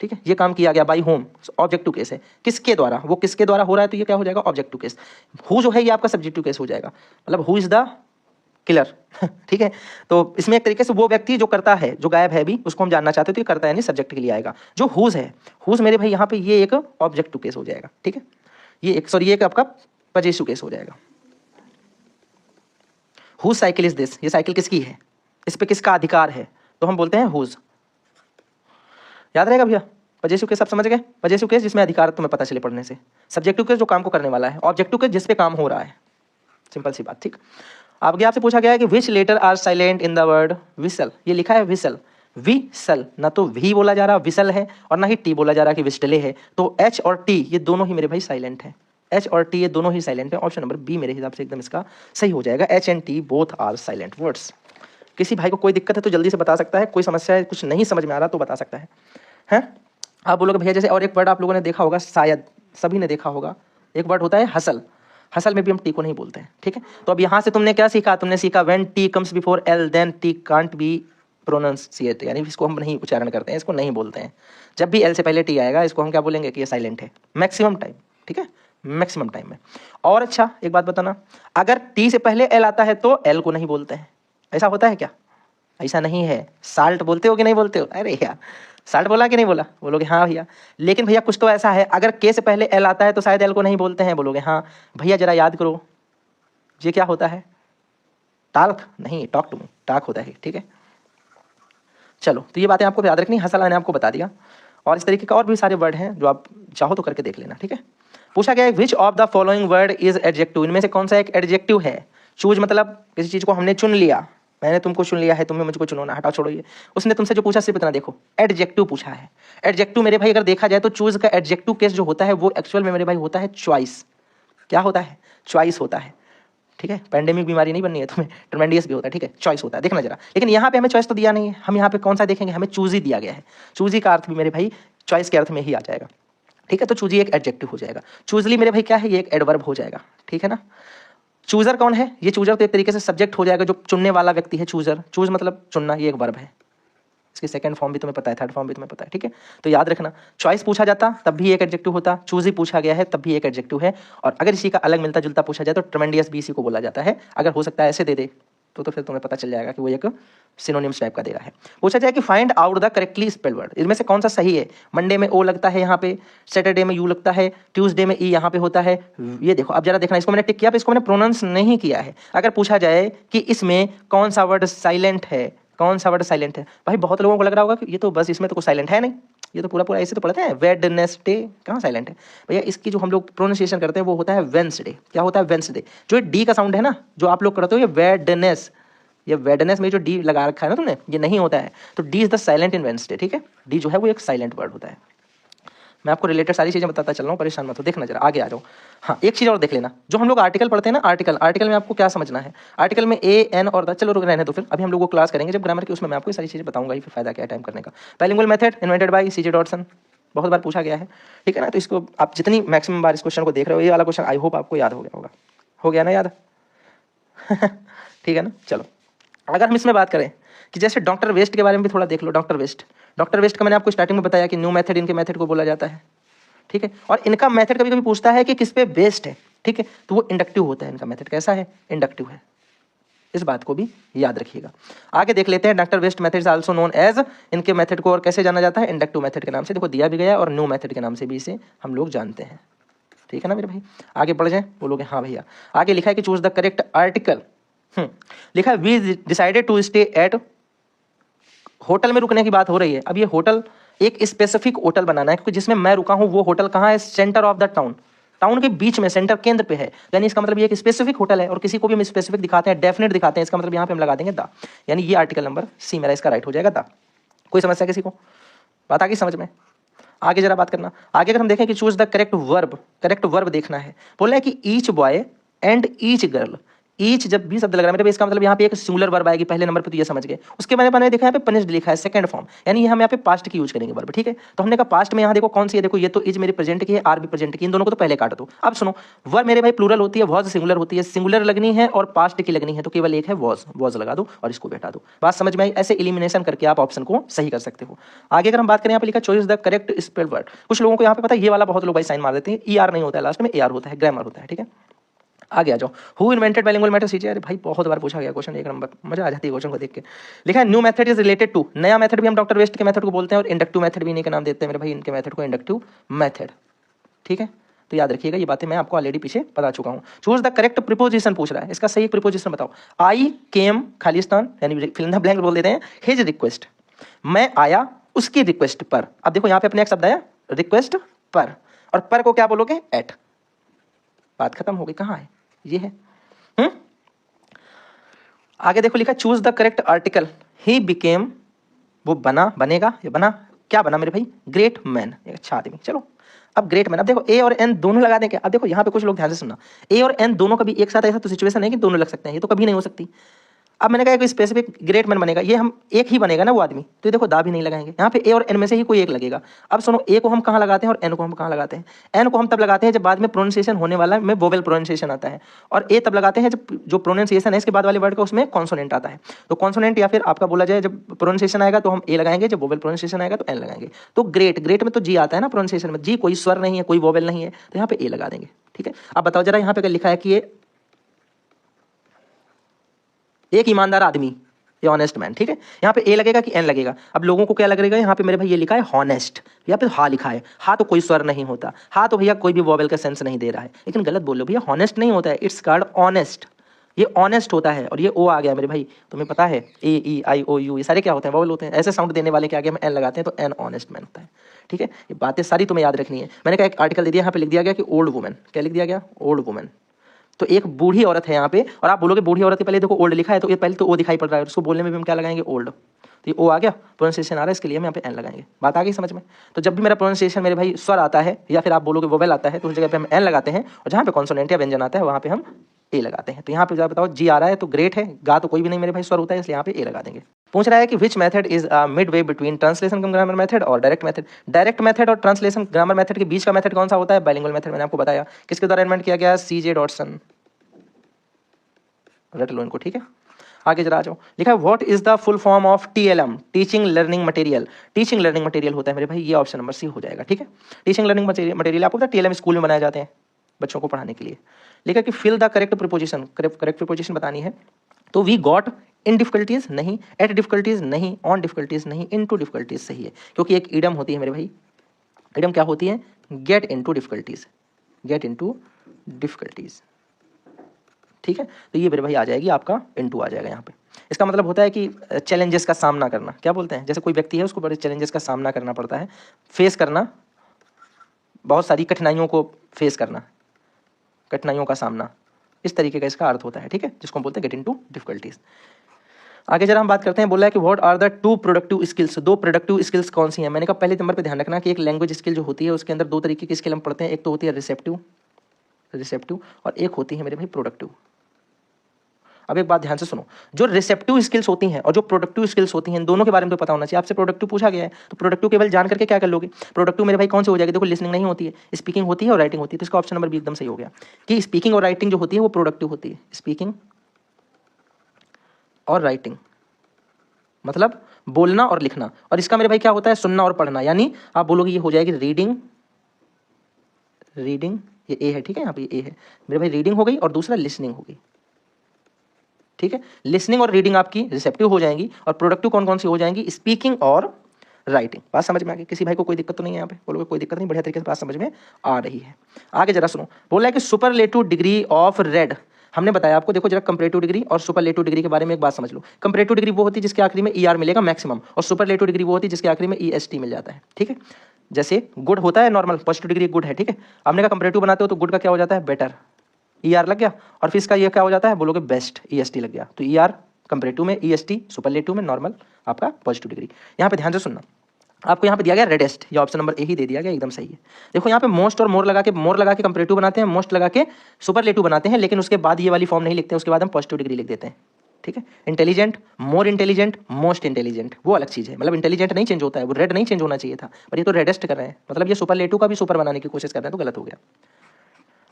ठीक है। ये काम किया गया बाई होम, ऑब्जेक्टिव केस है। किसके द्वारा? वो किसके द्वारा हो रहा है तो ये क्या हो जाएगा? Objective case. हु जो है ये आपका सब्जेक्टिव केस हो जाएगा, मतलब हु इज द किलर ठीक है। तो इसमें एक तरीके से वो व्यक्ति जो करता है, जो गायब है भी, उसको हम जानना चाहते हैं तो ये करता है नहीं सब्जेक्ट के लिए आएगा। जो हुज है, हुज मेरे भाई यहाँ पे ये एक ऑब्जेक्टिव केस हो जाएगा, ठीक है। ये एक आपका पजेसिव केस हो जाएगा। हुज साइकिल इज दिस, ये साइकिल किसकी है, इस पे किसका अधिकार है, तो हम बोलते हैं हुज। याद रहेगा भैया, पजेसिव केस आप समझ गए। पजेसिव केस जिसमें अधिकार तुम्हें पता चले पढ़ने से, सब्जेक्टिव केस जो काम को करने वाला है, ऑब्जेक्टिव केस जिस पे काम हो रहा है, सिंपल सी बात, ठीक। आगे आपसे पूछा गया है कि which letter are silent in the word whistle. ये लिखा है विसल, विसल, ना तो वी बोला जा रहा विसल है और ना ही टी बोला जा रहा कि विस्टले है। तो एच और टी ये दोनों ही मेरे भाई साइलेंट है, एच और टी ये दोनों ही साइलेंट है। ऑप्शन नंबर बी मेरे हिसाब से एकदम इसका सही हो जाएगा। H and T both are silent words. किसी भाई को कोई दिक्कत है तो जल्दी से बता सकता है, कोई समस्या है, कुछ नहीं समझ में आ रहा तो बता सकता है, हैं? आप बोलोगे भैया जैसे और एक वर्ड आप लोगों ने देखा होगा, शायद सभी ने देखा होगा, एक वर्ड होता है हसल। हसल में भी हम टी को नहीं बोलते हैं, ठीक है। तो अब यहाँ से तुमने क्या सीखा? तुमने सीखा when T comes before L then T can't be pronunciate, यानी इसको हम नहीं उच्चारण करते हैं, इसको नहीं बोलते हैं। जब भी एल से पहले टी आएगा इसको हम क्या बोलेंगे कि ये साइलेंट है मैक्सिमम टाइम, ठीक है, मैक्सिमम टाइम में। और अच्छा एक बात बताना, अगर टी से पहले एल आता है तो एल को नहीं बोलते हैं, ऐसा होता है क्या? ऐसा नहीं है। साल्ट बोलते हो कि नहीं बोलते हो? अरे यार साल्ट बोला कि नहीं बोला? बोलोगे हाँ भैया। लेकिन भैया कुछ तो ऐसा है, अगर के से पहले एल आता है तो शायद एल को नहीं बोलते हैं, बोलोगे हाँ भैया। जरा याद करो ये क्या होता है? टाल्क नहीं, टॉक टू मी, टाक होता है, ठीक है। चलो तो ये बातें आपको याद रखनी, हसल मैंने आपको बता दिया। और इस तरीके का और भी सारे वर्ड हैं जो आप चाहो तो करके देख लेना, ठीक है। पूछा गया है which of the following word is adjective, इनमें से कौन सा एक एडजेक्टिव है? चूज मतलब किसी चीज को हमने चुन लिया, मैंने तुमको चुन लिया है, तुम्हें मुझको चुनना, हटाओ छोड़ो ये। उसने तुमसे जो पूछा सिर्फ इतना देखो, एडजेक्टिव पूछा है। एडजेक्टिव मेरे भाई अगर देखा जाए तो चूज का एडजेक्टिव केस जो होता है वो एक्चुअल में मेरे भाई होता है चॉइस। क्या होता है? चॉइस होता है, ठीक है। पैंडेमिक बीमारी नहीं बननी है तुम्हें, ट्रमेंडियस भी होता है, ठीक है। चॉइस होता है, देखना जरा। लेकिन यहाँ पे हमें चॉइस तो दिया नहीं है, हम यहाँ पे कौन सा देखेंगे? हमें चूज ही दिया गया है। चूजी का अर्थ भी मेरे भाई चॉइस के अर्थ में ही आ जाएगा, ठीक है। तो चूजी एक एडजेक्टिव हो जाएगा। चूजली मेरे भाई क्या है? ये एक एडवर्ब हो जाएगा, ठीक है ना। चूजर कौन है? ये चूजर तो एक तरीके से सब्जेक्ट हो जाएगा, जो चुनने वाला व्यक्ति है चूजर। चूज मतलब चुनना, ये एक वर्ब है। इसकी सेकंड फॉर्म भी तुम्हें पता है, थर्ड फॉर्म भी तुम्हें पता है, ठीक है। तो याद रखना, चॉइस पूछा जाता तब भी एक एडजेक्टिव होता, चूज ही पूछा गया है तब भी एक एडजेक्टिव है। और अगर इसी का अलग मिलता जुलता पूछा जाए तो ट्रेमेंडियस भी इसी को बोला जाता है। अगर हो सकता है ऐसे दे दे तो फिर तुम्हें पता चल जाएगा कि वो एक सिनोनिम्स टाइप का दे रहा है। पूछा जाए कि find out the correctly spelled word, इनमें से कौन सा सही है? मंडे में ओ लगता है यहाँ पे, सैटरडे में यू लगता है, ट्यूसडे में ई यहाँ पे होता है। ये देखो अब जरा देखना, इसको मैंने टिक किया, इसको मैंने प्रोनाउंस नहीं किया है। अगर पूछा जाए कि इसमें कौन सा वर्ड साइलेंट है, कौन सा वर्ड साइलेंट है? भाई बहुत लोगों को लग रहा होगा कि ये तो बस इसमें तो कोई साइलेंट है नहीं, ये तो पूरा पूरा ऐसे तो पढ़ते हैं। वेडनेसडे कहाँ साइलेंट है भैया? इसकी जो हम लोग प्रोनाउंसिएशन करते हैं वो होता है वेंसडे। क्या होता है? वेंसडे। जो डी का साउंड है ना, जो आप लोग करते हो ये वेडनेस, ये वेडनेस में जो डी लगा रखा है ना तुमने, ये नहीं होता है। तो D is the silent in Wednesday, ठीक है। डी जो है वो एक साइलेंट वर्ड होता है। मैं आपको रिलेटेड सारी चीजें बताता चल रहा हूँ, परेशान मत हो। देखना जरा, आगे आ जाओ। हाँ एक चीज और देख लेना, जो हम लोग आर्टिकल पढ़ते हैं ना, आर्टिकल में आपको क्या समझना है? आर्टिकल में ए एन और द, चलो रुक रहने दो, फिर अभी हम लोग वो क्लास करेंगे जब ग्रामर की, उसमें मैं आपको सारी चीजें बताऊंगा ही, फिर फायदा क्या है टाइम करने का। Bilingual method invented by C J Dodson, बहुत बार पूछा गया है, ठीक है ना। तो इसको आप जितनी मैक्सिमम बार इस क्वेश्चन को देख रहे हो, ये वाला क्वेश्चन आई होप आपको याद हो गया होगा। हो गया ना याद? ठीक है ना। चलो अगर हम इसमें बात करें कि जैसे डॉक्टर वेस्ट के बारे में भी थोड़ा देख लो। डॉक्टर वेस्ट का मैंने आपको स्टार्टिंग में बताया कि न्यू मेथड इनके मेथड को बोला जाता है, ठीक है। और इनका मेथड कभी कभी पूछता है कि किस पे बेस्ड है, ठीक है। तो वो इंडक्टिव होता है, इनका मेथड कैसा है? इंडक्टिव है। इस बात को भी याद रखिएगा। आगे देख लेते हैं, doctor West method is also known as, इनके मेथड को और कैसे जाना जाता है? इंडक्टिव मेथड के नाम से। देखो दिया भी गया और न्यू मेथड के नाम से भी इसे हम लोग जानते हैं, ठीक है ना मेरे भाई। आगे बढ़ जाए, बोलोगे हाँ भैया। आगे लिखा है कि चूज द करेक्ट आर्टिकल। लिखा है we decided to stay at, hotel में रुकने की बात हो रही है। अब ये होटल एक स्पेसिफिक होटल बनाना है, क्योंकि जिसमें मैं रुका हूं वो होटल कहाँ है? Centre of the town, town के बीच में, सेंटर केंद्र पे है। यानी इसका मतलब ये एक स्पेसिफिक होटल है, और किसी को भी हम स्पेसिफिक दिखाते हैं, डेफिनेट दिखाते हैं, इसका मतलब यहाँ पे हम लगा देंगे द। यानी ये आर्टिकल नंबर सी मेरा इसका राइट हो जाएगा, द। कोई समस्या किसी को? बात आ गई समझ में? आगे जरा बात करना, आगे अगर हम देखें कि चूज द करेक्ट वर्ब देखना है, बोला है कि each boy and each girl. Each जब भी शब्द लग रहा है मेरे, इसका मतलब यहाँ पे एक सिंगुलर वर्ब आएगी पहले नंबर पे, तो ये समझ गए। उसके मैंने मैंने देखा यहाँ पे पनिश्ड लिखा है सेकंड फॉर्म, यानी ये हम यहाँ पे पास्ट की यूज करेंगे वर्ब, ठीक है। तो हमने कहा पास्ट में यहाँ देखो कौन सी है, देखो ये तो इज मेरी प्रेजेंट की है, आर भी प्रेजेंट की, इन दोनों को तो पहले काट दो। अब सुनो, वर्ब मेरे भाई प्लूरल होती है, वॉज सिंगुलर होती है, सिंगुलर लगनी है और पास्ट की लगनी है, तो केवल एक है वॉज लगा दो और इसको बैठा दो। बात समझ में आई? ऐसे एलिमिनेशन करके आप ऑप्शन को सही कर सकते हो। आगे अगर हम बात करें, यहाँ पे लिखा choice the correct spelled word. कुछ लोगों को यहाँ पे पता है ये वाला बहुत लोग भाई साइन मार देते हैं, ई आर नहीं होता है लास्ट में, ए आर होता है, ग्रामर होता है, ठीक है। आगे आ जाओ, हु इन्वेंटेड बाइलिंगुअल मेथड सीजिए। अरे भाई बहुत बार पूछा गया क्वेश्चन, एक नंबर, मजा आ जाती है क्वेश्चन को देख के। लिखा है new method is related to, नया मेथड भी हम डॉक्टर वेस्ट के मेथड को बोलते हैं, और इंडक्टिव मेथड भी इन्हीं के नाम देते हैं मेरे भाई, इनके मेथड को इंडक्टिव मेथड, ठीक है। तो याद रखिएगा, ये बातें मैं आपको ऑलरेडी पीछे बता चुका हूँ। चूज द करेक्ट प्रिपोजिशन पूछ रहा है, इसका सही प्रिपोजिशन बताओ। आई केम खालिस्तान, यानी फिल इन द ब्लैंक बोल देते हैं, हिज रिक्वेस्ट, मैं आया उसकी रिक्वेस्ट पर। अब देखो यहाँ पे अपने एक शब्द आया रिक्वेस्ट पर, और पर को क्या बोलोगे? एट। बात खत्म हो गई, कहाँ है ये है। आगे देखो लिखा choose the correct article, he became, वो बना, बनेगा, ये बना, क्या बना मेरे भाई? ग्रेट मैन, एक अच्छा आदमी। चलो अब ग्रेट मैन, अब देखो ए और एन दोनों लगा देंगे। अब देखो यहाँ पे कुछ लोग ध्यान से सुनना, ए और एन दोनों कभी एक साथ ऐसा तो सिचुएशन है कि दोनों लग सकते हैं, ये तो कभी नहीं हो सकती। अब मैंने कहा कोई स्पेसिफिक ग्रेट मैन बनेगा, ये हम एक ही बनेगा ना वो आदमी, तो ये देखो दा भी नहीं लगाएंगे, यहाँ पे ए और एन में से ही कोई एक लगेगा। अब सुनो, ए को हम कहाँ लगाते हैं और एन को हम कहाँ लगाते हैं? एन को हम तब लगाते हैं जब बाद में प्रोनाउंसिएशन होने वाला में वोवेल प्रोनाउंसिएशन आता है, और ए तब लगाते हैं जब जो प्रोनाउंसिएशन है इसके बाद वाले वर्ड का उसमें कॉन्सोनेंट आता है। तो कॉन्सोनेंट या फिर आपका बोला जाए जब प्रोनाउंसिएशन आएगा तो हम ए लगाएंगे, जब वोवेल प्रोनाउंसिएशन आएगा तो एन लगाएंगे। तो ग्रेट में तो जी आता है ना प्रोनाउंसिएशन में, जी कोई स्वर नहीं है, कोई वोवेल नहीं है, तो यहाँ पे ए लगा देंगे, ठीक है। अब बताओ जरा, यहाँ पे लिखा है कि ये एक ईमानदार आदमी, ये ऑनेस्ट मैन, ठीक है। यहाँ पे ए लगेगा कि एन लगेगा? अब लोगों को क्या लगेगा, यहाँ पे मेरे भाई ये लिखा है हॉनेस्ट, या फिर हा लिखा है, हा तो कोई स्वर नहीं होता, हा तो भैया कोई भी वोवेल का सेंस नहीं दे रहा है, लेकिन गलत बोल लो भैया, हॉनेस्ट नहीं होता है, इट्स कॉल्ड ऑनेस्ट, ये ऑनेस्ट होता है। और ये ओ आ गया मेरे भाई, तुम्हें पता है ए ई आई ओ यू ये सारे क्या होते हैं? वोवेल होते हैं। ऐसे साउंड देने वाले के आगे हम एन लगाते हैं तो एन ऑनेस्ट मैन होता है, ठीक है। ये बातें सारी तुम्हें याद रखनी है। मैंने कहा एक आर्टिकल दे दिया, यहाँ पे लिख दिया गया कि ओल्ड वुमेन, क्या लिख दिया गया? Old women. तो एक बूढ़ी औरत है यहाँ पे, और आप बोलोगे बूढ़ी औरत के पहले देखो ओल्ड लिखा है, तो ये पहले तो ओ दिखाई पड़ रहा है, उसको बोलने में भी हम क्या लगाएंगे? ओल्ड। तो ये ओ आ गया, प्रोनाउंसिएशन आ रहा है, इसके लिए हम यहाँ पे एन लगाएंगे। बात आ गई समझ में? तो जब भी मेरा प्रोनाउंसिएशन मेरे भाई स्वर आता है, या फिर आप बोलोगे वोवेल आता है, तो उस जगह पे हम एन लगाते हैं, और जहाँ पे कॉन्सोनेंट या व्यंजन आता है वहाँ पे हम ए लगाते हैं। तो यहाँ पे जरा बताओ, जी आ रहा है तो ग्रेट है, गा तो कोई भी नहीं मेरे भाई स्वर होता है, इसलिए यहाँ पे ए लगा देंगे। पूछ रहा है कि which method is mid way between translation come grammar method और डायरेक्ट मेथड। डायरेक्ट मेथड और ट्रांसलेशन ग्रामर मेथड के बीच का मेथड कौन सा होता है? Bilingual method. मैंने आपको बताया, किसके द्वारा इन्वेंट किया गया? सीजे डॉटसन, रट लो इनको, ठीक है। आगे जरा आ जाओ, लिखा है what is the full form of TLM, teaching learning material. Teaching learning material होता है मेरे भाई, ये ऑप्शन नंबर सी हो जाएगा, ठीक है। टीचिंग लर्निंग मटेरियल आपको पता है टीएलएम स्कूल में बनाए जाते हैं बच्चों को पढ़ाने के लिए। लिखा कि fill the correct preposition, correct preposition बतानी है। तो वी गॉट इन डिफिकल्टीज नहीं, एट डिफिकल्टीज नहीं, ऑन डिफिकल्टीज नहीं, इन टू डिफिकल्टीज सही है, क्योंकि एक इडम होती है मेरे भाई, इडम क्या होती है? Get in to difficulties, get in to difficulties, ठीक है। तो ये मेरे भाई आ जाएगी आपका इनटू आ जाएगा यहाँ पे। इसका मतलब होता है कि चैलेंजेस का सामना करना, क्या बोलते हैं? जैसे कोई व्यक्ति है उसको बड़े चैलेंजेस का सामना करना पड़ता है, फेस करना, बहुत सारी कठिनाइयों को फेस करना, कठिनाइयों का सामना, इस तरीके का इसका अर्थ होता है, ठीक है, जिसको हम बोलते हैं गेट इनटू डिफिकल्टीज। आगे जरा हम बात करते हैं, बोला है कि what are the two productive skills, दो प्रोडक्टिव स्किल्स कौन सी हैं? मैंने कहा पहले नंबर पे ध्यान रखना कि एक लैंग्वेज स्किल जो होती है उसके अंदर दो तरीके की स्किल हम पढ़ते हैं, एक तो होती है रिसेप्टिव, और एक होती है मेरे भाई प्रोडक्टिव। अब एक बात ध्यान से सुनो, जो रिसेप्टिव स्किल्स होती हैं और जो प्रोडक्टिव स्किल्स होती हैं, इन दोनों के बारे में तो पता होना चाहिए। आपसे प्रोडक्टिव पूछा गया है तो प्रोडक्टिव केवल जान करके क्या कर लोगे? प्रोडक्टिव मेरे भाई कौन सी हो जाएगी? देखो लिसनिंग नहीं होती है, स्पीकिंग होती है और राइटिंग होती है, तो इसका ऑप्शन नंबर भी एकदम सही हो गया कि स्पीकिंग और राइटिंग जो होती है वो प्रोडक्टिव होती है। स्पीकिंग और राइटिंग मतलब बोलना और लिखना, और इसका मेरे भाई क्या होता है? सुनना और पढ़ना। यानी आप बोलोगे ये हो जाएगी रीडिंग, ये ए है, ठीक है, यहाँ पे ए है मेरे भाई, रीडिंग हो गई, और दूसरा लिसनिंग हो गई, ठीक है। लिसनिंग और रीडिंग आपकी रिसेप्टिव हो जाएंगी, और प्रोडक्टिव कौन कौन सी हो जाएंगी? स्पीकिंग और राइटिंग। बात समझ में आ गई? किसी भाई को कोई दिक्कत तो नहीं है यहाँ पे? बोलोगे कोई दिक्कत नहीं, बढ़िया तरीके से बात समझ में आ रही है। आगे जरा सुनो, बोला है कि सुपरलेटिव डिग्री ऑफ रेड। हमने बताया आपको, देखो जरा कंपैरेटिव डिग्री और सुपरलेटिव डिग्री के बारे में एक बात समझ लो। कंपैरेटिव डिग्री वो होती है जिसके आखिरी में ईआर मिलेगा मैक्सिमम, और सुपरलेटिव डिग्री वो होती है जिसके आखिरी में ईएसटी मिल जाता है, ठीक है। जैसे गुड होता है नॉर्मल, पॉजिटिव डिग्री गुड है, ठीक है। हमने कहा कंपैरेटिव बनाते हो तो गुड का क्या हो जाता है? बेटर, ईआर लग गया, और फिर इसका ये क्या हो जाता है? बोलोगे बेस्ट, ईएसटी लग गया। तो ईआर कंपैरेटिव में, ईएसटी सुपरलेटिव में, नॉर्मल आपका पॉजिटिव डिग्री। यहाँ पे ध्यान से सुनना, आपको यहाँ पे दिया गया रेडेस्ट, ये ऑप्शन नंबर ए ही दे दिया गया, एकदम सही है। देखो यहाँ पे मोस्ट और मोर लगा के कंपैरेटिव बनाते हैं, मोस्ट लगा के सुपरलेटिव बनाते हैं, लेकिन उसके बाद ये वाली फॉर्म नहीं लिखते हैं, उसके बाद हम पॉजिटिव डिग्री लिख देते हैं, ठीक है। Intelligent, more intelligent, most intelligent, वो अलग चीज़ है, मतलब इंटेलिजेंट नहीं चेंज होता है, वो रेड नहीं चेंज होना चाहिए था, पर ये तो रेडेस्ट कर रहे हैं, मतलब ये सुपरलेटिव का भी सुपर बनाने की कोशिश कर रहे हैं, तो गलत हो गया।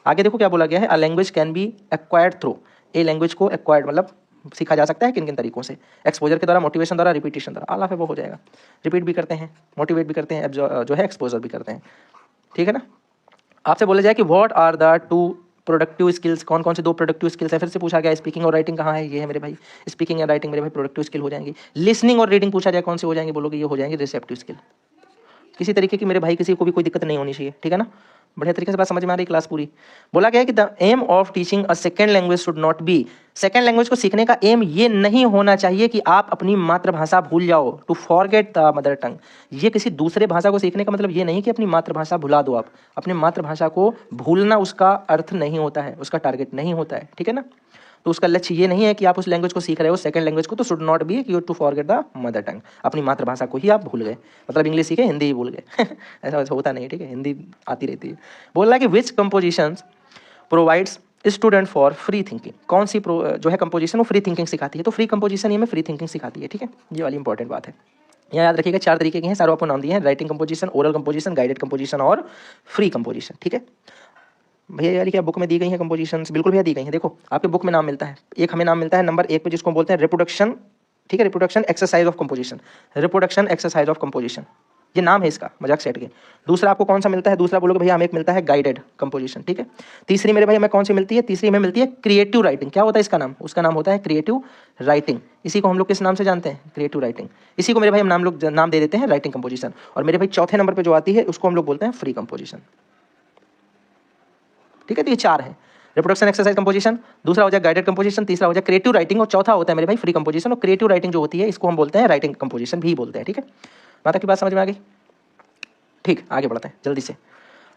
आगे देखो क्या बोला गया है, a language can be acquired through, a language को एक्वायर्ड मतलब सीखा जा सकता है किन किन तरीकों से, एक्सपोजर के द्वारा, मोटिवेशन द्वारा, रिपीटेशन द्वारा, आला है वो हो जाएगा, रिपीट भी करते हैं, मोटिवेट भी करते हैं, जो है एक्सपोजर भी करते हैं, ठीक है ना। आपसे बोला जाए कि what are the 2 productive skills, कौन कौन से 2 प्रोडक्टिव स्किल्स है, फिर से पूछा गया स्पीकिंग और राइटिंग कहाँ है, ये है मेरे भाई, स्पीकिंग एंड राइटिंग मेरे भाई प्रोडक्टिव स्किल हो जाएंगी। लिसनिंग और रीडिंग पूछा जाए कौन से हो जाएंगे, बोलोगे ये हो जाएंगे रिसेप्टिव स्किल। किसी तरीके की मेरे भाई किसी को भी कोई दिक्कत नहीं होनी चाहिए, ठीक है ना, बढ़िया तरीके से बात समझ में आ रही क्लास पूरी। बोला गया है कि the aim of teaching a second language should not be, second language को सीखने का एम ये नहीं होना चाहिए कि आप अपनी मातृभाषा भूल जाओ, to forget the mother tongue. ये किसी दूसरे भाषा को सीखने का मतलब ये नहीं कि अपनी मातृभाषा भुला दो, आप अपनी मातृभाषा को भूलना उसका अर्थ नहीं होता है, उसका टारगेट नहीं होता है, ठीक है ना। तो उसका लक्ष्य ये नहीं है कि आप उस लैंग्वेज को सीख रहे हो सेकंड लैंग्वेज को, तो शुड नॉट बी कि to forget the mother tongue, अपनी मातृभाषा को ही आप भूल गए, मतलब इंग्लिश सीखे हिंदी ही भूल गए ऐसा वैसा होता नहीं, ठीक है, हिंदी आती रहती है। बोल रहा है कि which compositions provides student for free thinking, कौन सी जो है कंपोजिशन वो फ्री थिंकिंग सिखाती है, तो फ्री कंपोजिशन ये में फ्री थिंकिंग सिखाती है, ठीक है, ये वाली इंपॉर्टेंट बात है। यहाँ याद रखिएगा 4 तरीके के हैं, सारे आपको नाम दिए हैं, writing composition, oral composition, guided composition और फ्री कंपोजिशन, ठीक है। भैया यार क्या बुक में दी गई है कंपोजिशंस, बिल्कुल भैया दी गई है, देखो आपके बुक में नाम मिलता है, एक हमें नाम मिलता है नंबर 1 पे जिसको बोलते हैं रिप्रोडक्शन, ठीक है, reproduction exercise of composition, reproduction exercise of composition, ये नाम है इसका, मजाक सेट के। दूसरा आपको कौन सा मिलता है, दूसरा बोलोगे भैया हमें एक मिलता है गाइडेड कंपोजिशन, ठीक है। तीसरी मेरे भाई हमें कौन सी मिलती है, तीसरी हमें मिलती है क्रिएटिव राइटिंग, क्या होता है इसका नाम, उसका नाम होता है क्रिएटिव राइटिंग, इसी को हम लोग किस नाम से जानते हैं, क्रिएटिव नाम, इसी को मेरे भाई हम नाम दे देते हैं राइटिंग कंपोजिशन। और मेरे भाई चौथे नंबर पर जो आती है उसको हम लोग बोलते हैं फ्री कंपोजिशन, ठीक है। तो ये 4 है, रिप्रोडक्शन एक्सरसाइज कंपोजिशन, दूसरा हो जाए गाइडेड कंपोजिशन, तीसरा हो जाए क्रिएटिव राइटिंग और चौथा होता है मेरे भाई फ्री कंपोजिशन। और क्रिएटिव राइटिंग जो होती है इसको हम बोलते हैं राइटिंग कंपोजिशन भी बोलते हैं, ठीक है। माता की बात समझ में आ गई, ठीक, आगे बढ़ते हैं जल्दी से।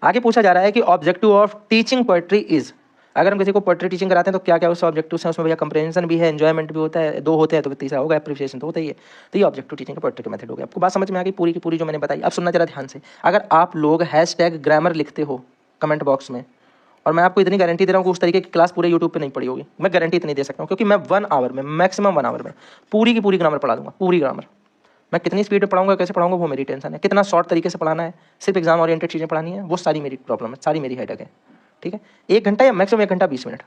आगे पूछा जा रहा है कि objective of teaching poetry is, अगर हम किसी को पोएट्री टीचिंग कराते हैं तो क्या क्या उसके ऑब्जेक्टिव्स हैं, उसमें भैया कंप्रेंशन भी है, एंजॉयमेंट भी होता है, 2 होते हैं तो तीसरा होगा एप्रिसिएशन, तो होता ही है। तो ये ऑब्जेक्टिव टीचिंग का पोएट्री का मेथड हो गया, आपको बात समझ में आ गई पूरी की पूरी जो मैंने बताई। अब सुनना जरा ध्यान से, अगर आप लोग #ग्रामर लिखते हो कमेंट बॉक्स में, और मैं आपको इतनी गारंटी दे रहा हूँ कि उस तरीके की क्लास पूरे यूट्यूब पे नहीं पड़ी होगी, मैं गारंटी इतनी दे सकता हूँ, क्योंकि मैं 1 आवर में, मैक्सिमम 1 आवर में पूरी की पूरी ग्रामर पढ़ा दूंगा, पूरी ग्रामर। मैं कितनी स्पीड में पढ़ाऊंगा, कैसे पढ़ाऊंगा वो मेरी टेंशन है, कितना शॉर्ट तरीके से पढ़ाना है, सिर्फ एग्जाम ओरिएंटेड चीज़ें पढ़ानी है, वो सारी मेरी प्रॉब्लम है, सारी मेरी हेडेक है, ठीक है। 1 घंटा या मैक्सिमम 1 घंटा 20 मिनट,